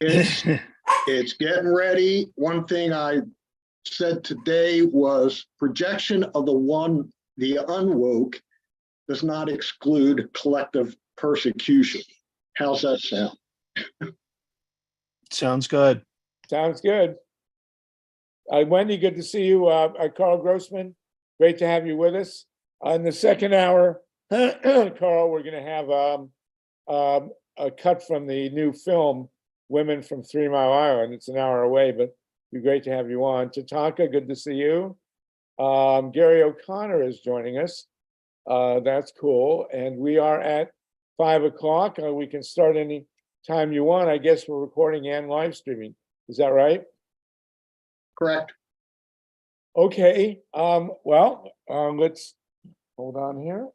It's it's getting ready. One thing I said today was projection of the unwoke does not exclude collective persecution. How's that sound? Sounds good. Sounds good. Wendy, good to see you. Carl Grossman, great to have you with us. In the second hour, Carl, we're going to have a cut from the new film, Women from 3 Mile Island. It's an hour away, but it'd be great to have you on. Tatanka, good to see you. Gary O'Connor is joining us. That's cool. And we are at 5 o'clock. We can start any time you want. I guess we're recording and live streaming. Is that right? Correct. Okay. Let's hold on here.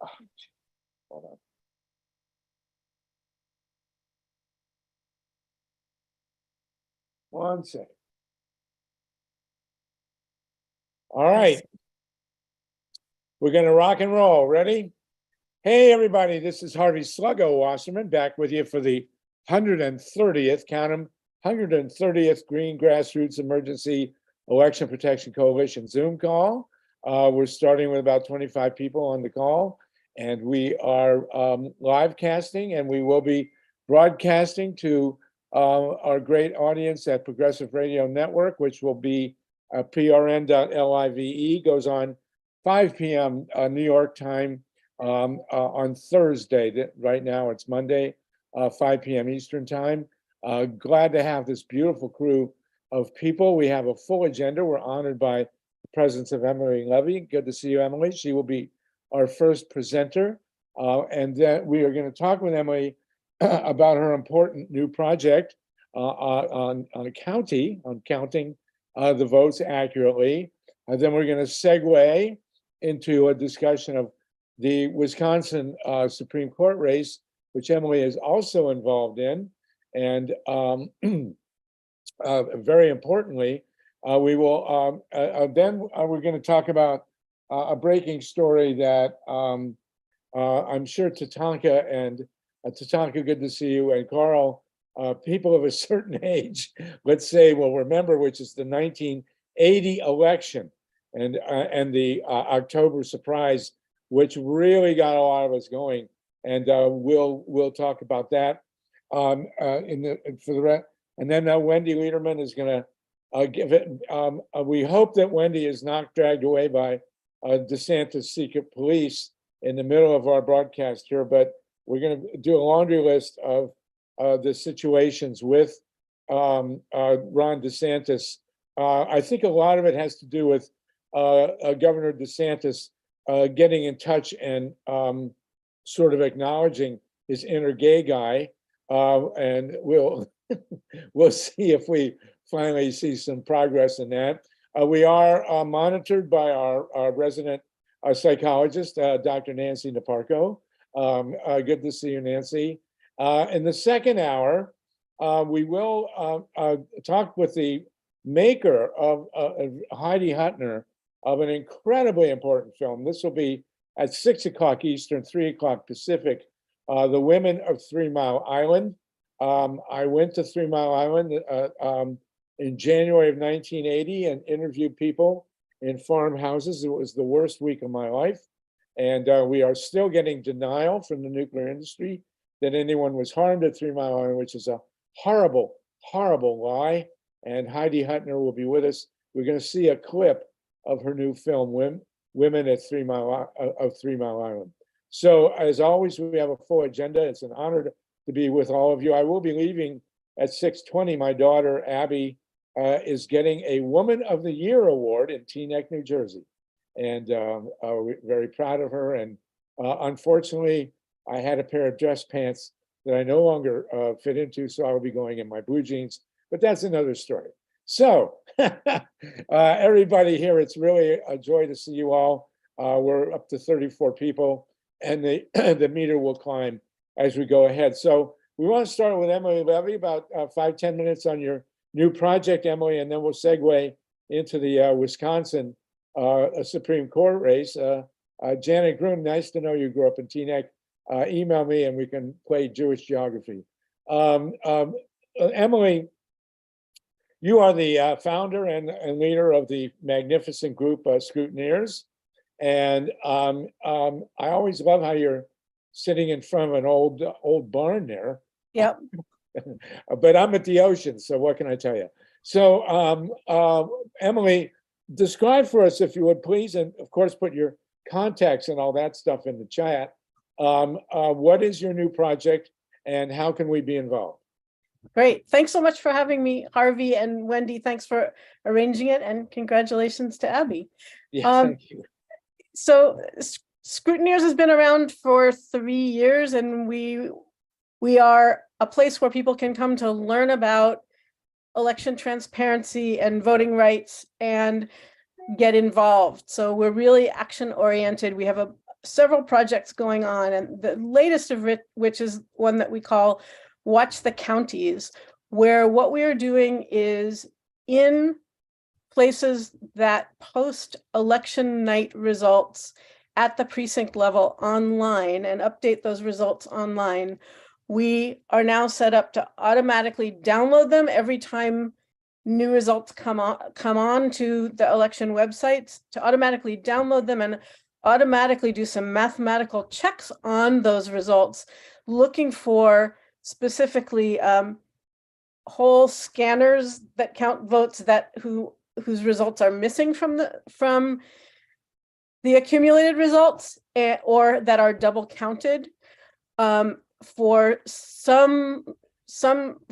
Hold on. One second. All right. We're going to rock and roll. Ready? Hey, everybody. This is Harvey Sluggo Wasserman back with you for the 130th, count them, 130th Green Grassroots Emergency Election Protection Coalition Zoom call. We're starting with about 25 people on the call, and we are live casting, and we will be broadcasting to our great audience at Progressive Radio Network, which will be prn.live, goes on 5 p.m. New York time on Thursday. Right now it's Monday, 5 p.m. Eastern time. Glad to have this beautiful crew of people. We have a full agenda. We're honored by the presence of EMILY Levy. Good to see you, EMILY. She will be our first presenter. And then we are going to talk with EMILY about her important new project on counting the votes accurately. And then we're going to segue into a discussion of the Wisconsin Supreme Court race, which EMILY is also involved in. And very importantly, we will then we're going to talk about a breaking story that I'm sure Tatanka, good to see you, and Carl, people of a certain age, let's say, will remember, which is the 1980 election and the October surprise, which really got a lot of us going. And we'll talk about that for the rest. And then Wendy Lederman is going to give it. We hope that Wendy is not dragged away by DeSantis' secret police in the middle of our broadcast here, but we're going to do a laundry list of the situations with Ron DeSantis. I think a lot of it has to do with Governor DeSantis getting in touch and sort of acknowledging his inner gay guy. And we'll see if we finally see some progress in that. We are monitored by our resident psychologist, Dr. Nancy Naparko. Good to see you, Nancy. In the second hour, we will talk with the maker of Heidi Huttner of an incredibly important film. This will be at 6 o'clock Eastern, 3 o'clock Pacific, The Women of 3 Mile Island. I went to 3 Mile Island in January of 1980 and interviewed people in farmhouses. It was the worst week of my life. And we are still getting denial from the nuclear industry that anyone was harmed at 3 Mile Island, which is a horrible, horrible lie. And Heidi Huttner will be with us. We're going to see a clip of her new film, Women at 3 Mile Island. So as always, we have a full agenda. It's an honor to be with all of you. I will be leaving at 6:20. My daughter, Abby, is getting a Woman of the Year award in Teaneck, New Jersey. And we're very proud of her. And unfortunately, I had a pair of dress pants that I no longer fit into, so I will be going in my blue jeans. But that's another story. So everybody here, it's really a joy to see you all. We're up to 34 people, and the meter will climb as we go ahead. So we want to start with EMILY Levy, about 5-10 minutes on your new project, EMILY, and then we'll segue into the Wisconsin Supreme Court race. Janet Groom, nice to know you grew up in Teaneck. Email me and we can play Jewish geography. EMILY, you are the founder and leader of the magnificent group Scrutineers. And I always love how you're sitting in front of an old barn there. Yep. But I'm at the ocean, so what can I tell you? So Emily, describe for us, if you would please, and of course put your contacts and all that stuff in the chat. What is your new project and how can we be involved? Great. Thanks so much for having me, Harvey and Wendy. Thanks for arranging it, and congratulations to Abby. Yeah, thank you. So Scrutineers has been around for 3 years, and we are a place where people can come to learn about election transparency and voting rights and get involved. So we're really action oriented. We have several projects going on, and the latest of which is one that we call Watch the Counties, where what we are doing is in places that post election night results at the precinct level online and update those results online. We are now set up to automatically download them every time new results come on to the election websites, to automatically download them and automatically do some mathematical checks on those results, looking for specifically whole scanners that count votes whose results are missing from the accumulated results, or that are double counted, for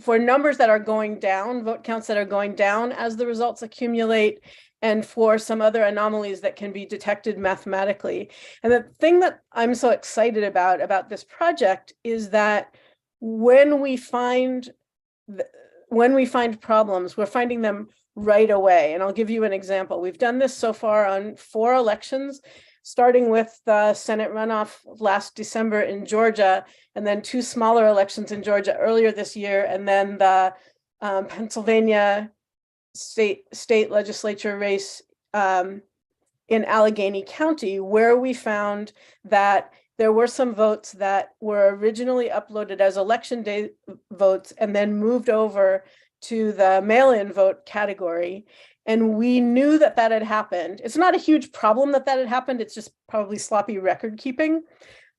for numbers that are going down, vote counts that are going down as the results accumulate, and for some other anomalies that can be detected mathematically. And the thing that I'm so excited about this project is that when we find problems, we're finding them right away. And I'll give you an example. We've done this so far on 4 elections, starting with the Senate runoff last December in Georgia, and then 2 smaller elections in Georgia earlier this year, and then the Pennsylvania state legislature race in Allegheny County, where we found that there were some votes that were originally uploaded as election day votes and then moved over to the mail-in vote category. And we knew that that had happened. It's not a huge problem that had happened. It's just probably sloppy record keeping.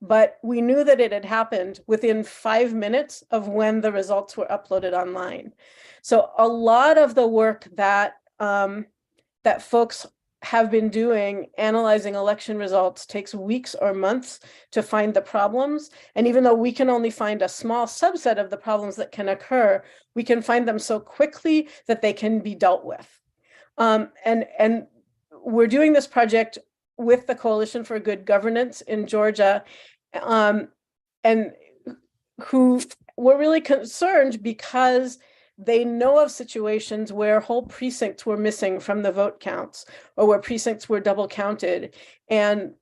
But we knew that it had happened within 5 minutes of when the results were uploaded online. So a lot of the work that that folks have been doing, analyzing election results, takes weeks or months to find the problems. And even though we can only find a small subset of the problems that can occur, we can find them so quickly that they can be dealt with. And we're doing this project with the Coalition for Good Governance in Georgia, and who were really concerned because they know of situations where whole precincts were missing from the vote counts, or where precincts were double counted. And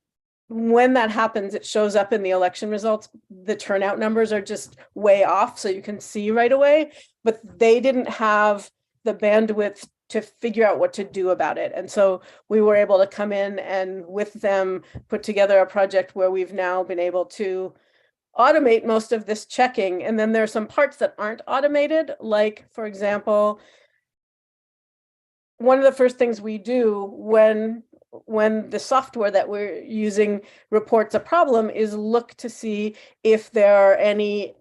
when that happens, it shows up in the election results. The turnout numbers are just way off, so you can see right away, but they didn't have the bandwidth to figure out what to do about it. And so we were able to come in and with them put together a project where we've now been able to automate most of this checking. And then there are some parts that aren't automated, like, for example, one of the first things we do when the software that we're using reports a problem is look to see if there are any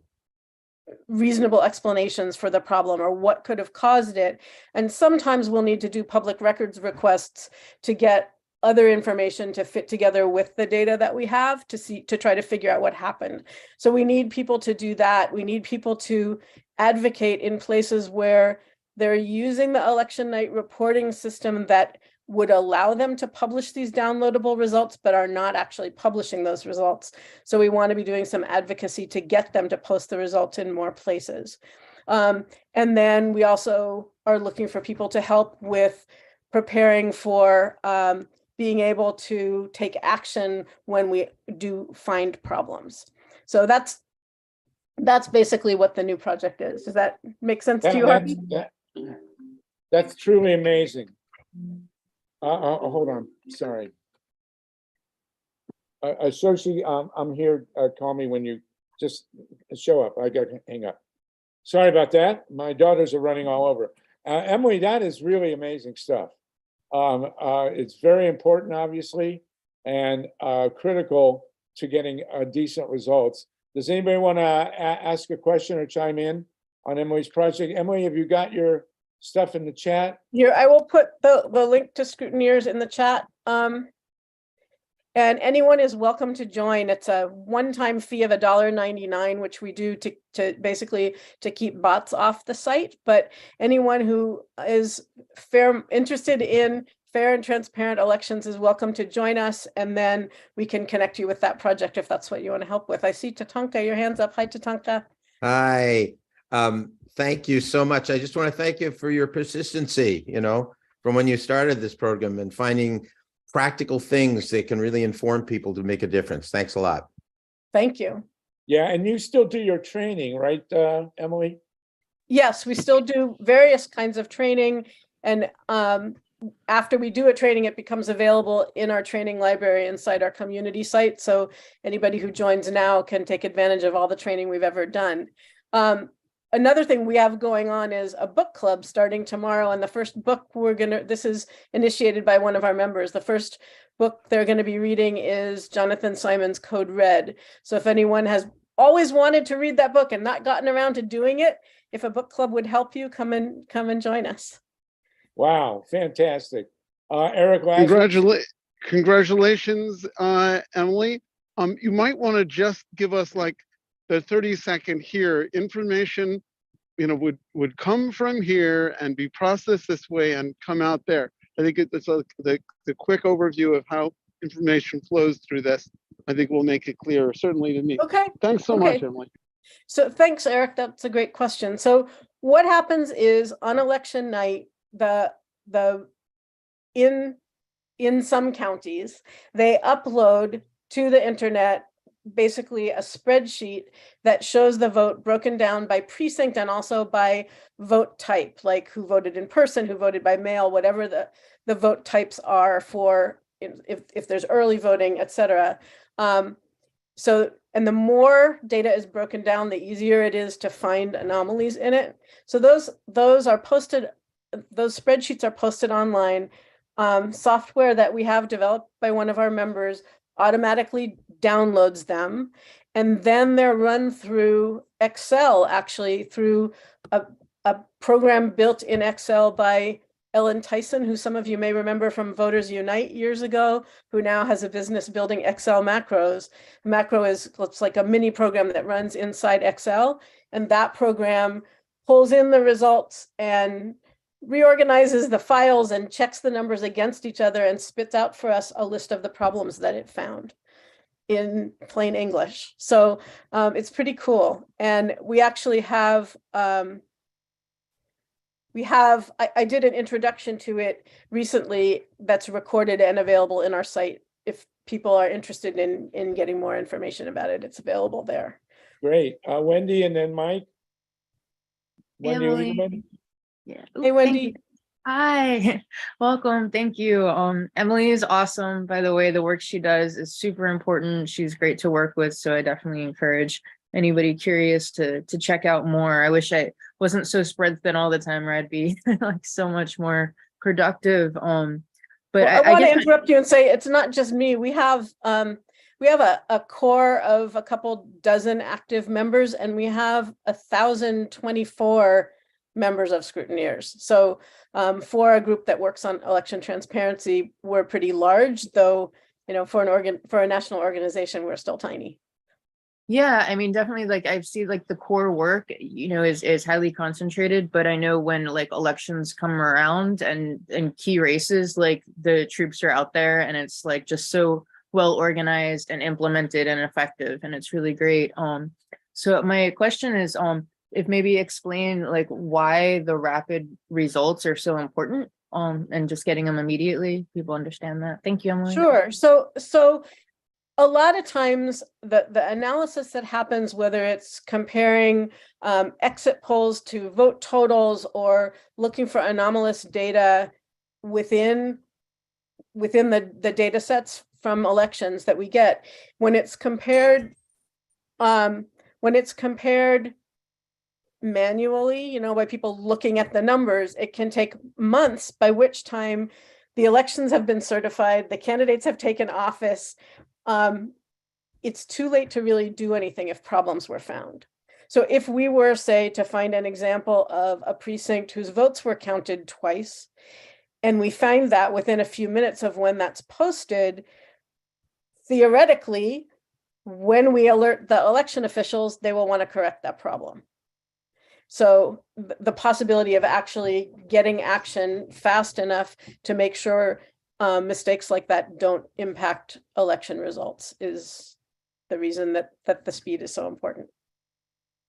reasonable explanations for the problem or what could have caused it. And sometimes we'll need to do public records requests to get other information to fit together with the data that we have to try to figure out what happened. So we need people to do that. We need people to advocate in places where they're using the election night reporting system that would allow them to publish these downloadable results, but are not actually publishing those results. So we want to be doing some advocacy to get them to post the results in more places. And then we also are looking for people to help with preparing for being able to take action when we do find problems. So that's basically what the new project is. Does that make sense to you, Harvey? That's truly amazing. Hold on, sorry. Soshi, I'm here. Call me when you just show up. I got to hang up. Sorry about that. My daughters are running all over. Emily, that is really amazing stuff. It's very important, obviously, and critical to getting decent results. Does anybody want to ask a question or chime in on Emily's project? Emily, have you got your stuff in the chat? Here, I will put the link to Scrutineers in the chat. And anyone is welcome to join. It's a one-time fee of $1.99, which we do to basically to keep bots off the site. But anyone who is interested in fair and transparent elections is welcome to join us, and then we can connect you with that project if that's what you want to help with. I see Tatanka, your hand's up. Hi, Tatanka. Hi. Thank you so much. I just want to thank you for your persistency, from when you started this program and finding practical things that can really inform people to make a difference. Thanks a lot. Thank you. Yeah, and you still do your training, right, Emily? Yes, we still do various kinds of training, and after we do a training, it becomes available in our training library inside our community site. So anybody who joins now can take advantage of all the training we've ever done. Another thing we have going on is a book club starting tomorrow. And the first book this is initiated by one of our members. The first book they're going to be reading is Jonathan Simon's Code Red. So if anyone has always wanted to read that book and not gotten around to doing it, if a book club would help you, come and join us. Wow, fantastic. Eric, congratulations, Emily. You might want to just give us like the 30-second here. Information, would come from here and be processed this way and come out there. I think it's the quick overview of how information flows through this. I think will make it clearer, certainly to me. Okay. Thanks so much, Emily. So thanks, Eric. That's a great question. So what happens is on election night, in some counties, they upload to the internet basically a spreadsheet that shows the vote broken down by precinct and also by vote type, like who voted in person, who voted by mail, whatever the vote types are for if there's early voting, etc. And the more data is broken down, the easier it is to find anomalies in it. So those are posted. Those spreadsheets are posted online. Software that we have developed by one of our members automatically downloads them, and then they're run through Excel, actually through a program built in Excel by Ellen Tyson, who some of you may remember from Voters Unite years ago, who now has a business building Excel macros. Macro looks like a mini program that runs inside Excel, and that program pulls in the results and reorganizes the files and checks the numbers against each other and spits out for us a list of the problems that it found in plain English. So it's pretty cool. And we actually have, I did an introduction to it recently that's recorded and available in our site. If people are interested in getting more information about it, it's available there. Great. Wendy and then Mike. Wendy Lieberman. Yeah. Hey, Wendy. Hi, welcome. Thank you. Emily is awesome. By the way, the work she does is super important. She's great to work with. So I definitely encourage anybody curious to check out more. I wish I wasn't so spread thin all the time, where I'd be like so much more productive. But well, I want to interrupt you and say it's not just me. We have a core of a couple dozen active members, and we have 1,024 members of Scrutineers. So for a group that works on election transparency, we're pretty large, though, for a national organization, we're still tiny. Yeah, I mean, definitely, like I've seen like the core work, is highly concentrated, but I know when like elections come around and key races, like the troops are out there and it's like just so well organized and implemented and effective, and it's really great. So my question is, if maybe explain like why the rapid results are so important, and just getting them immediately, people understand that. Thank you, Emily. Sure. So a lot of times the analysis that happens, whether it's comparing exit polls to vote totals or looking for anomalous data within the data sets from elections that we get, when it's compared manually, you know, by people looking at the numbers. It can take months, by which time the elections have been certified, the candidates have taken office. It's too late to really do anything if problems were found. So if we were, say, to find an example of a precinct whose votes were counted twice, and we find that within a few minutes of when that's posted, theoretically, when we alert the election officials, they will want to correct that problem. So the possibility of actually getting action fast enough to make sure mistakes like that don't impact election results is the reason that the speed is so important.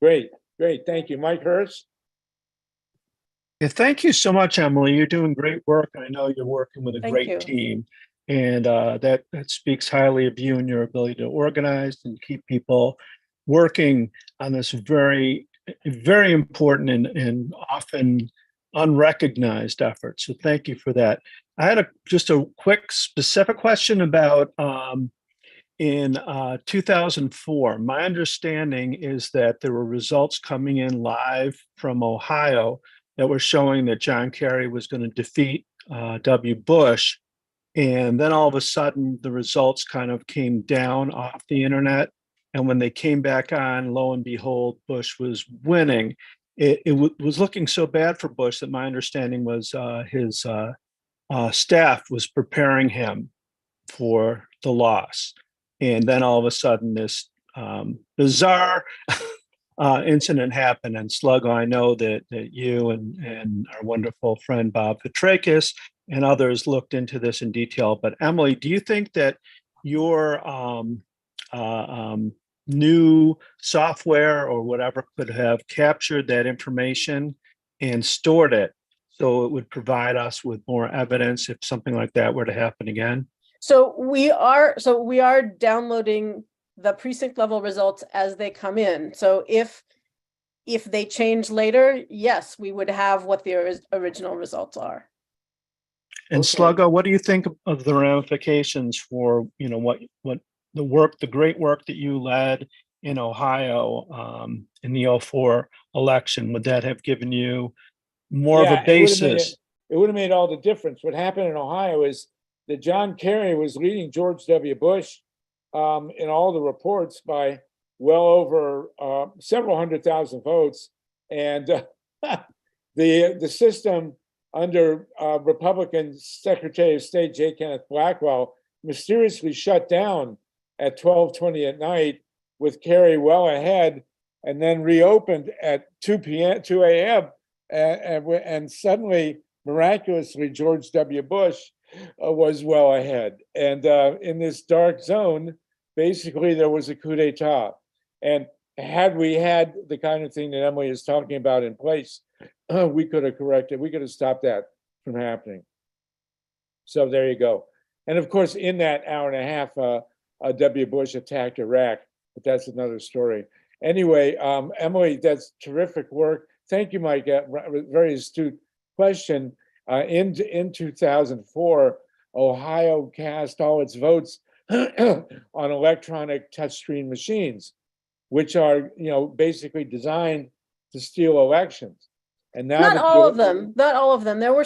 Great, great. Thank you. Mike Hurst? Yeah, thank you so much, Emily. You're doing great work. I know you're working with a Thank great you. team. And that speaks highly of you and your ability to organize and keep people working on this very, very important and often unrecognized effort. So thank you for that. I had just a quick specific question about in 2004. My understanding is that there were results coming in live from Ohio that were showing that John Kerry was going to defeat W. Bush. And then all of a sudden, the results kind of came down off the internet. And when they came back on, lo and behold, Bush was winning. It was looking so bad for Bush that my understanding was his staff was preparing him for the loss. And then all of a sudden, this bizarre incident happened. And Sluggo, I know that you and our wonderful friend Bob Petrakis and others looked into this in detail. But Emily, do you think that your new software or whatever could have captured that information and stored it so it would provide us with more evidence if something like that were to happen again? So we are downloading the precinct level results as they come in. So if they change later, yes, we would have what the original results are. And Okay. Sluggo, what do you think of the ramifications for, you know, what the great work that you led in Ohio in the 2004 election? Would that have given you more of a basis? It would have made all the difference. What happened in Ohio is that John Kerry was leading George W. Bush in all the reports by well over several 100,000 votes. And the system under Republican Secretary of State J. Kenneth Blackwell mysteriously shut down at 12:20 at night with Kerry well ahead, and then reopened at 2 a.m. And suddenly, miraculously, George W. Bush was well ahead. And in this dark zone, basically there was a coup d'etat. And had we had the kind of thing that Emily is talking about in place, we could have corrected, we could have stopped that from happening. So there you go. And of course, in that hour and a half, W. Bush attacked Iraq, but that's another story. Anyway, Emily, that's terrific work. Thank you, Mike. Very astute question. In 2004, Ohio cast all its votes on electronic touchscreen machines, which are, you know, basically designed to steal elections. And now Not all of them. Not all of them. There were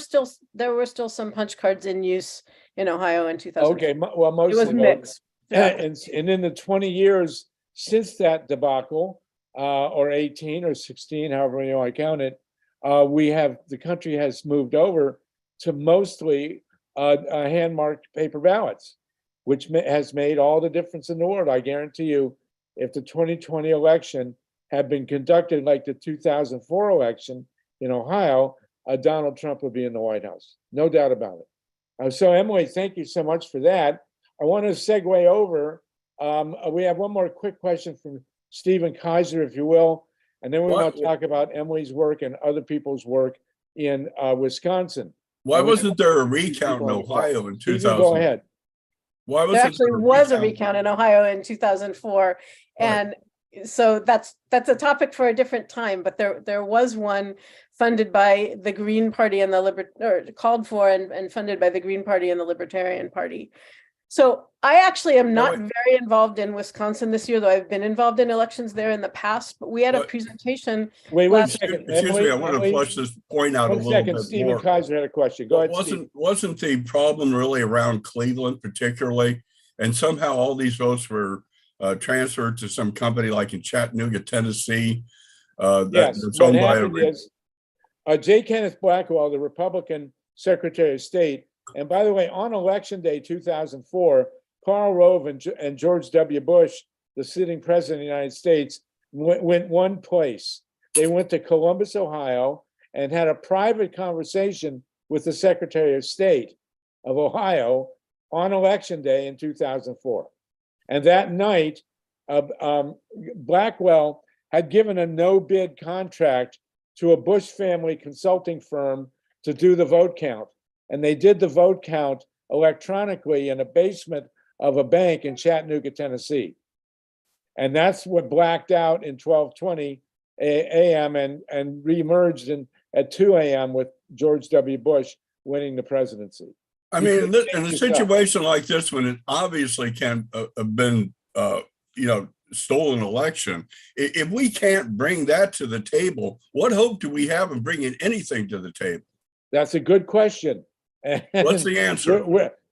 still some punch cards in use in Ohio in 2000. Okay, well, mostly it was mixed. And in the 20 years since that debacle, or 18 or 16, however you want to count it, the country has moved over to mostly hand-marked paper ballots, which has made all the difference in the world. I guarantee you, if the 2020 election had been conducted like the 2004 election in Ohio, Donald Trump would be in the White House. No doubt about it. So Emily, thank you so much for that. I want to segue over. We have one more quick question from Stephen Kaiser, if you will, and then we want to talk about Emily's work and other people's work in Wisconsin. Why wasn't there a recount in Ohio in 2000? Go ahead. Why There actually was a recount in Ohio in 2004, and so that's a topic for a different time. But there was one funded by the Green Party and called for and funded by the Green Party and the Libertarian Party. So I actually am No, not very involved in Wisconsin this year, though I've been involved in elections there in the past, but we had a But- presentation. Wait a last- second. Excuse me, I Emily, want to Emily, flush this point out a one little second. bit Stephen more. Kaiser had a question. Go ahead, Steve. Wasn't the problem really around Cleveland particularly? And somehow all these votes were transferred to some company like in Chattanooga, Tennessee. Yes, That's what owned by a happened is J. Kenneth Blackwell, the Republican Secretary of State, and by the way, on Election Day 2004, Karl Rove and George W. Bush, the sitting president of the United States, went one place. They went to Columbus, Ohio, and had a private conversation with the Secretary of State of Ohio on Election Day in 2004. And that night, Blackwell had given a no-bid contract to a Bush family consulting firm to do the vote count. And they did the vote count electronically in a basement of a bank in Chattanooga, Tennessee. And that's what blacked out in 12:20 a.m. and reemerged at 2 a.m. with George W. Bush winning the presidency. I mean, in a situation like this, when it obviously can have been, stolen election, if we can't bring that to the table, what hope do we have of bringing anything to the table? That's a good question. What's the answer?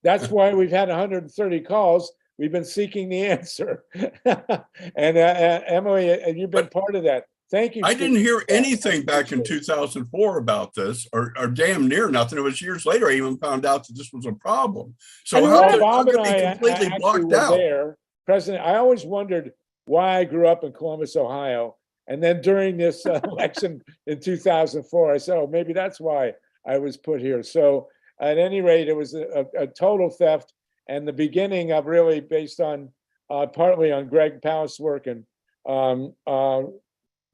That's why we've had 130 calls. We've been seeking the answer. And Emily, you've been part of that. Thank you. I didn't hear anything back in 2004 about this, or damn near nothing. It was years later I even found out that this was a problem. So how could they completely blocked out? There, President, I always wondered why I grew up in Columbus, Ohio. And then during this election in 2004, I said, oh, maybe that's why I was put here. So at any rate, it was a total theft, and the beginning of really based on partly on Greg Powell's work and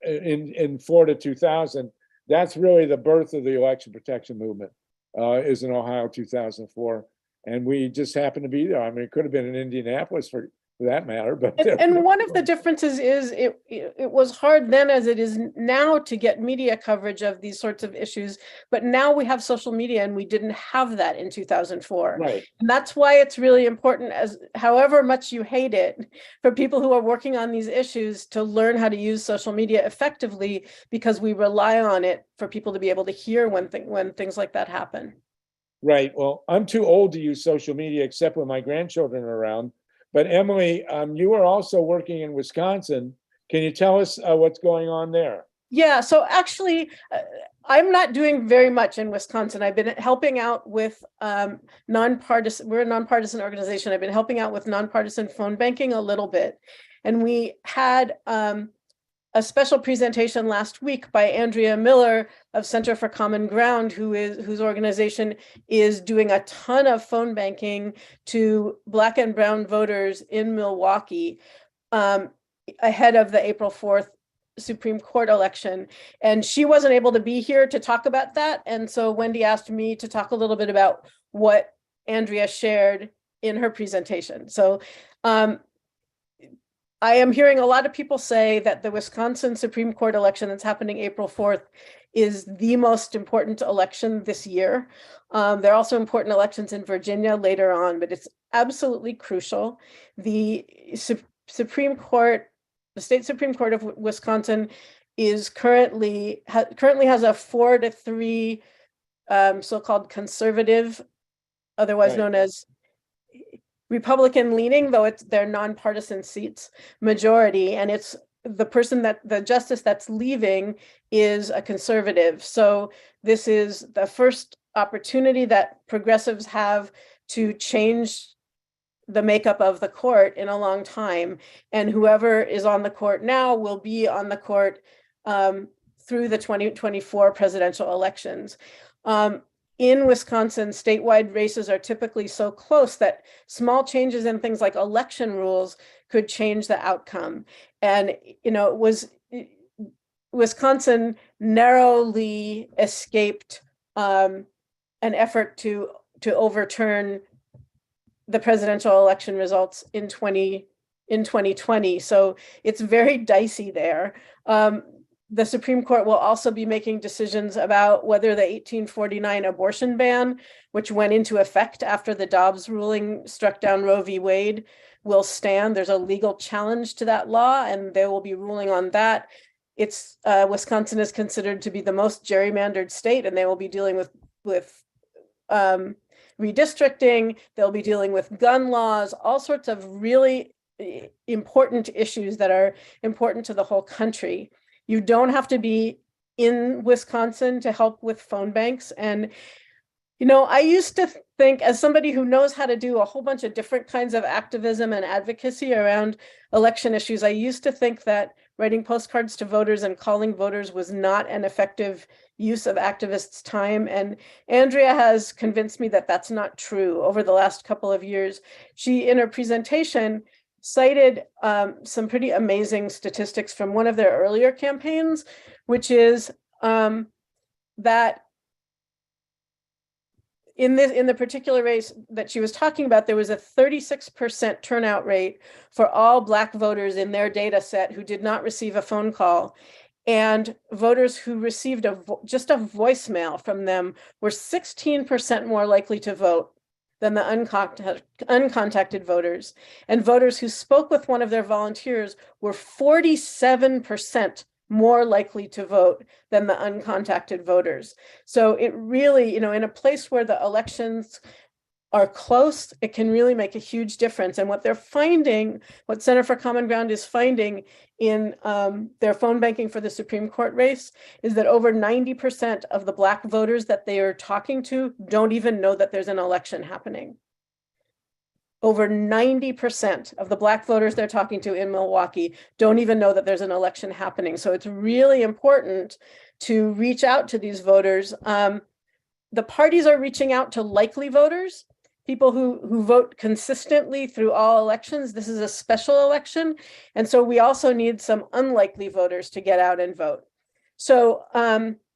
in Florida 2000. That's really the birth of the election protection movement, is in Ohio 2004. And we just happened to be there. I mean, it could have been in Indianapolis for that matter, but and one of the differences is it was hard then as it is now to get media coverage of these sorts of issues, but now we have social media and we didn't have that in 2004. Right. And that's why it's really important, as however much you hate it, for people who are working on these issues to learn how to use social media effectively, because we rely on it for people to be able to hear when things like that happen. Right. Well, I'm too old to use social media except when my grandchildren are around. But Emily, you are also working in Wisconsin. Can you tell us what's going on there? Yeah, so actually, I'm not doing very much in Wisconsin. I've been helping out with nonpartisan. We're a nonpartisan organization. I've been helping out with nonpartisan phone banking a little bit. And we had a special presentation last week by Andrea Miller of Center for Common Ground, whose organization is doing a ton of phone banking to Black and brown voters in Milwaukee ahead of the April 4th Supreme Court election. And she wasn't able to be here to talk about that. And so Wendy asked me to talk a little bit about what Andrea shared in her presentation. So I am hearing a lot of people say that the Wisconsin Supreme Court election that's happening April 4th is the most important election this year. There are also important elections in Virginia later on, but it's absolutely crucial. The Supreme Court, the state Supreme Court of Wisconsin is currently has a 4-3 so-called conservative, otherwise known as Republican leaning, though they're nonpartisan seats, majority, and it's the justice that's leaving is a conservative. So this is the first opportunity that progressives have to change the makeup of the court in a long time. And whoever is on the court now will be on the court through the 2024 presidential elections. In Wisconsin, statewide races are typically so close that small changes in things like election rules could change the outcome. And, Wisconsin narrowly escaped an effort to overturn the presidential election results in 2020. So it's very dicey there. the Supreme Court will also be making decisions about whether the 1849 abortion ban, which went into effect after the Dobbs ruling struck down Roe v. Wade, will stand. There's a legal challenge to that law, and they will be ruling on that. It's Wisconsin is considered to be the most gerrymandered state, and they will be dealing with redistricting. They'll be dealing with gun laws, all sorts of really important issues that are important to the whole country. You don't have to be in Wisconsin to help with phone banks. And, you know, I used to think, as somebody who knows how to do a whole bunch of different kinds of activism and advocacy around election issues, I used to think that writing postcards to voters and calling voters was not an effective use of activists' time. And Andrea has convinced me that that's not true. Over the last couple of years, she, in her presentation, cited some pretty amazing statistics from one of their earlier campaigns, which is that in the particular race that she was talking about, there was a 36% turnout rate for all Black voters in their data set who did not receive a phone call. And voters who received just a voicemail from them were 16% more likely to vote than the uncontacted voters. And voters who spoke with one of their volunteers were 47% more likely to vote than the uncontacted voters. So it really, you know, in a place where the elections are close, it can really make a huge difference. And what they're finding, what Center for Common Ground is finding in their phone banking for the Supreme Court race, is that over 90% of the Black voters that they are talking to don't even know that there's an election happening. Over 90% of the Black voters they're talking to in Milwaukee don't even know that there's an election happening. So it's really important to reach out to these voters. The parties are reaching out to likely voters, people who vote consistently through all elections. This is a special election. And so we also need some unlikely voters to get out and vote. So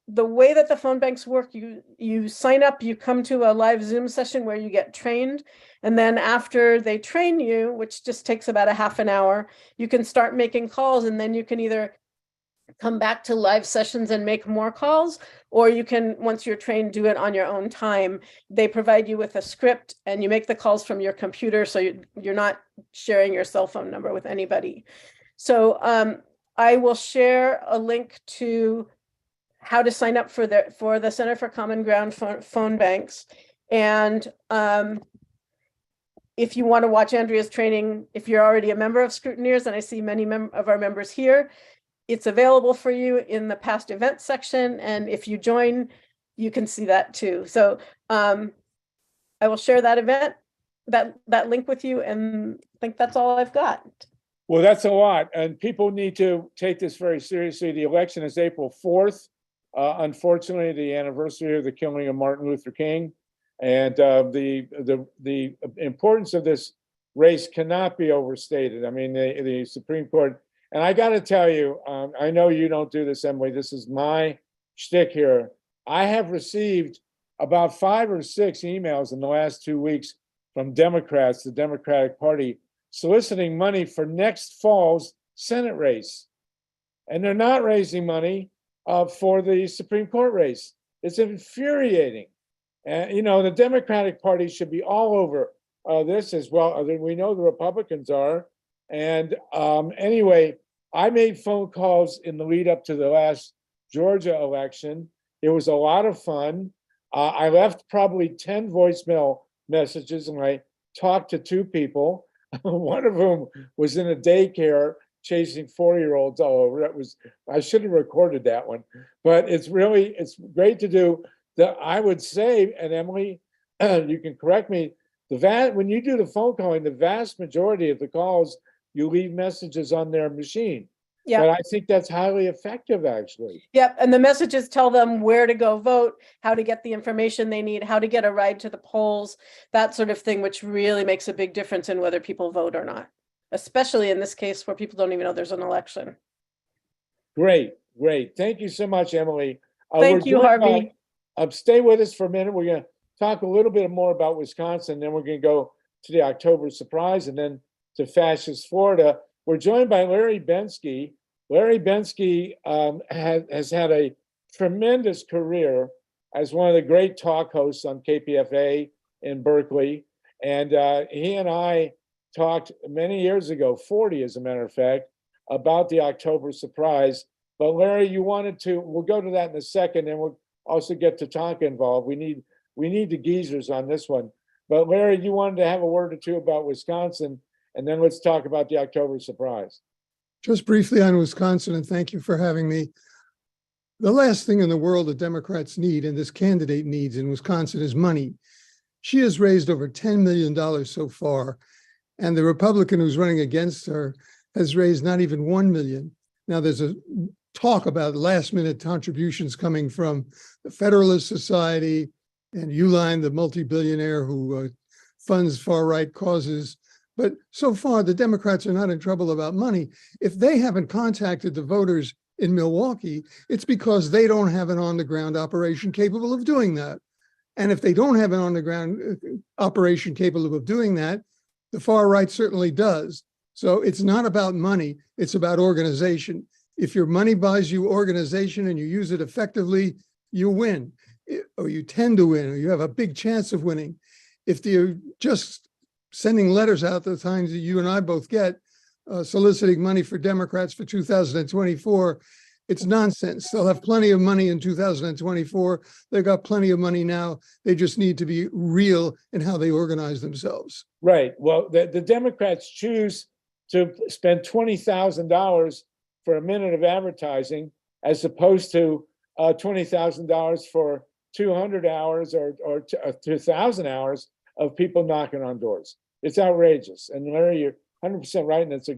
the way that the phone banks work, you sign up, you come to a live Zoom session where you get trained. And then after they train you, which just takes about a half an hour, you can start making calls, and then you can either come back to live sessions and make more calls, or you can, once you're trained, do it on your own time. They provide you with a script and you make the calls from your computer, so you're not sharing your cell phone number with anybody. So I will share a link to how to sign up for the Center for Common Ground phone banks. And if you want to watch Andrea's training, if you're already a member of Scrutineers, and I see many of our members here, it's available for you in the past events section. And if you join, you can see that too. So I will share that event, that link with you, and I think that's all I've got. Well, that's a lot, and people need to take this very seriously. The election is April 4th. Unfortunately, the anniversary of the killing of Martin Luther King, and the importance of this race cannot be overstated. I mean, the Supreme Court, and I got to tell you, I know you don't do this, Emily. This is my shtick here. I have received about 5 or 6 emails in the last 2 weeks from Democrats, the Democratic Party, soliciting money for next fall's Senate race. And they're not raising money for the Supreme Court race. It's infuriating. And, you know, the Democratic Party should be all over this as well. We know the Republicans are. And anyway, I made phone calls in the lead up to the last Georgia election. It was a lot of fun. I left probably 10 voicemail messages, and I talked to 2 people. One of whom was in a daycare chasing 4-year-olds all over. I should have recorded that one, but it's great to do. I would say, and Emily, you can correct me, when you do the phone calling, the vast majority of the calls, you leave messages on their machine. Yeah. But I think that's highly effective, actually. Yep. And the messages tell them where to go vote, how to get the information they need, how to get a ride to the polls, that sort of thing, which really makes a big difference in whether people vote or not, especially in this case where people don't even know there's an election. Great. Thank you so much, Emily. Thank you, Harvey. Stay with us for a minute. We're going to talk a little bit more about Wisconsin, then we're going to go to the October surprise and then to fascist Florida. We're joined by Larry Bensky, Larry Bensky has had a tremendous career as one of the great talk hosts on KPFA in Berkeley. And he and I talked many years ago, 40 as a matter of fact, about the October surprise. But Larry, you wanted to, we'll go to that in a second, and we'll also get Tatanka involved. We need the geezers on this one. But Larry, you wanted to have a word or two about Wisconsin, and then let's talk about the October surprise. Just briefly on Wisconsin, and thank you for having me. The last thing in the world that Democrats need, and this candidate needs in Wisconsin, is money. She has raised over $10 million so far, and the Republican who's running against her has raised not even $1 million. Now, there's a talk about last-minute contributions coming from the Federalist Society and Uline, the multi-billionaire who funds far-right causes. But so far, the Democrats are not in trouble about money. If they haven't contacted the voters in Milwaukee, it's because they don't have an on-the-ground operation capable of doing that. And if they don't have an on-the-ground operation capable of doing that, the far right certainly does. So it's not about money, it's about organization. If your money buys you organization and you use it effectively, you win, or you tend to win, or you have a big chance of winning. If you're just sending letters out the times that you and I both get, soliciting money for Democrats for 2024, it's nonsense. They'll have plenty of money in 2024. They've got plenty of money now. They just need to be real in how they organize themselves. Right. Well, the Democrats choose to spend $20,000 for a minute of advertising as opposed to $20,000 for 200 hours or 2,000 hours of people knocking on doors. It's outrageous. And Larry, you're 100% right, and it's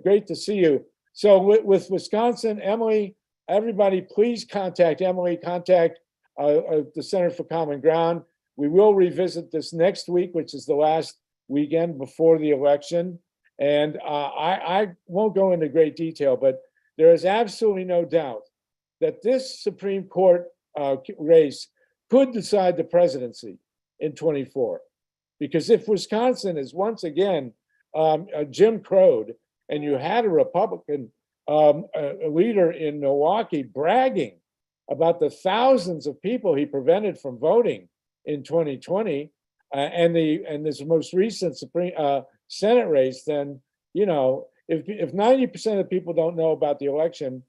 great to see you. So with Wisconsin, Emily, everybody, please contact Emily, contact the Center for Common Ground. We will revisit this next week, which is the last weekend before the election. And I won't go into great detail, but there is absolutely no doubt that this Supreme Court race could decide the presidency in 24. Because if Wisconsin is once again Jim Crowed, and you had a Republican leader in Milwaukee bragging about the thousands of people he prevented from voting in 2020, and this most recent Senate race, then, you know, if 90% of people don't know about the election,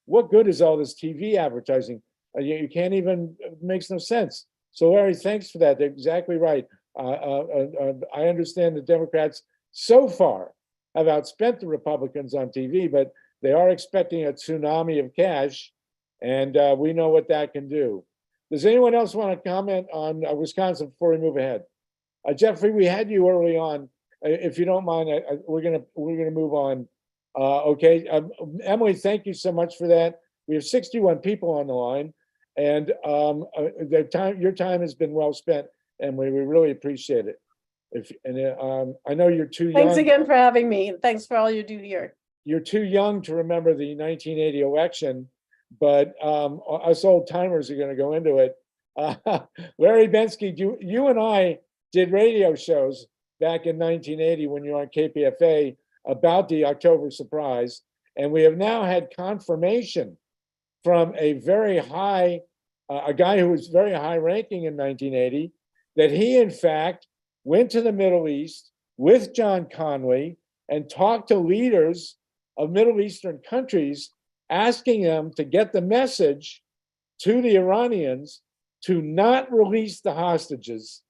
what good is all this TV advertising? You can't even, it makes no sense. So Larry, thanks for that. They're exactly right. I understand the Democrats so far have outspent the Republicans on TV, but they are expecting a tsunami of cash, and we know what that can do. Does anyone else want to comment on Wisconsin before we move ahead? Jeffrey, we had you early on. If you don't mind, we're gonna move on. Okay, Emily, thank you so much for that. We have 61 people on the line, and your time has been well spent, and we really appreciate it. I know you're too young. Thanks again for having me. Thanks for all you do here. You're too young to remember the 1980 election, but us old timers are going to go into it. Larry Bensky, you and I did radio shows back in 1980 when you were on KPFA about the October surprise, and we have now had confirmation from a very high, a guy who was very high ranking in 1980, that he in fact went to the Middle East with John Connally and talked to leaders of Middle Eastern countries, asking them to get the message to the Iranians to not release the hostages,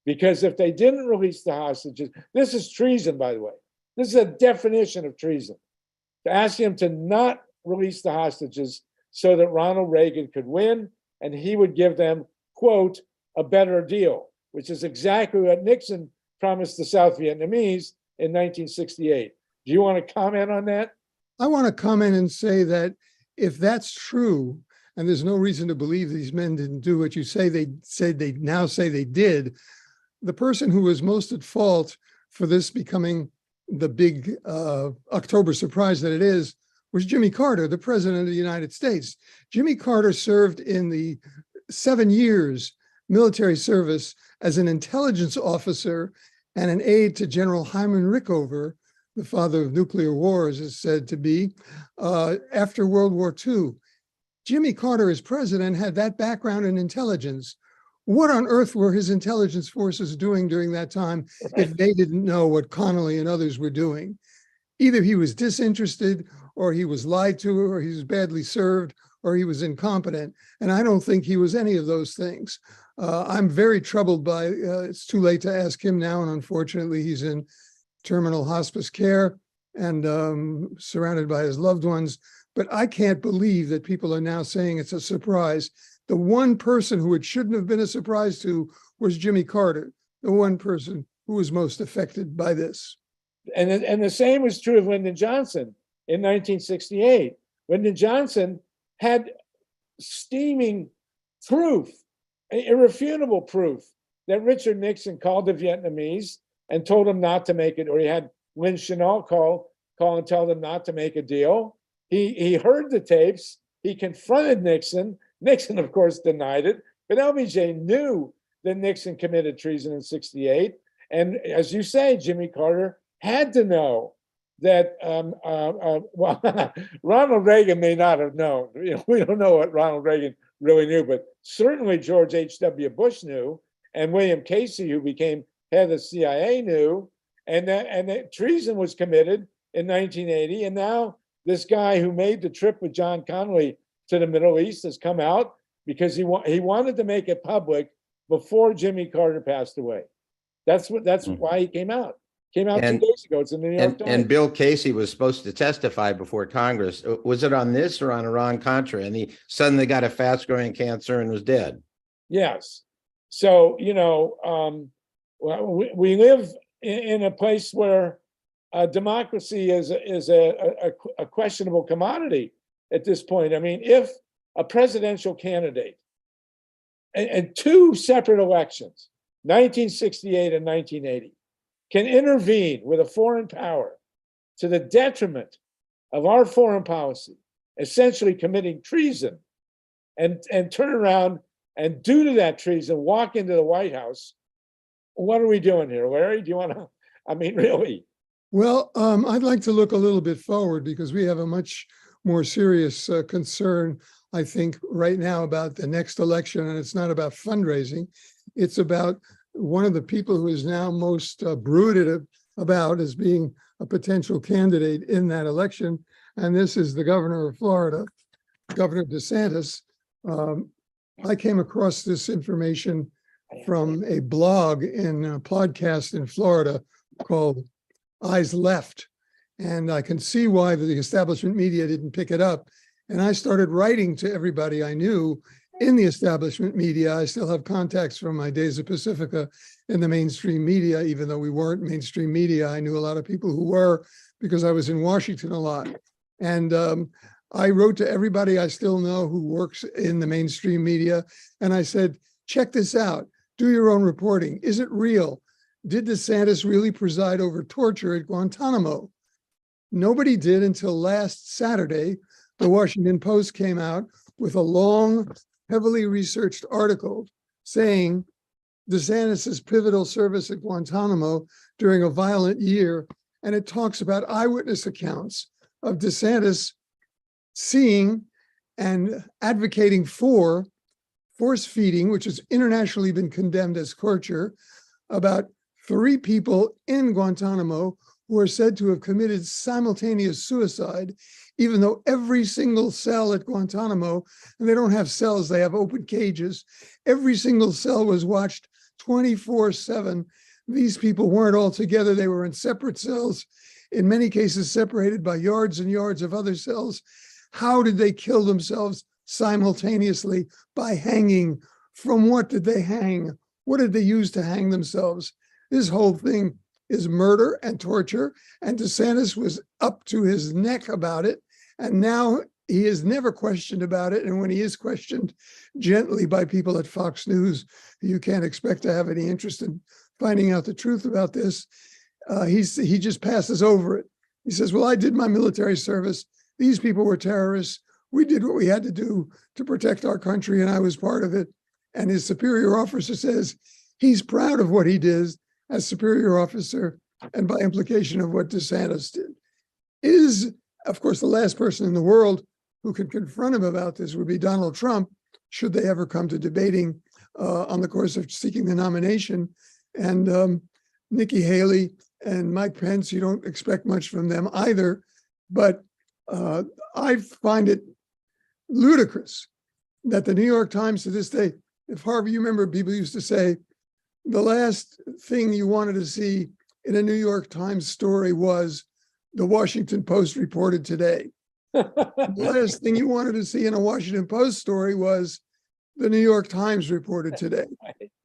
because if they didn't release the hostages, this is treason, by the way. This is a definition of treason. To ask him to not release the hostages so that Ronald Reagan could win and he would give them, quote, a better deal, which is exactly what Nixon promised the South Vietnamese in 1968. Do you want to comment on that? I want to comment and say that if that's true, and there's no reason to believe these men didn't do what you say they now say they did, the person who was most at fault for this becoming the big October surprise that it is was Jimmy Carter, the president of the United States. Jimmy Carter served in the 7 years military service as an intelligence officer and an aide to General Hyman Rickover, the father of nuclear wars is said to be, after World War II. Jimmy Carter, as president, had that background in intelligence. What on earth were his intelligence forces doing during that time if they didn't know what Connally and others were doing? Either he was disinterested, or he was lied to, or he was badly served, or he was incompetent. And I don't think he was any of those things. I'm very troubled by, it's too late to ask him now, and unfortunately he's in terminal hospice care and surrounded by his loved ones. But I can't believe that people are now saying it's a surprise. The one person who it shouldn't have been a surprise to was Jimmy Carter, the one person who was most affected by this. And the same was true of Lyndon Johnson in 1968. Lyndon Johnson had steaming proof, irrefutable proof, that Richard Nixon called the Vietnamese and told him not to make it, or he had Lynn Chennault call and tell them not to make a deal. He heard the tapes. He confronted Nixon. Nixon, of course, denied it. But LBJ knew that Nixon committed treason in '68. And as you say, Jimmy Carter had to know that, well, Ronald Reagan may not have known. You know, we don't know what Ronald Reagan really knew, but certainly George H.W. Bush knew, and William Casey, who became head of the CIA, knew, and that treason was committed in 1980. And now this guy who made the trip with John Connally to the Middle East has come out because he wanted to make it public before Jimmy Carter passed away. That's why he came out. Came out 2 days ago. It's in the New York Times. And Bill Casey was supposed to testify before Congress. Was it on this or on Iran-Contra? And he suddenly got a fast-growing cancer and was dead. Yes. So, you know, we live in a place where democracy is a questionable commodity at this point. I mean, if a presidential candidate and two separate elections, 1968 and 1980, can intervene with a foreign power to the detriment of our foreign policy, essentially committing treason, and turn around and due to that treason, walk into the White House. What are we doing here, Larry? Do you want to, I mean, really? Well, I'd like to look a little bit forward because we have a much more serious concern, I think, right now about the next election, and it's not about fundraising. It's about one of the people who is now most brooded about as being a potential candidate in that election, and this is the governor of Florida, Governor DeSantis. I came across this information from a blog in a podcast in Florida called Eyes Left, and I can see why the establishment media didn't pick it up. And I started writing to everybody I knew in the establishment media. I still have contacts from my days at Pacifica in the mainstream media, even though we weren't mainstream media. I knew a lot of people who were because I was in Washington a lot. And I wrote to everybody I still know who works in the mainstream media. And I said, check this out. Do your own reporting. Is it real? Did DeSantis really preside over torture at Guantanamo? Nobody did until last Saturday. The Washington Post came out with a long, heavily researched article saying DeSantis's pivotal service at Guantanamo during a violent year. And it talks about eyewitness accounts of DeSantis seeing and advocating for force feeding, which has internationally been condemned as torture, about 3 people in Guantanamo who are said to have committed simultaneous suicide, even though every single cell at Guantanamo, and they don't have cells, they have open cages, every single cell was watched 24/7. These people weren't all together. They were in separate cells, in many cases separated by yards and yards of other cells. How did they kill themselves simultaneously? By hanging. From what did they hang? What did they use to hang themselves? This whole thing is murder and torture, and DeSantis was up to his neck about it, and now he is never questioned about it, and when he is questioned gently by people at Fox News, you can't expect to have any interest in finding out the truth about this, he just passes over it. He says, well, I did my military service. These people were terrorists. We did what we had to do to protect our country, and I was part of it. And his superior officer says he's proud of what he did as superior officer and by implication of what DeSantis did. Is, of course, the last person in the world who could confront him about this would be Donald Trump, should they ever come to debating on the course of seeking the nomination. And Nikki Haley and Mike Pence, you don't expect much from them either. But I find it ludicrous that the New York Times to this day, if Harvey, you remember people used to say, the last thing you wanted to see in a New York Times story was the Washington Post reported today. The last thing you wanted to see in a Washington Post story was the New York Times reported today.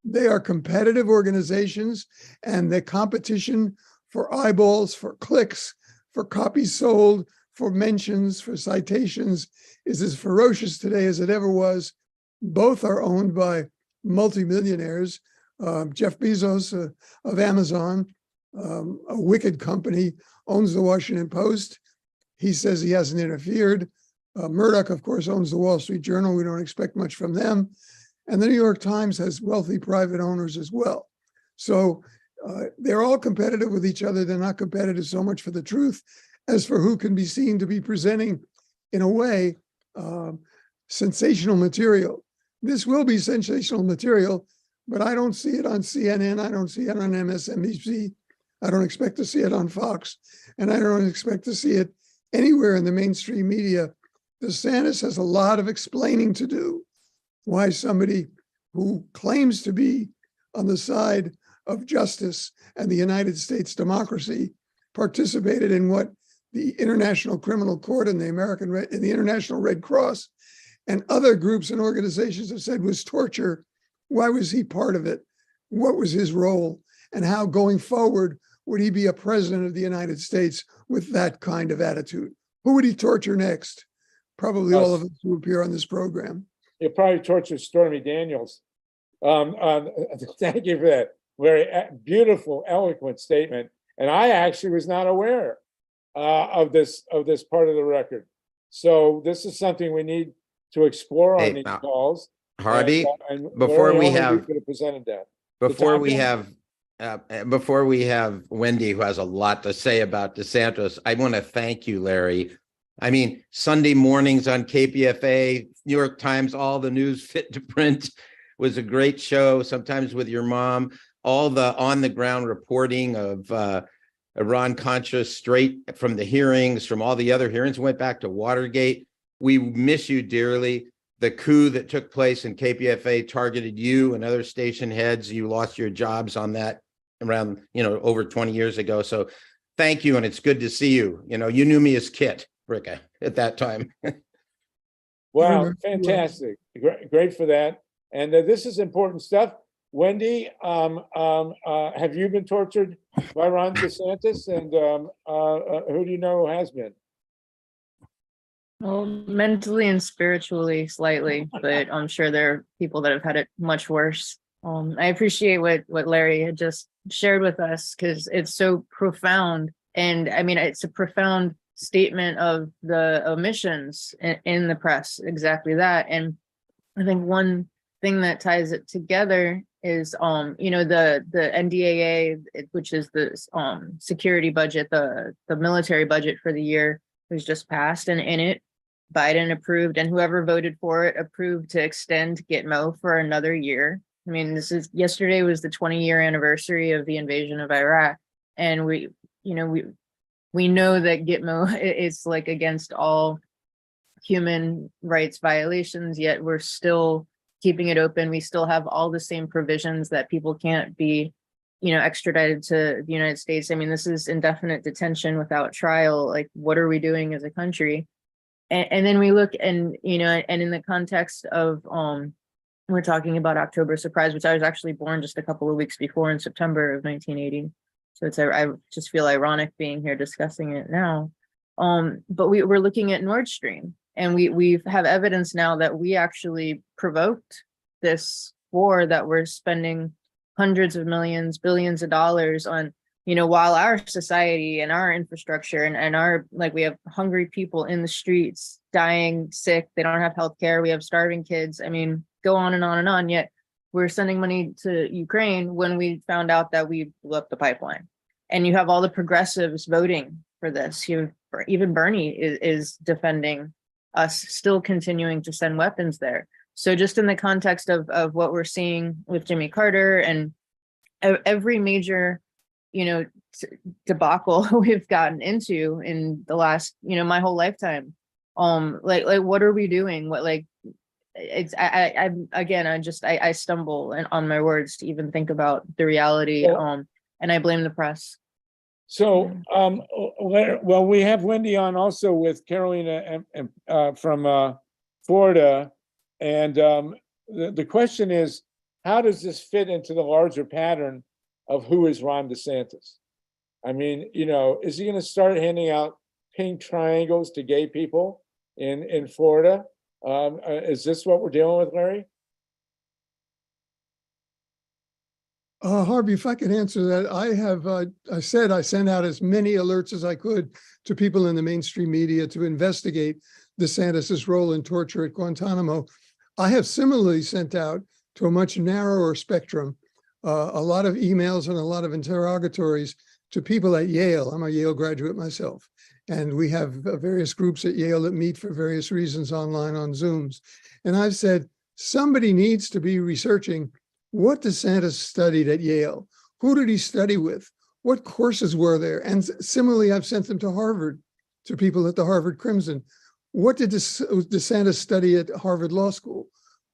They are competitive organizations, and the competition for eyeballs, for clicks, for copies sold, for mentions, for citations is as ferocious today as it ever was. Both are owned by multimillionaires. Jeff Bezos of Amazon, a wicked company, owns the Washington Post. He says he hasn't interfered. Murdoch, of course, owns the Wall Street Journal. We don't expect much from them. And the New York Times has wealthy private owners as well. So they're all competitive with each other. They're not competitive so much for the truth as for who can be seen to be presenting, in a way, sensational material. This will be sensational material, but I don't see it on CNN. I don't see it on MSNBC. I don't expect to see it on Fox. And I don't expect to see it anywhere in the mainstream media. DeSantis has a lot of explaining to do why somebody who claims to be on the side of justice and the United States democracy participated in what the International Criminal Court and the International Red Cross and other groups and organizations have said was torture. Why was he part of it? What was his role? And how going forward would he be a president of the United States with that kind of attitude? Who would he torture next? Probably all of us who appear on this program. You'll probably torture Stormy Daniels. Thank you for that very beautiful, eloquent statement. And I actually was not aware of this part of the record. So this is something we need to explore on these calls. Harvey, and before Larry we Ellenby have could have presented that. before we have Wendy, who has a lot to say about DeSantis, I want to thank you, Larry. I mean, Sunday mornings on KPFA, New York Times, all the news fit to print was a great show, sometimes with your mom, all the on-the-ground reporting of Iran-Contra straight from the hearings, from all the other hearings, went back to Watergate. We miss you dearly. The coup that took place in KPFA targeted you and other station heads. You lost your jobs on that around, over 20 years ago. So thank you, and it's good to see you. You knew me as Kit Ricka at that time. Wow, fantastic. Great for that. And this is important stuff. Wendy, have you been tortured by Ron DeSantis? And who do you know who has been? Well, mentally and spiritually, slightly, but I'm sure there are people that have had it much worse. I appreciate what Larry had just shared with us, because it's so profound. And I mean, it's a profound statement of the omissions in the press, exactly that. And I think one thing that ties it together is, the NDAA, which is the security budget, the military budget for the year, was just passed, and in it, Biden approved, and whoever voted for it approved to extend Gitmo for another year. I mean, yesterday was the 20-year anniversary of the invasion of Iraq, and we know that Gitmo is like against all human rights violations, yet we're still keeping it open. We still have all the same provisions that people can't be, extradited to the United States. I mean, this is indefinite detention without trial. Like, what are we doing as a country? And then we look and in the context of, we're talking about October surprise, which I was actually born just a couple of weeks before, in September of 1980. So I just feel ironic being here discussing it now. But we're looking at Nord Stream, and we have evidence now that we actually provoked this war, that we're spending hundreds of millions, billions of dollars on, while our society and our infrastructure and our, we have hungry people in the streets dying, sick, they don't have health care, we have starving kids. I mean, go on and on and on. Yet we're sending money to Ukraine when we found out that we blew up the pipeline. And you have all the progressives voting for this. Even Bernie is defending us still continuing to send weapons there. So just in the context of what we're seeing with Jimmy Carter and every major, debacle we've gotten into in the last, my whole lifetime, like what are we doing? What, like, it's I stumble on my words to even think about the reality. And I blame the press. So, well, we have Wendy on also with Carolina and from Florida, and the question is, how does this fit into the larger pattern of who is Ron DeSantis? I mean, is he going to start handing out pink triangles to gay people in Florida? Is this what we're dealing with, Larry? Harvey, if I could answer that, I said I sent out as many alerts as I could to people in the mainstream media to investigate DeSantis's role in torture at Guantanamo. I have similarly sent out to a much narrower spectrum, a lot of emails and a lot of interrogatories to people at Yale. I'm a Yale graduate myself, and we have various groups at Yale that meet for various reasons online on Zooms. And I've said, somebody needs to be researching what DeSantis studied at Yale. Who did he study with? What courses were there? And similarly, I've sent them to Harvard, to people at the Harvard Crimson. What did DeSantis study at Harvard Law School?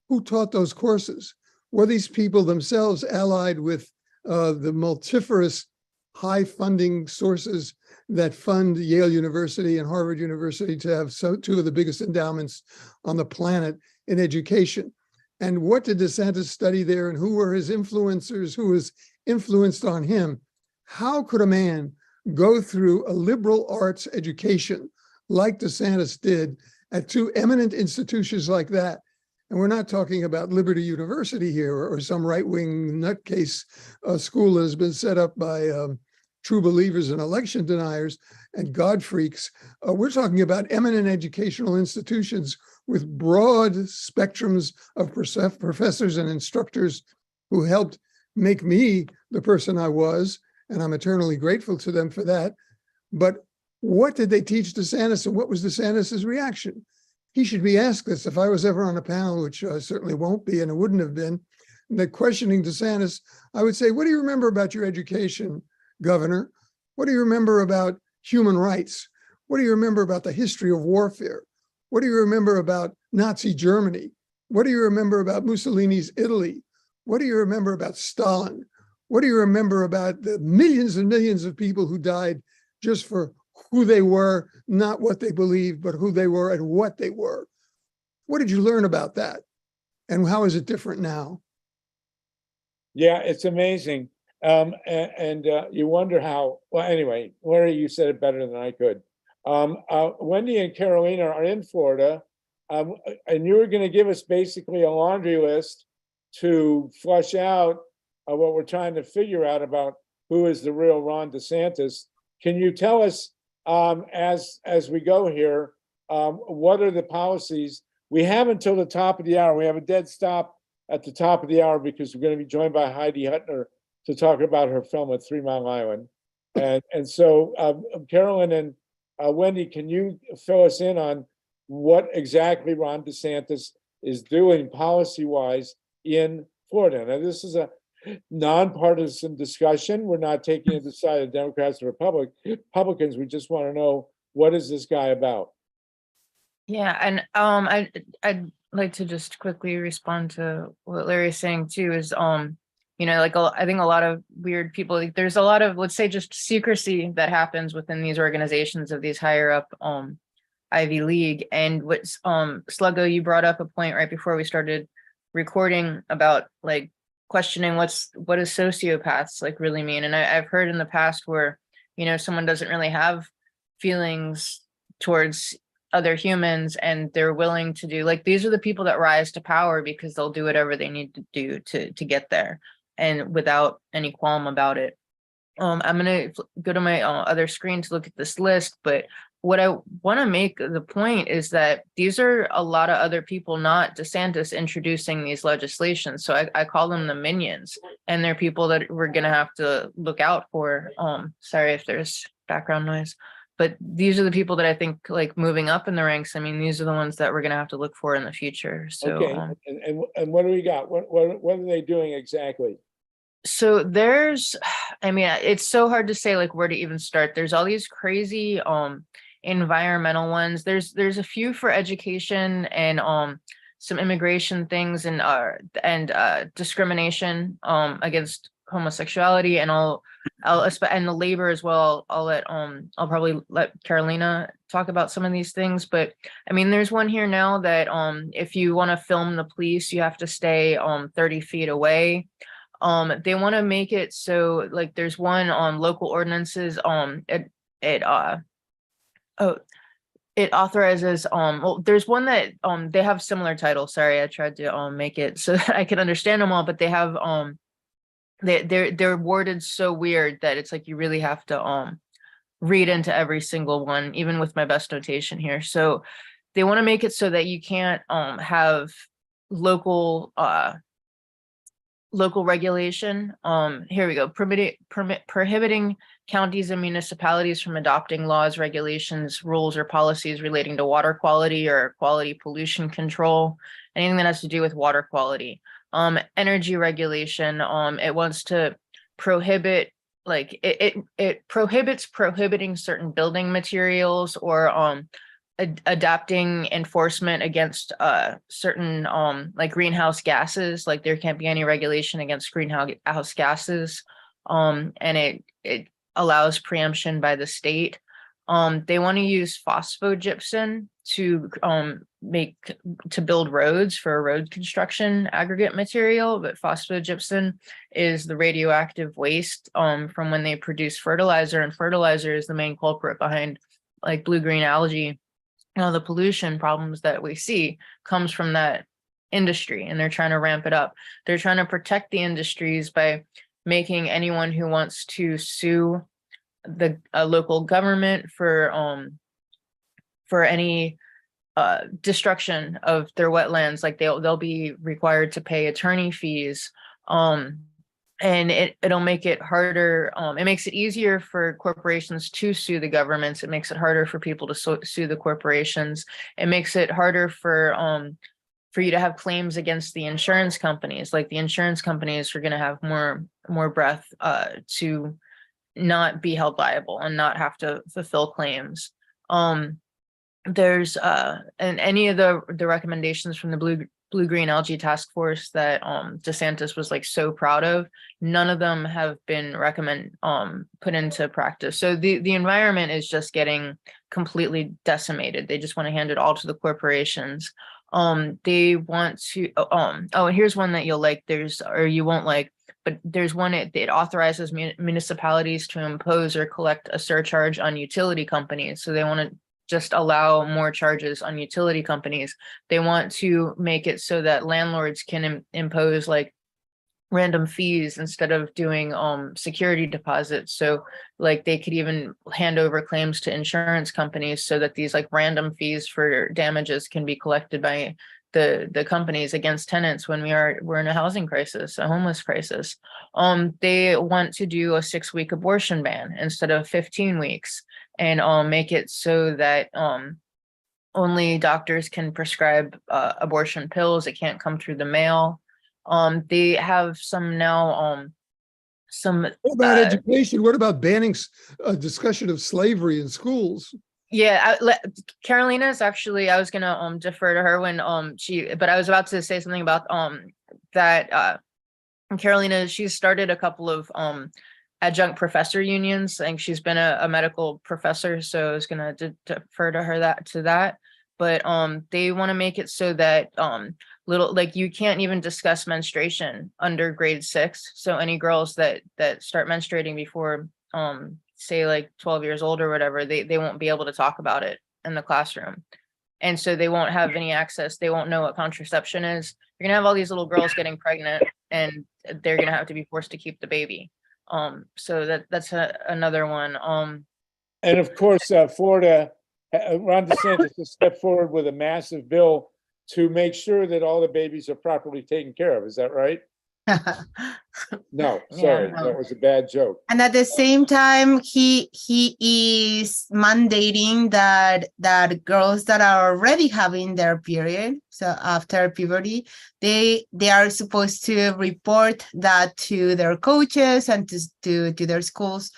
Who taught those courses? Were these people themselves allied with the multifarious high funding sources that fund Yale University and Harvard University to have two of the biggest endowments on the planet in education? And what did DeSantis study there, and who were his influencers, who was influenced on him? How could a man go through a liberal arts education like DeSantis did at two eminent institutions like that? And we're not talking about Liberty University here or some right-wing nutcase school that has been set up by true believers and election deniers and God freaks. We're talking about eminent educational institutions with broad spectrums of professors and instructors who helped make me the person I was, and I'm eternally grateful to them for that. But what did they teach DeSantis, and what was DeSantis's reaction? He should be asked this. If I was ever on a panel, which I certainly won't be, and it wouldn't have been, that questioning DeSantis, I would say, what do you remember about your education, Governor? What do you remember about human rights? What do you remember about the history of warfare? What do you remember about Nazi Germany? What do you remember about Mussolini's Italy? What do you remember about Stalin? What do you remember about the millions and millions of people who died just for who they were, not what they believed, but who they were and what they were? What did you learn about that? And how is it different now? Yeah, it's amazing. And you wonder how, well, anyway, Larry, you said it better than I could. Wendy and Carolina are in Florida, and you were going to give us basically a laundry list to flush out what we're trying to figure out about who is the real Ron DeSantis. Can you tell us, as we go here, what are the policies? We have until the top of the hour. We have a dead stop at the top of the hour because we're going to be joined by Heidi Huttner to talk about her film at 3 Mile Island. And so, Carolyn and Wendy, can you fill us in on what exactly Ron DeSantis is doing policy-wise in Florida? Now, this is a nonpartisan discussion. We're not taking a side of Democrats or Republicans. We just want to know, what is this guy about? Yeah, and I'd like to just quickly respond to what Larry's saying too. Is I think a lot of weird people, like, there's a lot of, let's say, just secrecy that happens within these organizations of these higher up Ivy League. And what's Sluggo, you brought up a point right before we started recording about like questioning what does sociopaths like really mean. And I've heard in the past where, someone doesn't really have feelings towards other humans and they're willing to do, like, these are the people that rise to power because they'll do whatever they need to do to get there, and without any qualm about it. I'm gonna go to my other screen to look at this list, but what I want to make the point is that these are a lot of other people, not DeSantis, introducing these legislations. So I call them the minions. and they're people that we're gonna have to look out for. Sorry if there's background noise, but these are the people that I think like moving up in the ranks. I mean, these are the ones that we're gonna have to look for in the future. So, Okay, and what do we got? What are they doing exactly? so there's, I mean, it's so hard to say like where to even start. There's all these crazy environmental ones. There's a few for education and some immigration things and discrimination against homosexuality, and and the labor as well. I'll probably let Carolina talk about some of these things, but I mean, there's one here now that if you want to film the police, you have to stay 30 feet away. They want to make it so like there's one on local ordinances. It authorizes well, there's one that they have similar titles. Sorry, I tried to make it so that I could understand them all, but they have they're worded so weird that it's like you really have to read into every single one, even with my best notation here. So they want to make it so that you can't have local regulation. Here we go. Prohibiting counties and municipalities from adopting laws, regulations, rules, or policies relating to water quality or quality pollution control, anything that has to do with water quality. Energy regulation. It wants to prohibit, like it prohibits prohibiting certain building materials or adapting enforcement against certain like greenhouse gases. Like there can't be any regulation against greenhouse gases, and it allows preemption by the state. They want to use phosphogypsum to build roads for road construction aggregate material, but phosphogypsum is the radioactive waste from when they produce fertilizer, and fertilizer is the main culprit behind like blue-green algae. The pollution problems that we see comes from that industry, and they're trying to ramp it up. They're trying to protect the industries by making anyone who wants to sue the local government for any destruction of their wetlands, like they'll be required to pay attorney fees. And it'll make it harder. It makes it easier for corporations to sue the governments. It makes it harder for people to sue the corporations. It makes it harder for you to have claims against the insurance companies. Like the insurance companies are going to have more breath to not be held liable and not have to fulfill claims. There's and any of the recommendations from the blue-green algae task force that DeSantis was like so proud of, none of them have been put into practice. So the environment is just getting completely decimated. They just want to hand it all to the corporations. They want to and here's one that you'll like, or you won't like, but there's one, it authorizes municipalities to impose or collect a surcharge on utility companies. So they want to just allow more charges on utility companies. They want to make it so that landlords can impose like random fees instead of doing security deposits. So like they could even hand over claims to insurance companies so that these like random fees for damages can be collected by the companies against tenants when we're in a housing crisis, a homeless crisis. They want to do a 6-week abortion ban instead of 15 weeks. And make it so that only doctors can prescribe abortion pills. It can't come through the mail. They have some now What about education? What about banning a discussion of slavery in schools? Yeah, Carolina's actually, I was gonna defer to her when but I was about to say something about that Carolina, she's started a couple of adjunct professor unions. I think she's been a medical professor, so I was gonna defer to her that. But they want to make it so that like you can't even discuss menstruation under grade 6. So any girls that start menstruating before say like 12 years old or whatever, they won't be able to talk about it in the classroom. And so they won't have any access. They won't know what contraception is. You're gonna have all these little girls getting pregnant, and they're gonna have to be forced to keep the baby. So that's another one. And of course, Florida, Ron DeSantis has stepped forward with a massive bill to make sure that all the babies are properly taken care of. Is that right? No, Yeah, sorry, no. that was a bad joke. And at the same time, he is mandating that girls that are already having their period, so after puberty, they are supposed to report that to their coaches and to their schools,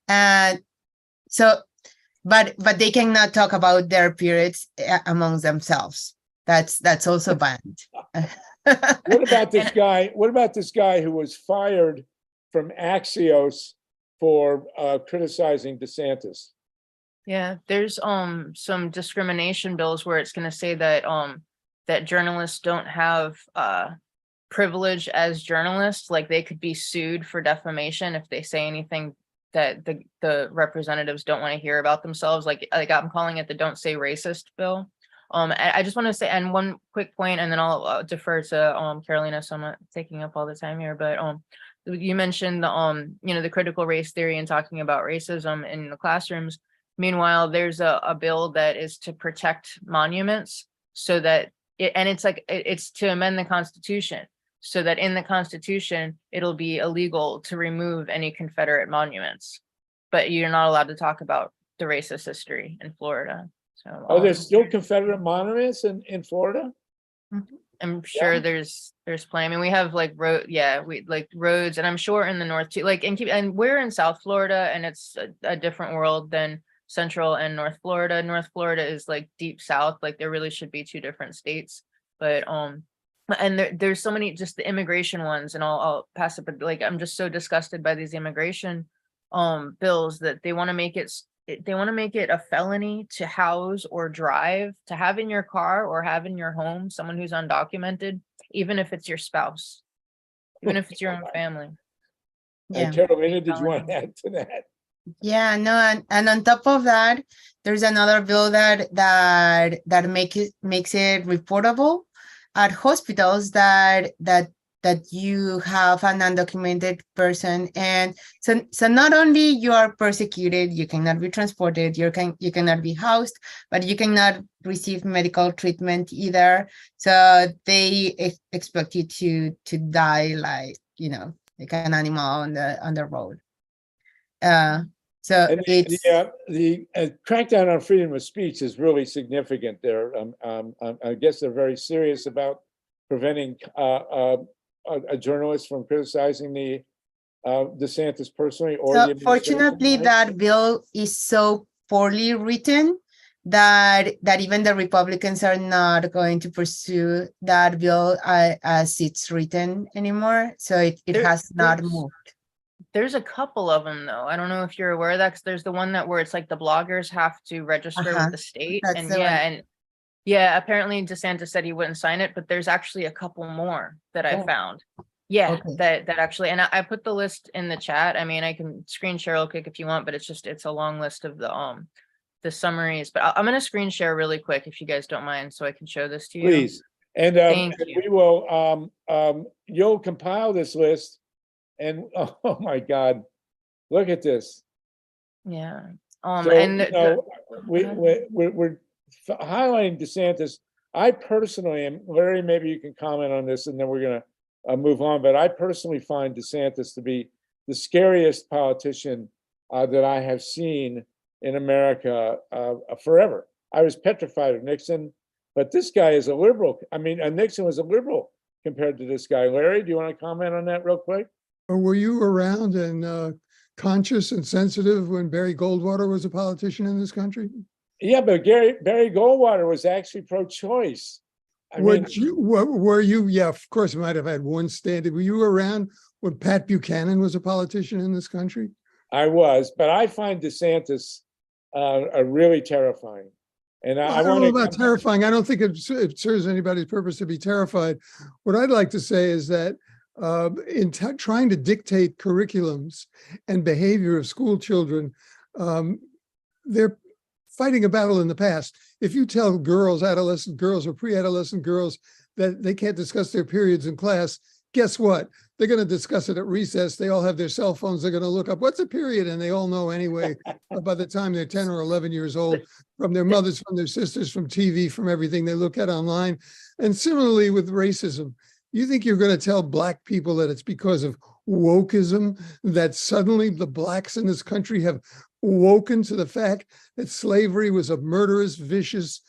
and so but they cannot talk about their periods amongst themselves. That's also banned. What about this guy? What about this guy who was fired from Axios for criticizing DeSantis? Yeah, there's some discrimination bills where it's going to say that that journalists don't have privilege as journalists, like they could be sued for defamation if they say anything that the representatives don't want to hear about themselves. Like I'm calling it the "Don't Say Racist" bill. I just want to say, and one quick point, and then I'll defer to Carolina, so I'm not taking up all the time here. But you mentioned the the critical race theory and talking about racism in the classrooms. Meanwhile, there's a bill that is to protect monuments, so that it's to amend the Constitution, so that in the Constitution it'll be illegal to remove any Confederate monuments, but you're not allowed to talk about the racist history in Florida. So, Oh, there's still Confederate monuments in Florida? I'm sure there's plenty. I mean, we have like we like roads, and I'm sure in the north too. Like and we're in South Florida, and it's a different world than Central and North Florida. North Florida is like deep South. Like there really should be two different states. But and there's so many, just the immigration ones, and I'll pass it. But like I'm just so disgusted by these immigration bills that they want to make it a felony to house or drive, to have in your car or have in your home someone who's undocumented, even if it's your spouse, even if it's your own family. Yeah. Carolina, did you want to add to that? Yeah, no, and on top of that, there's another bill that makes it reportable at hospitals that you have an undocumented person, and so not only you are persecuted, you cannot be transported, you cannot be housed, but you cannot receive medical treatment either. So they expect you to die like like an animal on the road. So And it's the crackdown on freedom of speech is really significant there. I guess they're very serious about preventing a journalist from criticizing the DeSantis personally or the administration. Fortunately, right? that bill is so poorly written that even the Republicans are not going to pursue that bill as it's written anymore. So it has not moved. There's a couple of them though. I don't know if you're aware of that, because there's the one where it's like the bloggers have to register with the state, That's and the one. apparently DeSantis said he wouldn't sign it, but there's actually a couple more that I found. Yeah, Okay. that actually, and I put the list in the chat. I mean, I can screen share real quick if you want, but it's a long list of the summaries. But I'm gonna screen share really quick if you guys don't mind, so I can show this to you. Please. And Thank you. we will you'll compile this list, and oh my God, look at this. Yeah. So, And we're highlighting DeSantis. I personally am, Larry, maybe you can comment on this and then we're gonna move on, but I personally find DeSantis to be the scariest politician that I have seen in America forever. I was petrified of Nixon, but this guy is a liberal. I mean, Nixon was a liberal compared to this guy. Larry, do you want to comment on that real quick? Or were you around and conscious and sensitive when Barry Goldwater was a politician in this country? Yeah, but Barry Goldwater was actually pro-choice. Were you? Yeah, of course, might have had one standard. Were you around when Pat Buchanan was a politician in this country? I was, but I find DeSantis really terrifying. And I don't know about terrifying. I don't think it serves anybody's purpose to be terrified. What I'd like to say is that in trying to dictate curriculums and behavior of school children, they're fighting a battle in the past. If you tell girls, adolescent girls or pre-adolescent girls that they can't discuss their periods in class, guess what? They're going to discuss it at recess. They all have their cell phones. They're going to look up what's a period, and they all know anyway by the time they're 10 or 11 years old, from their mothers, from their sisters, from TV, from everything they look at online. And similarly with racism, You think you're going to tell Black people that it's because of wokeism that suddenly the Blacks in this country have woken to the fact that slavery was a murderous, vicious,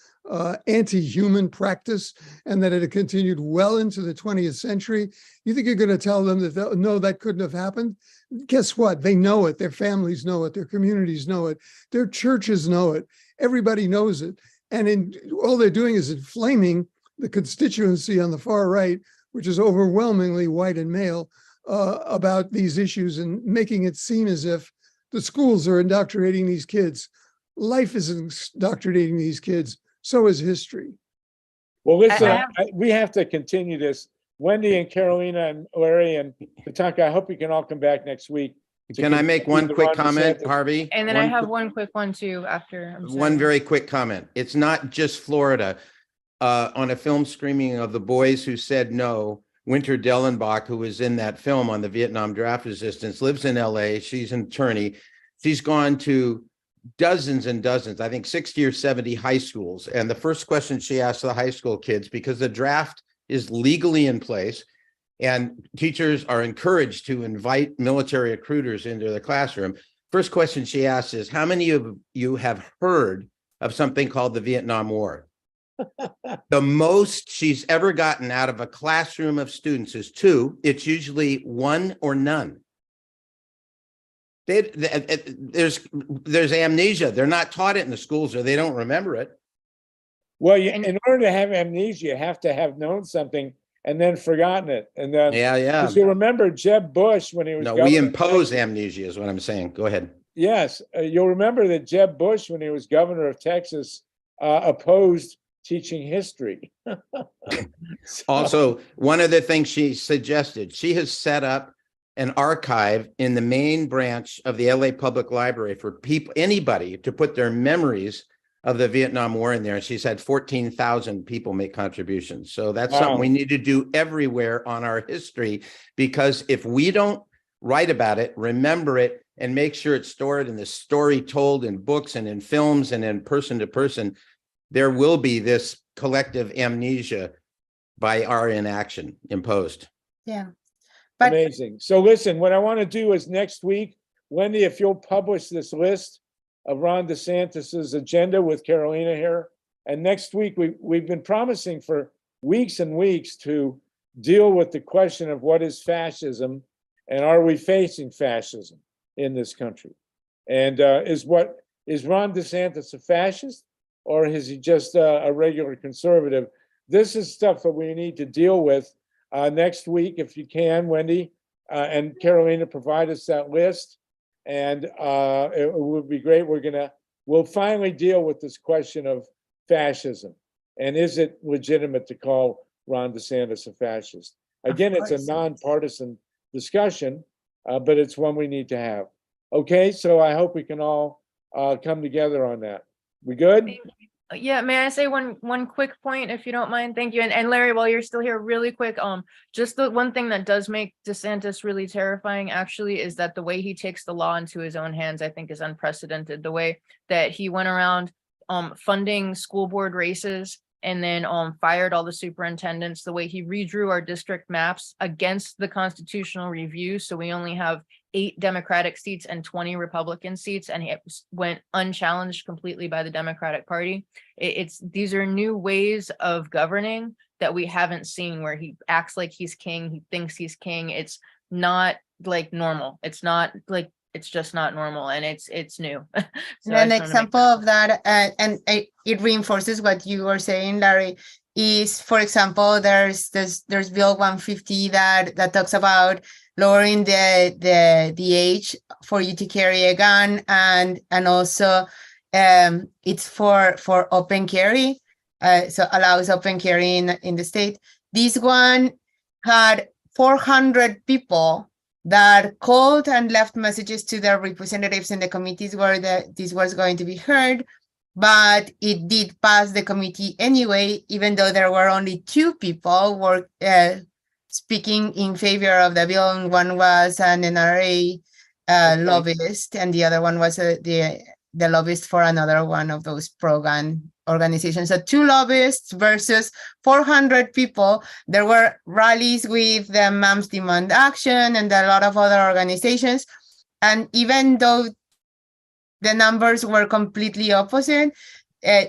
anti-human practice, and that it had continued well into the 20th century? You think you're going to tell them that, no, that couldn't have happened? Guess what? They know it. Their families know it. Their communities know it. Their churches know it. Everybody knows it. And all they're doing is inflaming the constituency on the far right, which is overwhelmingly white and male, about these issues, and making it seem as if the schools are indoctrinating these kids. Life isn't indoctrinating these kids. So is history. Well, listen, we have to continue this. Wendy and Carolina and Larry and Tatanka, I hope you can all come back next week. Can I make one quick comment, DeSantis. Harvey? And then I have one quick one too after. I'm One sorry. very quick comment. It's not just Florida. On a film screening of The Boys Who Said No, Winter Dellenbach, who was in that film on the Vietnam draft resistance, lives in LA. She's an attorney. She's gone to dozens and dozens, I think 60 or 70 high schools. And the first question she asked the high school kids, because the draft is legally in place and teachers are encouraged to invite military recruiters into the classroom. First question she asks is, how many of you have heard of something called the Vietnam War? The most she's ever gotten out of a classroom of students is 2. It's usually 1 or none. There's amnesia. They're not taught it in the schools, or they don't remember it. Well, in order to have amnesia, you have to have known something and then forgotten it. And then, Yeah. because you remember Jeb Bush when he was No, governor we of impose Texas. amnesia is what I'm saying. Go ahead. Yes, you'll remember that Jeb Bush, when he was governor of Texas, opposed teaching history. Also, one of the things she suggested, she has set up an archive in the main branch of the LA Public Library for people, anybody, to put their memories of the Vietnam War in there. And she's had 14,000 people make contributions. So that's something we need to do everywhere on our history, because if we don't write about it, remember it, and make sure it's stored in the story told in books and in films and in person to person, there will be this collective amnesia by our inaction imposed. Yeah. But Amazing. So listen, what I want to do is next week, Wendy, if you'll publish this list of Ron DeSantis's agenda with Carolina here. And next week, we've been promising for weeks and weeks to deal with the question of what is fascism and are we facing fascism in this country? And is Ron DeSantis a fascist, or is he just a regular conservative? This is stuff that we need to deal with next week, if you can, Wendy and Carolina, provide us that list. And it would be great. We'll finally deal with this question of fascism. And is it legitimate to call Ron DeSantis a fascist? Again, it's a nonpartisan discussion, but it's one we need to have. Okay, so I hope we can all come together on that. We good? Yeah, may I say one quick point, if you don't mind? Thank you. And Larry, while you're still here, really quick, just the one thing that does make DeSantis really terrifying actually is that the way he takes the law into his own hands, I think, is unprecedented. The way that he went around funding school board races and then fired all the superintendents, the way he redrew our district maps against the constitutional review. So we only have 8 Democratic seats and 20 Republican seats, and it went unchallenged completely by the Democratic Party. These are new ways of governing that we haven't seen, where he acts like he's king, he thinks he's king. It's not like normal. It's not like, it's just not normal, and it's new. So an example of that, and it reinforces what you were saying, Larry, is, for example, there's Bill 150 that talks about lowering the age for you to carry a gun, and also it's for open carry, so allows open carry in the state. This one had 400 people that called and left messages to their representatives in the committees where this was going to be heard, but it did pass the committee anyway, even though there were only 2 people speaking in favor of the bill, and one was an NRA lobbyist, and the other one was the lobbyist for another one of those pro-gun organizations. So 2 lobbyists versus 400 people. There were rallies with the Moms Demand Action and a lot of other organizations. And even though the numbers were completely opposite,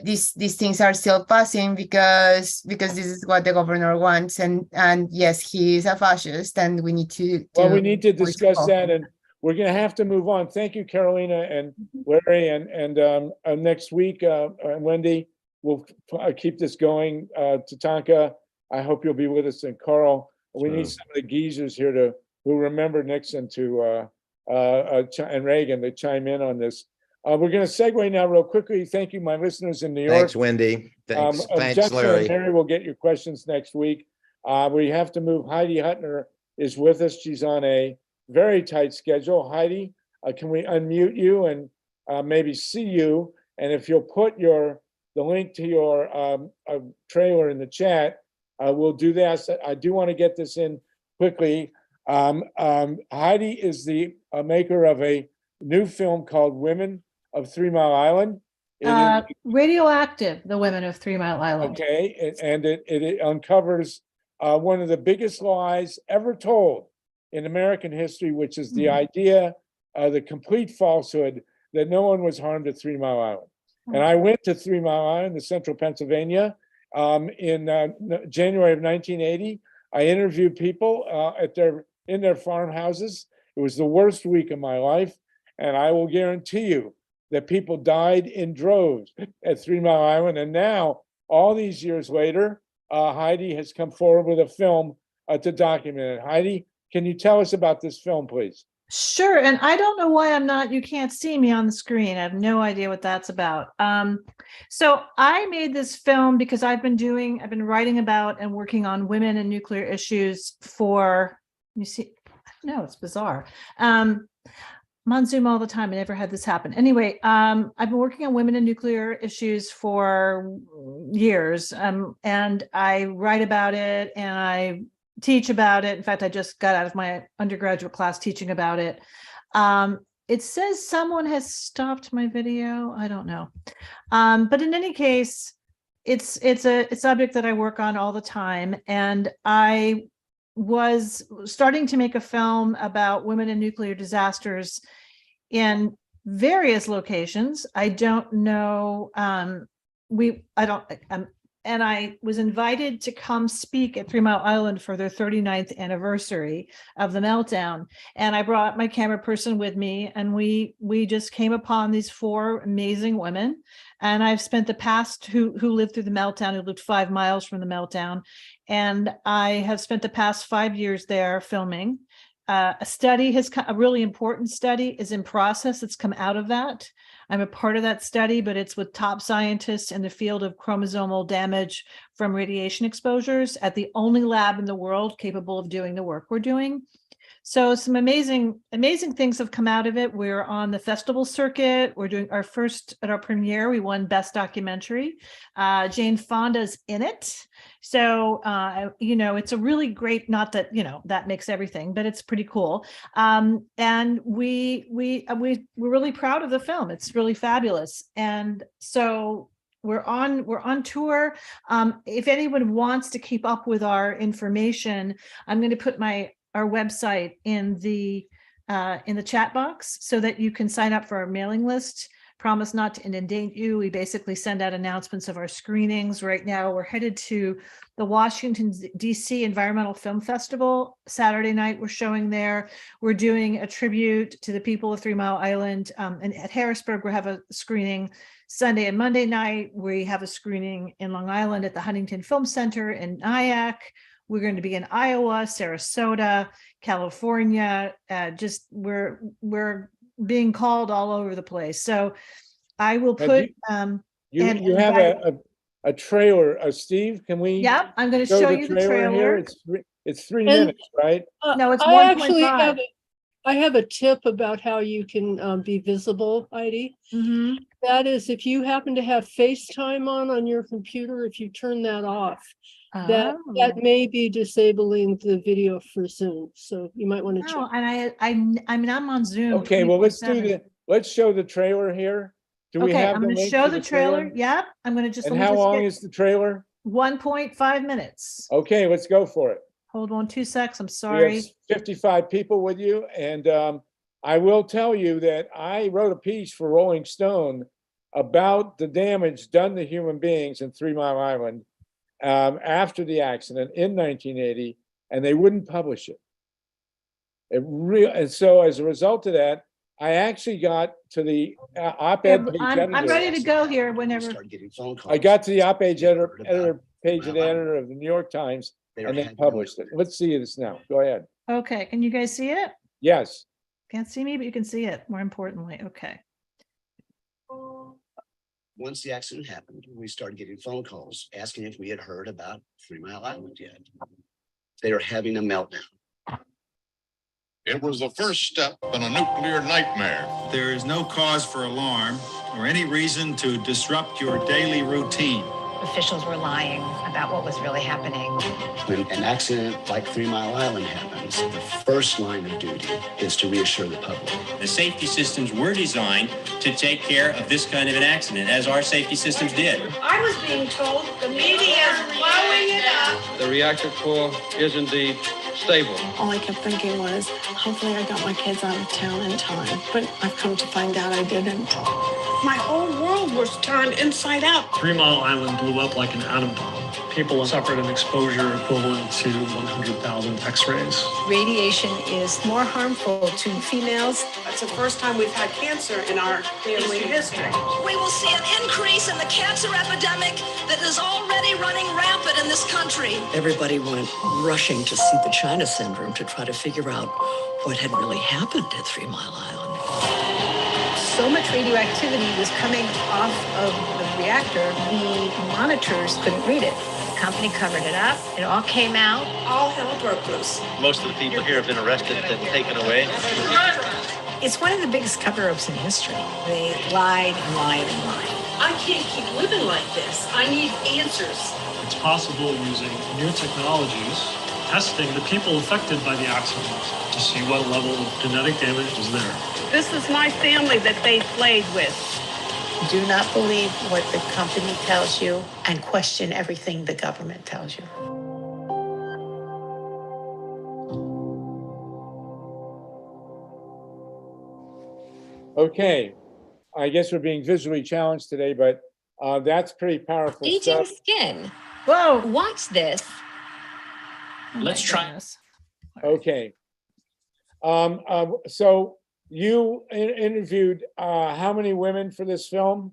these things are still passing because this is what the governor wants. And yes, he is a fascist, and we need to Well, we need to discuss voice that, and we're going to have to move on. Thank you, Carolina and Larry, and next week, Wendy, we'll keep this going. Tatanka, I hope you'll be with us, and Carl. We need some of the geezers here who remember Nixon and Reagan to chime in on this. We're going to segue now real quickly. Thank you, my listeners in New York. Thanks, Wendy. Thanks, Justin Larry. and Mary will get your questions next week. We have to move. Heidi Huttner is with us. She's on a very tight schedule. Heidi, can we unmute you and maybe see you? And if you'll put the link to your trailer in the chat, we'll do that. I do want to get this in quickly. Heidi is the maker of a new film called Women of 3 Mile Island. Radioactive, the Women of 3 Mile Island. Okay, and it uncovers one of the biggest lies ever told in American history, which is the idea, the complete falsehood that no one was harmed at 3 Mile Island. And I went to 3 Mile Island, the central Pennsylvania, in January of 1980. I interviewed people in their farmhouses. It was the worst week of my life. And I will guarantee you that people died in droves at 3 Mile Island. And now, all these years later, Heidi has come forward with a film to document it. Heidi, can you tell us about this film, please? Sure. And I don't know why you can't see me on the screen. I have no idea what that's about. So I made this film because I've been writing about and working on women and nuclear issues for, it's bizarre. I'm on Zoom all the time. I never had this happen. Anyway, I've been working on women and nuclear issues for years, and I write about it and I teach about it. In fact, I just got out of my undergraduate class teaching about it. It says someone has stopped my video. I don't know. But in any case, it's a subject that I work on all the time. And I was starting to make a film about women in nuclear disasters in various locations. I don't know. And I was invited to come speak at 3 Mile Island for their 39th anniversary of the meltdown. And I brought my camera person with me, and we just came upon these 4 amazing women. And I've spent the past who lived through the meltdown, who lived 5 miles from the meltdown. And I have spent the past 5 years there filming. A really important study is in process. It's come out of that. I'm a part of that study, but it's with top scientists in the field of chromosomal damage from radiation exposures at the only lab in the world capable of doing the work we're doing. So some amazing things have come out of it. We're on the festival circuit. We're doing at our premiere, we won Best Documentary. Jane Fonda's in it. So, it's a really great, not that, that makes everything, but it's pretty cool. And we're really proud of the film. It's really fabulous. And so we're on tour. If anyone wants to keep up with our information, I'm going to put our website in the chat box so that you can sign up for our mailing list. Promise not to inundate you. We basically send out announcements of our screenings. Right now, we're headed to the Washington, D.C. Environmental Film Festival. Saturday night, we're showing there. We're doing a tribute to the people of 3 Mile Island. And at Harrisburg, we have a screening Sunday and Monday night. We have a screening in Long Island at the Huntington Film Center in Nyack. We're going to be in Iowa, Sarasota, California. We're being called all over the place. So I will put. You have a trailer, Steve. Can we? Yeah, I'm going to show you the trailer. Here? It's 3 minutes, right? No, it's 1.5. I have a tip about how you can be visible, Heidi. Mm-hmm. That is, if you happen to have FaceTime on your computer, if you turn that off. That may be disabling the video for Zoom, so you might want to check. And I'm on Zoom. Okay, well, let's show the trailer here Do we Okay, have I'm the gonna link show to the trailer. Yep, I'm gonna just. And let me how just long get is the trailer? 1.5 minutes. Okay, let's go for it. Hold on 2 secs. I'm We have sorry. 55 people with you, and I will tell you that I wrote a piece for Rolling Stone about the damage done to human beings in 3 Mile Island after the accident in 1980, and they wouldn't publish it. And so as a result of that, I actually got to the op-ed page I'm editor. ready to go here whenever. I got to the op-ed editor page of the editor of the New York Times, and then published it. Let's see this now. Go ahead. Okay, can you guys see it? Yes. Can't see me, but you can see it, more importantly. Okay. Once the accident happened, we started getting phone calls asking if we had heard about 3 Mile Island yet. They are having a meltdown. It was the first step in a nuclear nightmare. There is no cause for alarm or any reason to disrupt your daily routine. Officials were lying about what was really happening. When an accident like 3 Mile Island happens, the first line of duty is to reassure the public. The safety systems were designed to take care of this kind of an accident, as our safety systems did. I was being told the media is blowing it up. The reactor core is indeed stable. All I kept thinking was, hopefully I got my kids out of town in time. But I've come to find out I didn't. My whole world was turned inside out. 3 Mile Island blew up like an atom bomb. People suffered an exposure equivalent to 100,000 X-rays. Radiation is more harmful to females. It's the first time we've had cancer in our family history. We will see an increase in the cancer epidemic that is already running rampant in this country. Everybody went rushing to see the China syndrome to try to figure out what had really happened at 3 Mile Island. So much radioactivity was coming off of the reactor, the monitors couldn't read it. The company covered it up. It all came out. All hell broke loose. Most of the people here have been arrested and taken away. It's one of the biggest cover-ups in history. They lied and lied and lied. I can't keep living like this. I need answers. It's possible using new technologies, testing the people affected by the accident to see what level of genetic damage is there. This is my family that they played with. Do not believe what the company tells you and question everything the government tells you. Okay. I guess we're being visually challenged today, but that's pretty powerful Aging stuff. skin. Whoa. Watch this. Let's try. Okay. So you interviewed how many women for this film?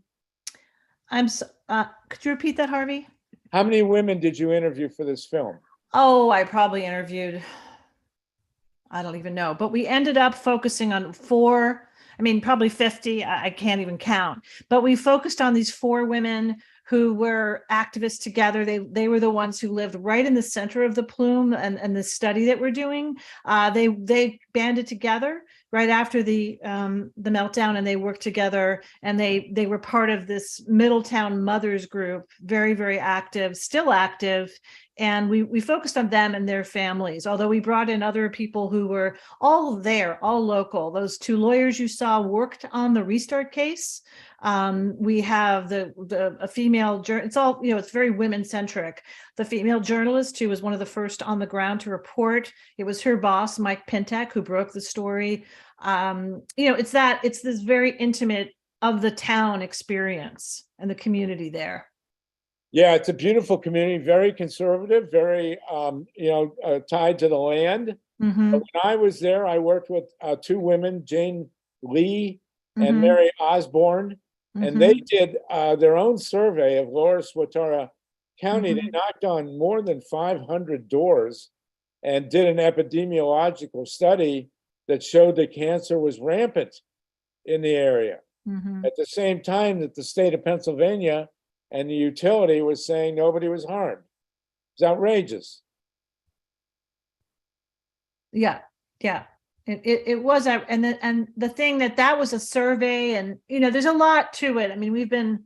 Could you repeat that, Harvey? How many women did you interview for this film? Oh, I probably interviewed, I don't even know, but we ended up focusing on 4, I mean, probably 50, I can't even count, but we focused on these 4 women who were activists together. They were the ones who lived right in the center of the plume and the study that we're doing. They banded together right after the meltdown, and they worked together, and they were part of this Middletown Mothers group, very, very active, still active. And we focused on them and their families, although we brought in other people who were all there, all local. Those 2 lawyers you saw worked on the restart case. We have a female, it's all, it's very women centric. The female journalist who was one of the first on the ground to report, it was her boss, Mike Pintek, who broke the story. It's this very intimate of the town experience and the community there. Yeah, it's a beautiful community, very conservative, very, tied to the land. Mm-hmm. But when I was there, I worked with 2 women, Jane Lee and Mary Osborne, and they did their own survey of Lower Swatara County. They knocked on more than 500 doors and did an epidemiological study that showed that cancer was rampant in the area. At the same time that the state of Pennsylvania and the utility was saying nobody was harmed. It's outrageous. Yeah. It was, and the thing that was a survey, and there's a lot to it. I mean, we've been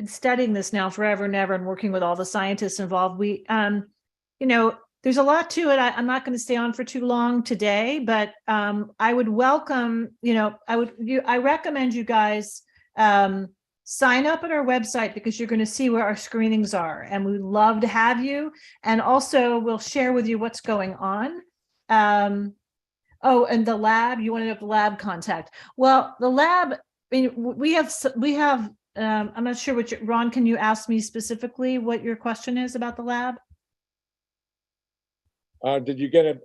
studying this now forever and ever, and working with all the scientists involved. We, there's a lot to it. I'm not going to stay on for too long today, but I would welcome, I recommend you guys sign up at our website because you're going to see where our screenings are, and we'd love to have you. And also we'll share with you what's going on. Oh, and the lab, you want to know the lab contact. Well, the lab, I mean, we have, I'm not sure what Ron, can you ask me specifically what your question is about the lab? Did you get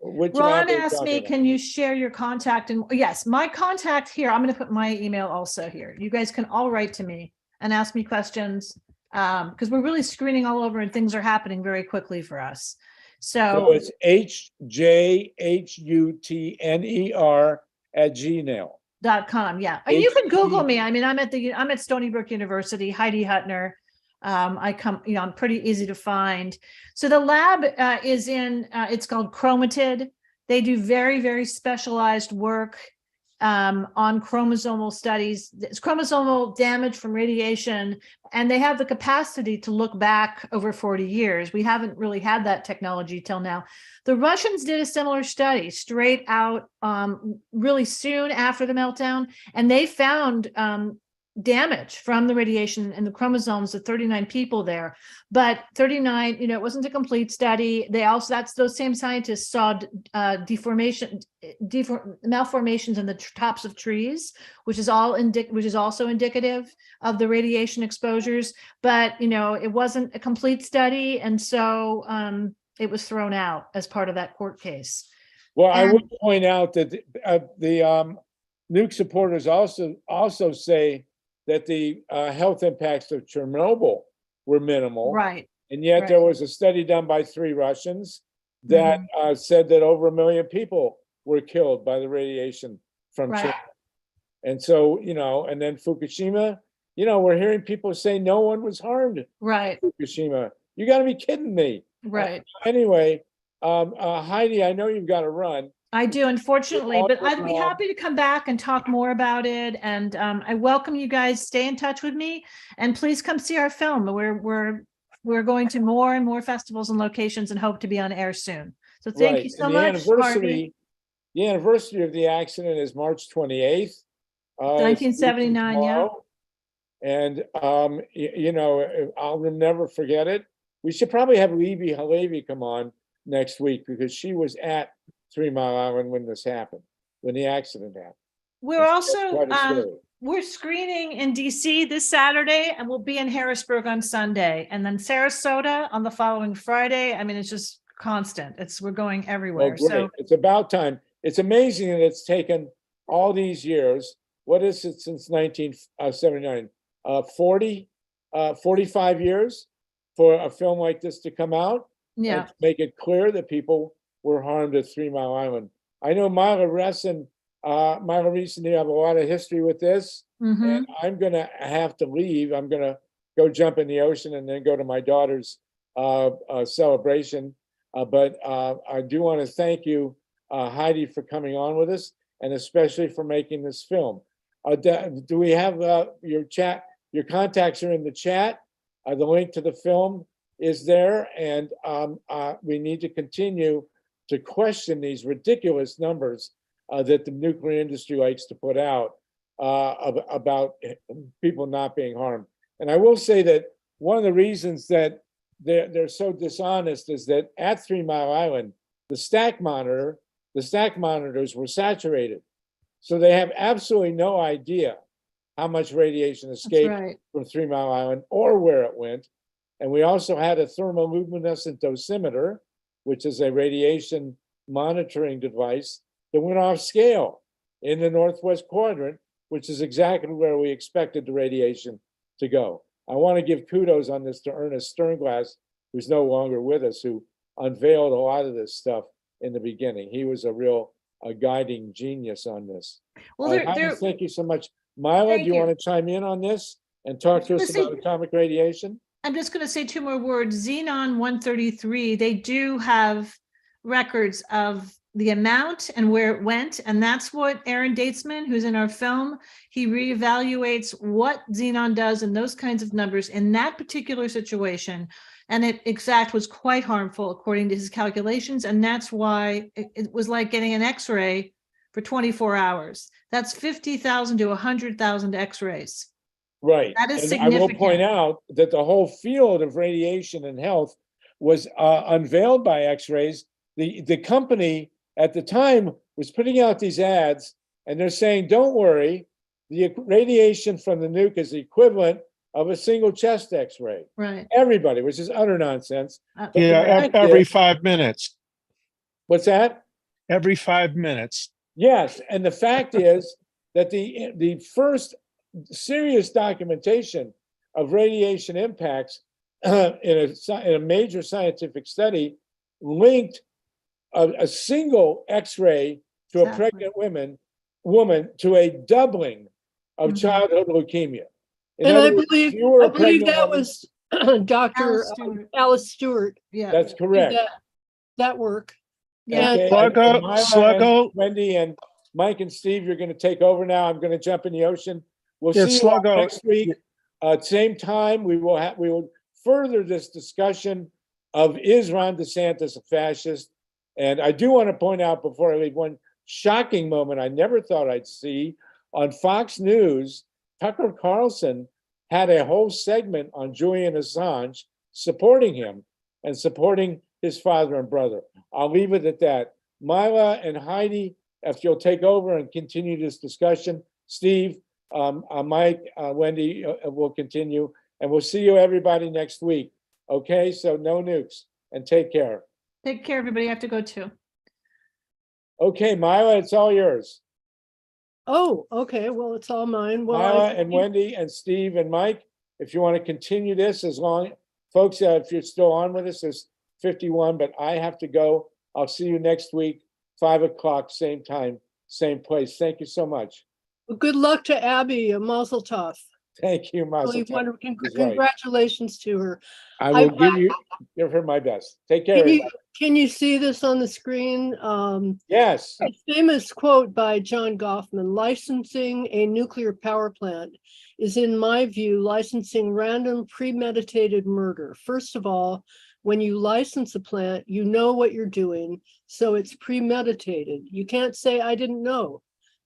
which Ron lab are you asked me, talking about? can you share your contact? And yes, my contact here, I'm going to put my email also here. You guys can all write to me and ask me questions, because we're really screening all over and things are happening very quickly for us. So it's HJHUTNER@gmail.com. Yeah, and you can Google me. I mean, I'm at Stony Brook University, Heidi Hutner. I'm pretty easy to find. So the lab is it's called Chromatid. They do very, very specialized work on chromosomal studies. It's chromosomal damage from radiation, and they have the capacity to look back over 40 years. We haven't really had that technology till now. The Russians did a similar study straight out really soon after the meltdown, and they found damage from the radiation in the chromosomes of 39 people there, but 39, it wasn't a complete study. They also, those same scientists saw malformations in the tops of trees, which is also indicative of the radiation exposures, but it wasn't a complete study, and so it was thrown out as part of that court case. Well, I would point out that the nuke supporters also say that the health impacts of Chernobyl were minimal. Right. And yet there was a study done by 3 Russians that said that over 1 million people were killed by the radiation from Chernobyl. And so, and then Fukushima, we're hearing people say no one was harmed. Right. Fukushima. You got to be kidding me. Right. Anyway, Heidi, I know you've got to run. I do, unfortunately, but I'd be happy to come back and talk more about it. And I welcome you guys. Stay in touch with me, and please come see our film. We're going to more and more festivals and locations, and hope to be on air soon. So thank you so much. The anniversary of the accident is March 28th, 1979. Yeah. And I'll never forget it. We should probably have Levy come on next week, because she was at 3 Mile Island when this happened, when the accident happened. We're also we're screening in DC this Saturday, and we'll be in Harrisburg on Sunday, and then Sarasota on the following Friday. I mean, it's just constant. We're going everywhere. So it's about time. It's amazing that it's taken all these years. What is it since 1979? 45 years for a film like this to come out. Yeah. And to make it clear that people were harmed at 3 Mile Island. I know Myla recently have a lot of history with this, and I'm going to have to leave. I'm going to go jump in the ocean and then go to my daughter's celebration. But I do want to thank you, Heidi, for coming on with us, and especially for making this film. Do we have your chat? Your contacts are in the chat. The link to the film is there, and we need to continue to question these ridiculous numbers that the nuclear industry likes to put out about people not being harmed. And I will say that one of the reasons that they're so dishonest is that at 3 Mile Island, the stack monitors were saturated. So they have absolutely no idea how much radiation escaped from 3 Mile Island or where it went. And we also had a thermoluminescent dosimeter, which is a radiation monitoring device that went off scale in the northwest quadrant, which is exactly where we expected the radiation to go. I want to give kudos on this to Ernest Sternglass, who's no longer with us, who unveiled a lot of this stuff in the beginning. He was a real guiding genius on this. Well, thank you so much. Myla, do you want to chime in on this and talk to us about atomic radiation? I'm just going to say 2 more words. Xenon 133, they do have records of the amount and where it went. And that's what Aaron Datesman, who's in our film, he reevaluates what xenon does and those kinds of numbers in that particular situation. And it was quite harmful according to his calculations. And that's why it was like getting an X-ray for 24 hours. That's 50,000 to 100,000 x-rays. Right. That is And I will point significant. out that the whole field of radiation and health was unveiled by X-rays. The company at the time was putting out these ads, and they're saying, don't worry, the radiation from the nuke is the equivalent of a single chest X-ray. Right. Everybody, which is utter nonsense. But the Yeah, fact every is- 5 minutes. What's that? Every 5 minutes. Yes, and the fact is that the first serious documentation of radiation impacts in a major scientific study linked a single X-ray to a pregnant woman to a doubling of childhood leukemia. In And other I words, believe if you were a pregnant that woman- was Dr. Alice Stewart. Yeah, that's correct. That work. Yeah. Okay, Sluggo, and Myla Sluggo. and Wendy and Mike and Steve, you're going to take over now. I'm going to jump in the ocean. We'll Yeah, see you all Sluggo. next week. Same time, we will further this discussion of is Ron DeSantis a fascist? And I do want to point out before I leave one shocking moment I never thought I'd see on Fox News. Tucker Carlson had a whole segment on Julian Assange supporting him and supporting his father and brother. I'll leave it at that. Myla and Heidi, if you'll take over and continue this discussion. Steve, Mike, Wendy will continue, and we'll see you everybody next week. Okay, so no nukes, and take care. Take care, everybody. I have to go too. Okay, Myla, it's all yours. Oh, okay. Well, it's all mine. Well, Myla and Wendy and Steve and Mike, if you want to continue this, as long, folks, if you're still on with us, there's 51, but I have to go. I'll see you next week, 5 o'clock, same time, same place. Thank you so much. well, good luck to Abby, a mazel tov. Thank you, Mazel Really tov. wonderful. She's right. Congratulations to her. I will give her my best. Take care. Can you see this on the screen? Yes. A famous quote by John Goffman: licensing a nuclear power plant is, in my view, licensing random premeditated murder. First of all, when you license a plant, you know what you're doing, so it's premeditated. You can't say, I didn't know.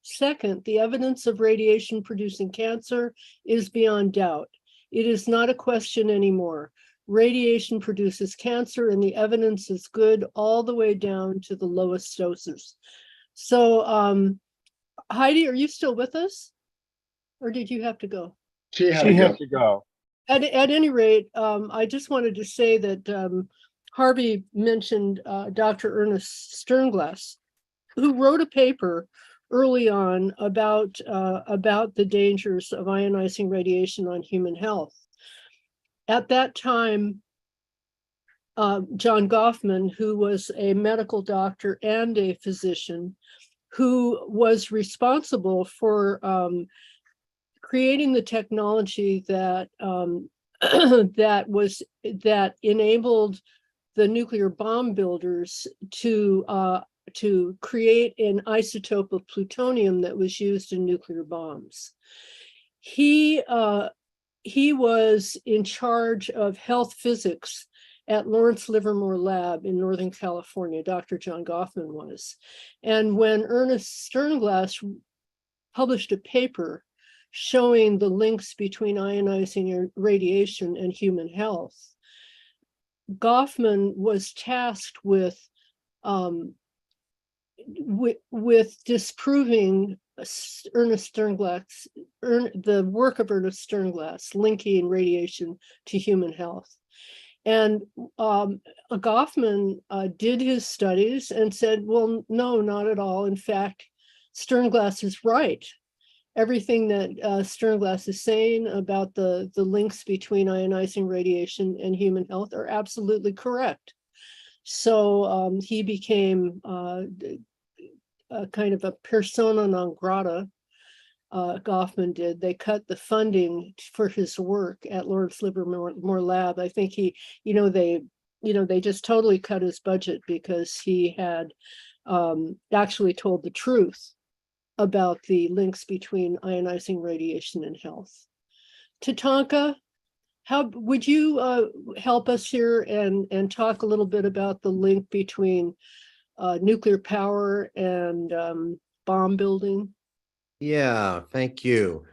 Second, the evidence of radiation producing cancer is beyond doubt. It is not a question anymore. Radiation produces cancer, and the evidence is good all the way down to the lowest doses. So, Heidi, are you still with us? Or did you have to go? She had to go. At any rate, I just wanted to say that Harvey mentioned Dr. Ernest Sternglass, who wrote a paper early on about the dangers of ionizing radiation on human health. At that time, John Goffman, who was a medical doctor and a physician, who was responsible for creating the technology that that enabled the nuclear bomb builders to create an isotope of plutonium that was used in nuclear bombs. He was in charge of health physics at Lawrence Livermore Lab in Northern California. Dr. John Goffman was. And when Ernest Sternglass published a paper showing the links between ionizing radiation and human health, Goffman was tasked with disproving the work of Ernest Sternglass, linking radiation to human health. And Goffman did his studies and said, well, no, not at all. In fact, Sternglass is right. Everything that Sternglass is saying about the links between ionizing radiation and human health are absolutely correct. So he became kind of a persona non grata. Goffman did. They cut the funding for his work at Lawrence Livermore Lab. I think they just totally cut his budget because he had actually told the truth about the links between ionizing radiation and health. Tatanka, how would you help us here and talk a little bit about the link between nuclear power and bomb building? Yeah, thank you.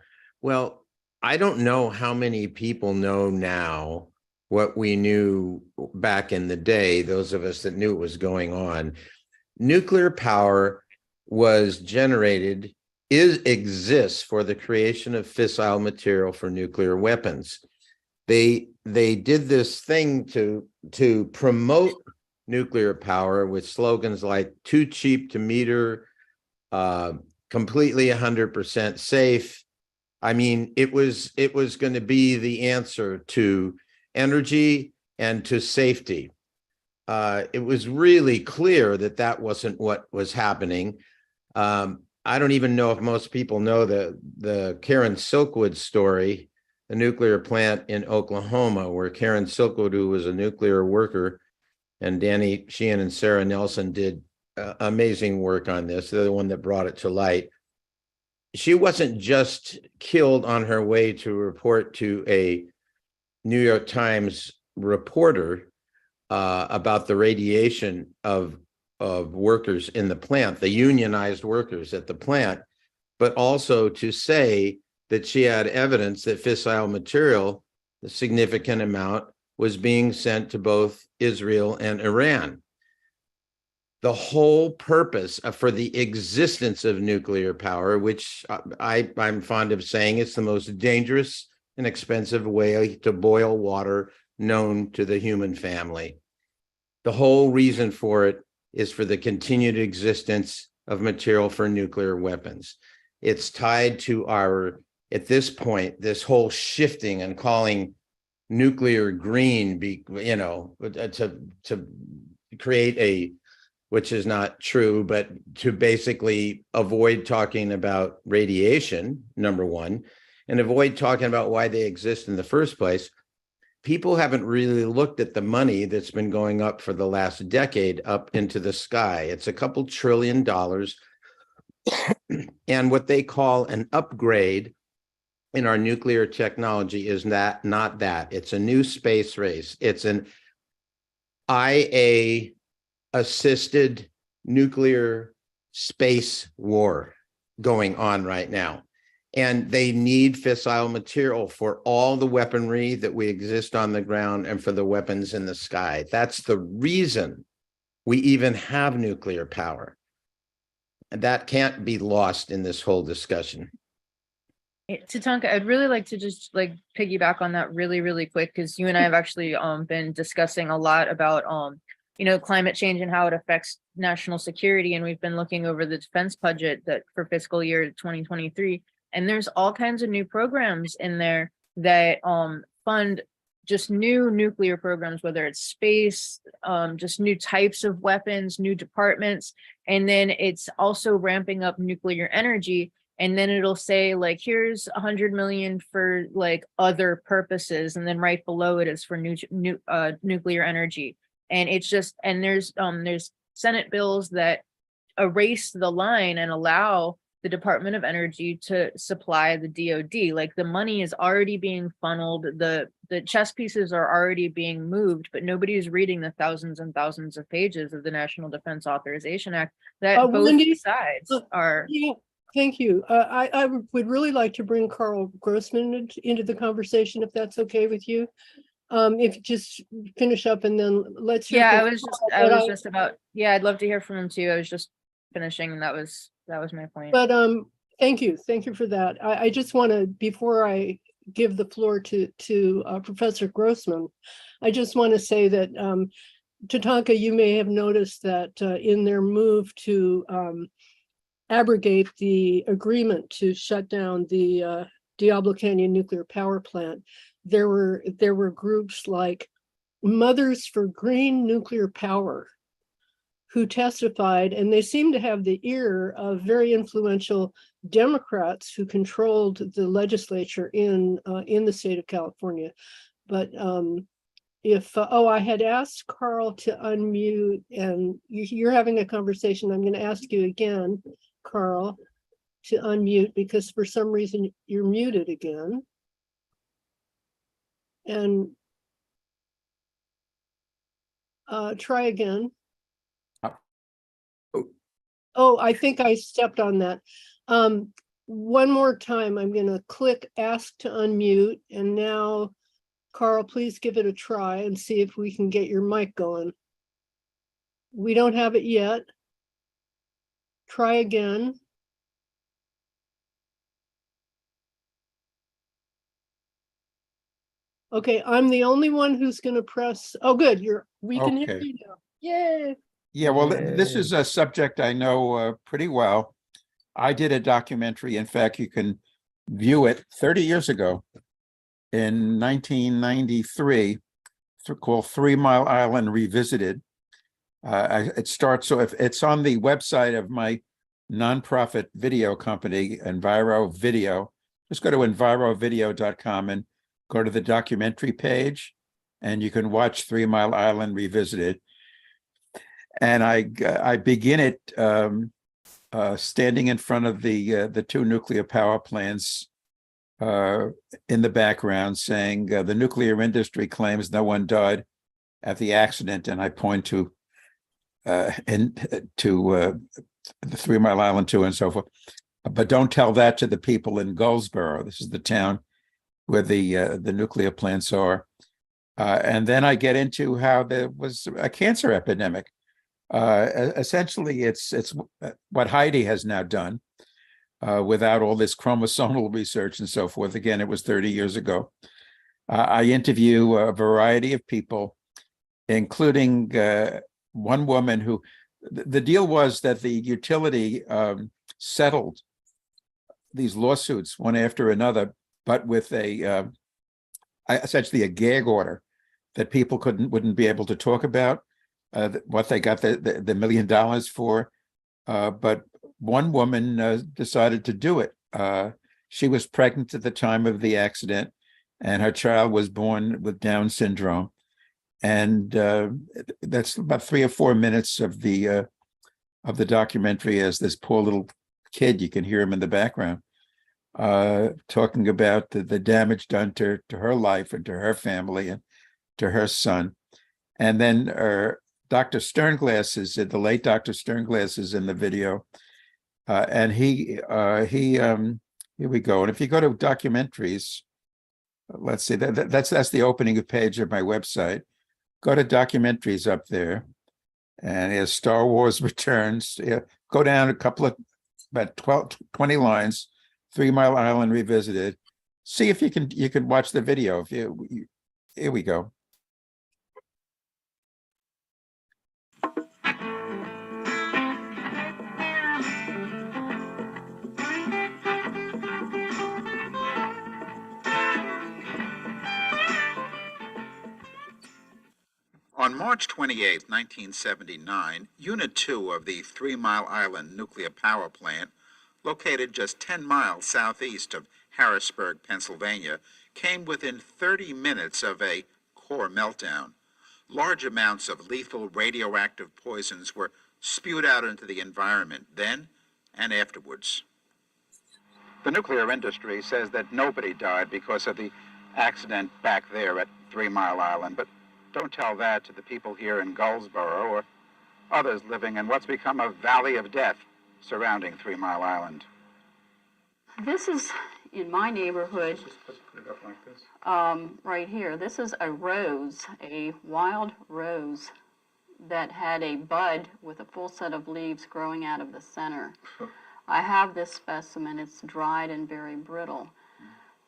Well, I don't know how many people know now what we knew back in the day, those of us that knew what was going on. Nuclear power was generated, exists for the creation of fissile material for nuclear weapons. They did this thing to promote nuclear power with slogans like "too cheap to meter," completely 100% safe. I mean, it was going to be the answer to energy and to safety. It was really clear that that wasn't what was happening. I don't even know if most people know the Karen Silkwood story, the nuclear plant in Oklahoma, where Karen Silkwood, who was a nuclear worker, and Danny Sheehan and Sarah Nelson did amazing work on this. They're the one that brought it to light. She wasn't just killed on her way to report to a New York Times reporter about the radiation of workers in the plant, the unionized workers at the plant, but also to say that she had evidence that fissile material, a significant amount, was being sent to both Israel and Iran. The whole purpose for the existence of nuclear power, which I'm fond of saying it's the most dangerous and expensive way to boil water known to the human family. The whole reason for it is for the continued existence of material for nuclear weapons. It's tied to our, at this point, this whole shifting and calling nuclear green, to create a, which is not true, but to basically avoid talking about radiation, number one, and avoid talking about why they exist in the first place. People haven't really looked at the money that's been going up for the last decade up into the sky. It's a couple $1 trillion. And what they call an upgrade in our nuclear technology is not that. It's a new space race. It's an IA assisted nuclear space war going on right now. And they need fissile material for all the weaponry that we exist on the ground and for the weapons in the sky. That's the reason we even have nuclear power. And that can't be lost in this whole discussion. Tatanka, I'd really like to just like piggyback on that really, really quick, because you and I have actually been discussing a lot about climate change and how it affects national security. And we've been looking over the defense budget that for fiscal year 2023. And there's all kinds of new programs in there that fund just new nuclear programs, whether it's space, just new types of weapons, new departments. And then it's also ramping up nuclear energy. And then it'll say like, here's 100 million for like other purposes. And then right below it is for nuclear energy. And it's just, and there's Senate bills that erase the line and allow the Department of Energy to supply the DoD. Like the money is already being funneled, the chess pieces are already being moved, but nobody is reading the thousands and thousands of pages of the National Defense Authorization Act that both Wendy, sides are. Yeah, thank you. I would really like to bring Carl Grossman into the conversation, if that's okay with you. If you just finish up and then let's hear. Yeah, I'd love to hear from him too. I was just finishing, and that was my point. But thank you for that. I just want to, before I give the floor to Professor Grossman, I just want to say that Tatanka, you may have noticed that in their move to abrogate the agreement to shut down the Diablo Canyon nuclear power plant, there were groups like Mothers for Green Nuclear Power who testified, and they seem to have the ear of very influential Democrats who controlled the legislature in the state of California. But I had asked Carl to unmute, and you're having a conversation. I'm going to ask you again, Carl, to unmute because for some reason you're muted again. And try again. Oh, I think I stepped on that. One more time, I'm gonna click ask to unmute, and now, Carl, please give it a try and see if we can get your mic going. We don't have it yet. Try again. Okay, I'm the only one who's gonna press, oh, good, we can hear Okay. you now. Yay. Yeah, well, this is a subject I know pretty well. I did a documentary. In fact, you can view it 30 years ago in 1993 called 3 Mile Island Revisited. It starts, so if it's on the website of my nonprofit video company, Enviro Video, just go to envirovideo.com and go to the documentary page, and you can watch 3 Mile Island Revisited. And I begin it standing in front of the two nuclear power plants in the background, saying the nuclear industry claims no one died at the accident, and I point to the 3 Mile Island 2 and so forth. But don't tell that to the people in Goldsboro. This is the town where the nuclear plants are. And then I get into how there was a cancer epidemic. Essentially, it's what Heidi has now done without all this chromosomal research and so forth. Again, it was 30 years ago. I interview a variety of people, including one woman who, the deal was that the utility settled these lawsuits one after another, but with essentially a gag order that people wouldn't be able to talk about what they got the $1 million for. But one woman decided to do it. She was pregnant at the time of the accident, and her child was born with Down syndrome. And that's about 3 or 4 minutes of the documentary, as this poor little kid, you can hear him in the background, talking about the damage done to her life and to her family and to her son. And then Dr. Sternglass is the late Dr. Sternglass is in the video, and he here we go. And if you go to documentaries, let's see, that's the opening page of my website. Go to documentaries up there, and as Star Wars Returns, go down a couple of about 20 lines, 3 Mile Island Revisited. See if you can watch the video. Here we go. On March 28, 1979, Unit 2 of the 3 Mile Island nuclear power plant, located just 10 miles southeast of Harrisburg, Pennsylvania, came within 30 minutes of a core meltdown. Large amounts of lethal radioactive poisons were spewed out into the environment then and afterwards. The nuclear industry says that nobody died because of the accident back there at 3 Mile Island, but don't tell that to the people here in Goldsboro or others living in what's become a valley of death surrounding 3 Mile Island. This is in my neighborhood. Just put it up like this. Right here. This is a rose, a wild rose that had a bud with a full set of leaves growing out of the center. I have this specimen. It's dried and very brittle.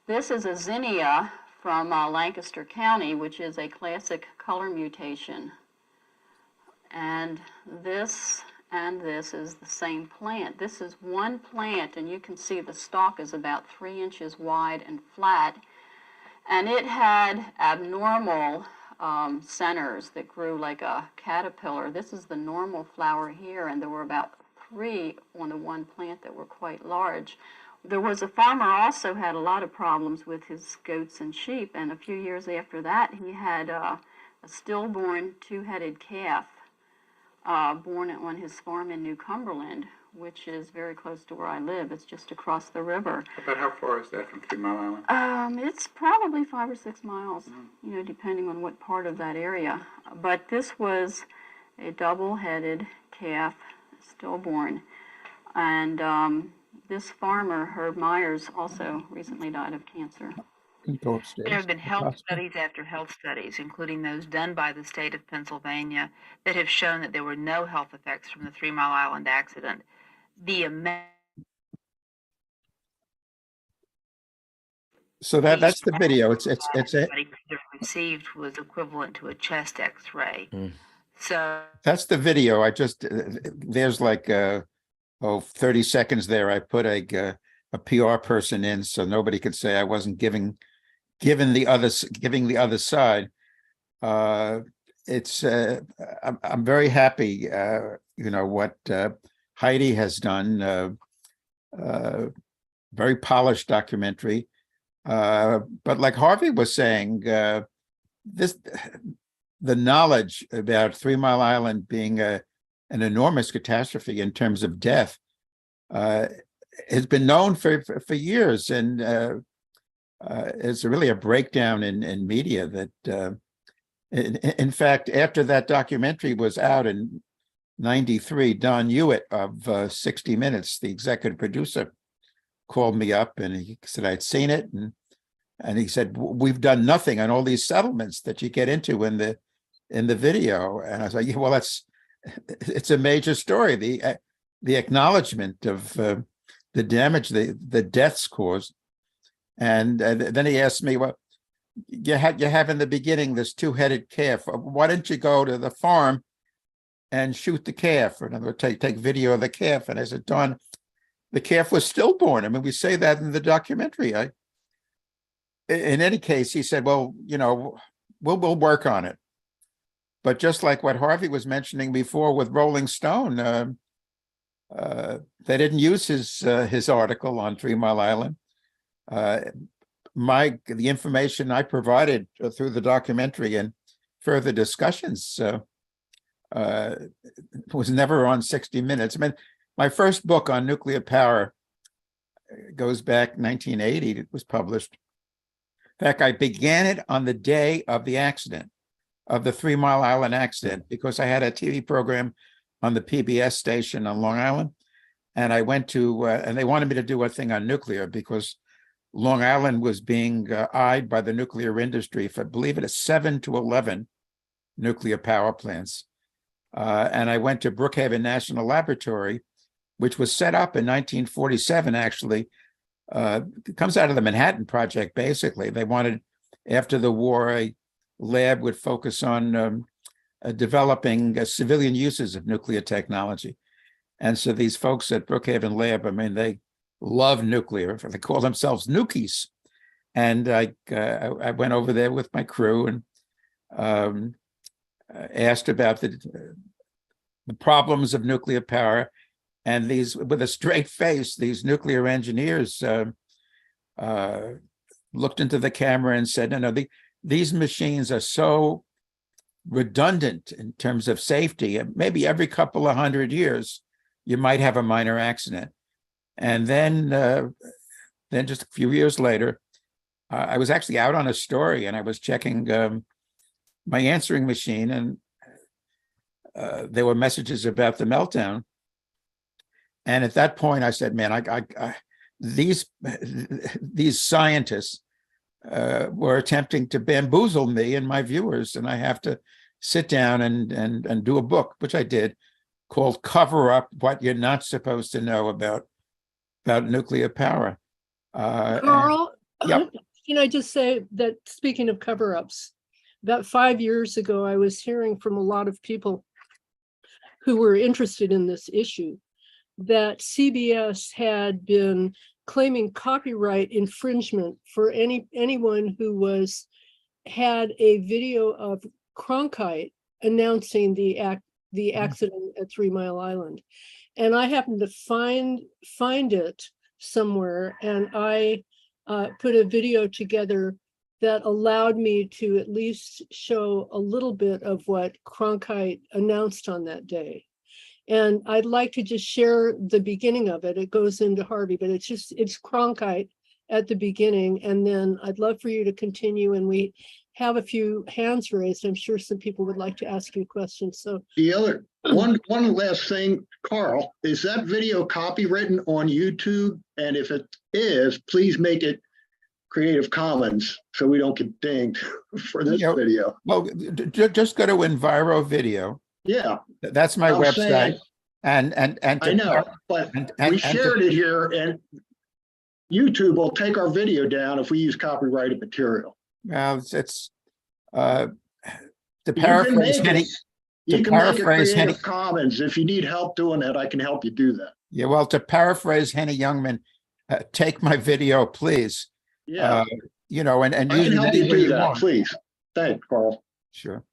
This is a zinnia from Lancaster County, which is a classic color mutation. And this is the same plant. This is one plant, and you can see the stalk is about 3 inches wide and flat. And it had abnormal centers that grew like a caterpillar. This is the normal flower here, and there were about 3 on the one plant that were quite large. There was a farmer also had a lot of problems with his goats and sheep, and a few years after that he had a stillborn 2-headed calf born on his farm in New Cumberland, which is very close to where I live. It's just across the river. About how far is that from 3 Mile Island? It's probably 5 or 6 miles, you know, depending on what part of that area. But this was a double-headed calf, stillborn. And this farmer, Herb Myers, also recently died of cancer. Go upstairs. There have been health Possible. studies after health studies, including those done by the state of Pennsylvania, that have shown that there were no health effects from the 3 Mile Island accident. The amount So that's the video. It's a, everybody could have received was equivalent to a chest X-ray. So that's the video. I just there's like 30 seconds there. I put a PR person in so nobody could say I wasn't giving the other side. It's I'm very happy. You know what Heidi has done. Very polished documentary. But like Harvey was saying, the knowledge about 3 Mile Island being an enormous catastrophe in terms of death has been known for years, and it's really a breakdown in media that, in fact, after that documentary was out in '93, Don Hewitt of 60 Minutes, the executive producer, called me up and he said I'd seen it, and he said, we've done nothing on all these settlements that you get into in the video. And I was like, yeah, well, it's a major story. The acknowledgement of the damage, the deaths caused. And then he asked me, well, you have in the beginning this 2-headed calf. Why didn't you go to the farm and shoot the calf? Or in other words, take video of the calf. And I said, Don, the calf was stillborn. I mean, we say that in the documentary. In any case, he said, well, you know, we'll work on it. But just like what Harvey was mentioning before with Rolling Stone, they didn't use his article on 3 Mile Island. The information I provided through the documentary and further discussions was never on 60 Minutes. I mean, my first book on nuclear power goes back 1980. It was published. In fact, I began it on the day of the accident, of the 3 Mile Island accident, because I had a TV program on the PBS station on Long Island. And I went to, and they wanted me to do a thing on nuclear because Long Island was being eyed by the nuclear industry for, I believe it is 7 to 11 nuclear power plants. And I went to Brookhaven National Laboratory, which was set up in 1947, actually. It comes out of the Manhattan Project, basically. They wanted, after the war, a lab would focus on developing civilian uses of nuclear technology. And so these folks at Brookhaven Lab, I mean, they love nuclear. They call themselves Nukies. And I went over there with my crew and asked about the problems of nuclear power. And these, with a straight face, these nuclear engineers looked into the camera and said, no, these machines are so redundant in terms of safety. Maybe every couple of 100 years, you might have a minor accident. And then just a few years later, I was actually out on a story and I was checking my answering machine, and there were messages about the meltdown. And at that point, I said, man, these scientists were attempting to bamboozle me and my viewers, and I have to sit down and do a book, which I did, called Cover Up What You're Not Supposed to Know about nuclear power. Carl, yep. Can I just say that, speaking of cover-ups, about 5 years ago, I was hearing from a lot of people who were interested in this issue that CBS had been claiming copyright infringement for anyone who had a video of Cronkite announcing the accident at 3 Mile Island. And I happened to find it somewhere, and I put a video together that allowed me to at least show a little bit of what Cronkite announced on that day. And I'd like to just share the beginning of it. It goes into Harvey, but it's Cronkite at the beginning. And then I'd love for you to continue, and we have a few hands raised. I'm sure some people would like to ask you questions. So the other one last thing, Carl, is that video copywritten on YouTube? And if it is, please make it Creative Commons so we don't get dinged for this video. Well, just go to Enviro Video. Yeah. That's my I'm website. saying- And I know, but we shared it here, and YouTube will take our video down if we use copyrighted material. Well, to You paraphrase can Henny, make it Creative Henny, Commons. If you need help doing that, I can help you do that. yeah, well, to paraphrase Henny Youngman, take my video, please. Yeah. You know, and I use can it help any you way do you that, want. please. Thanks, Carl. Sure.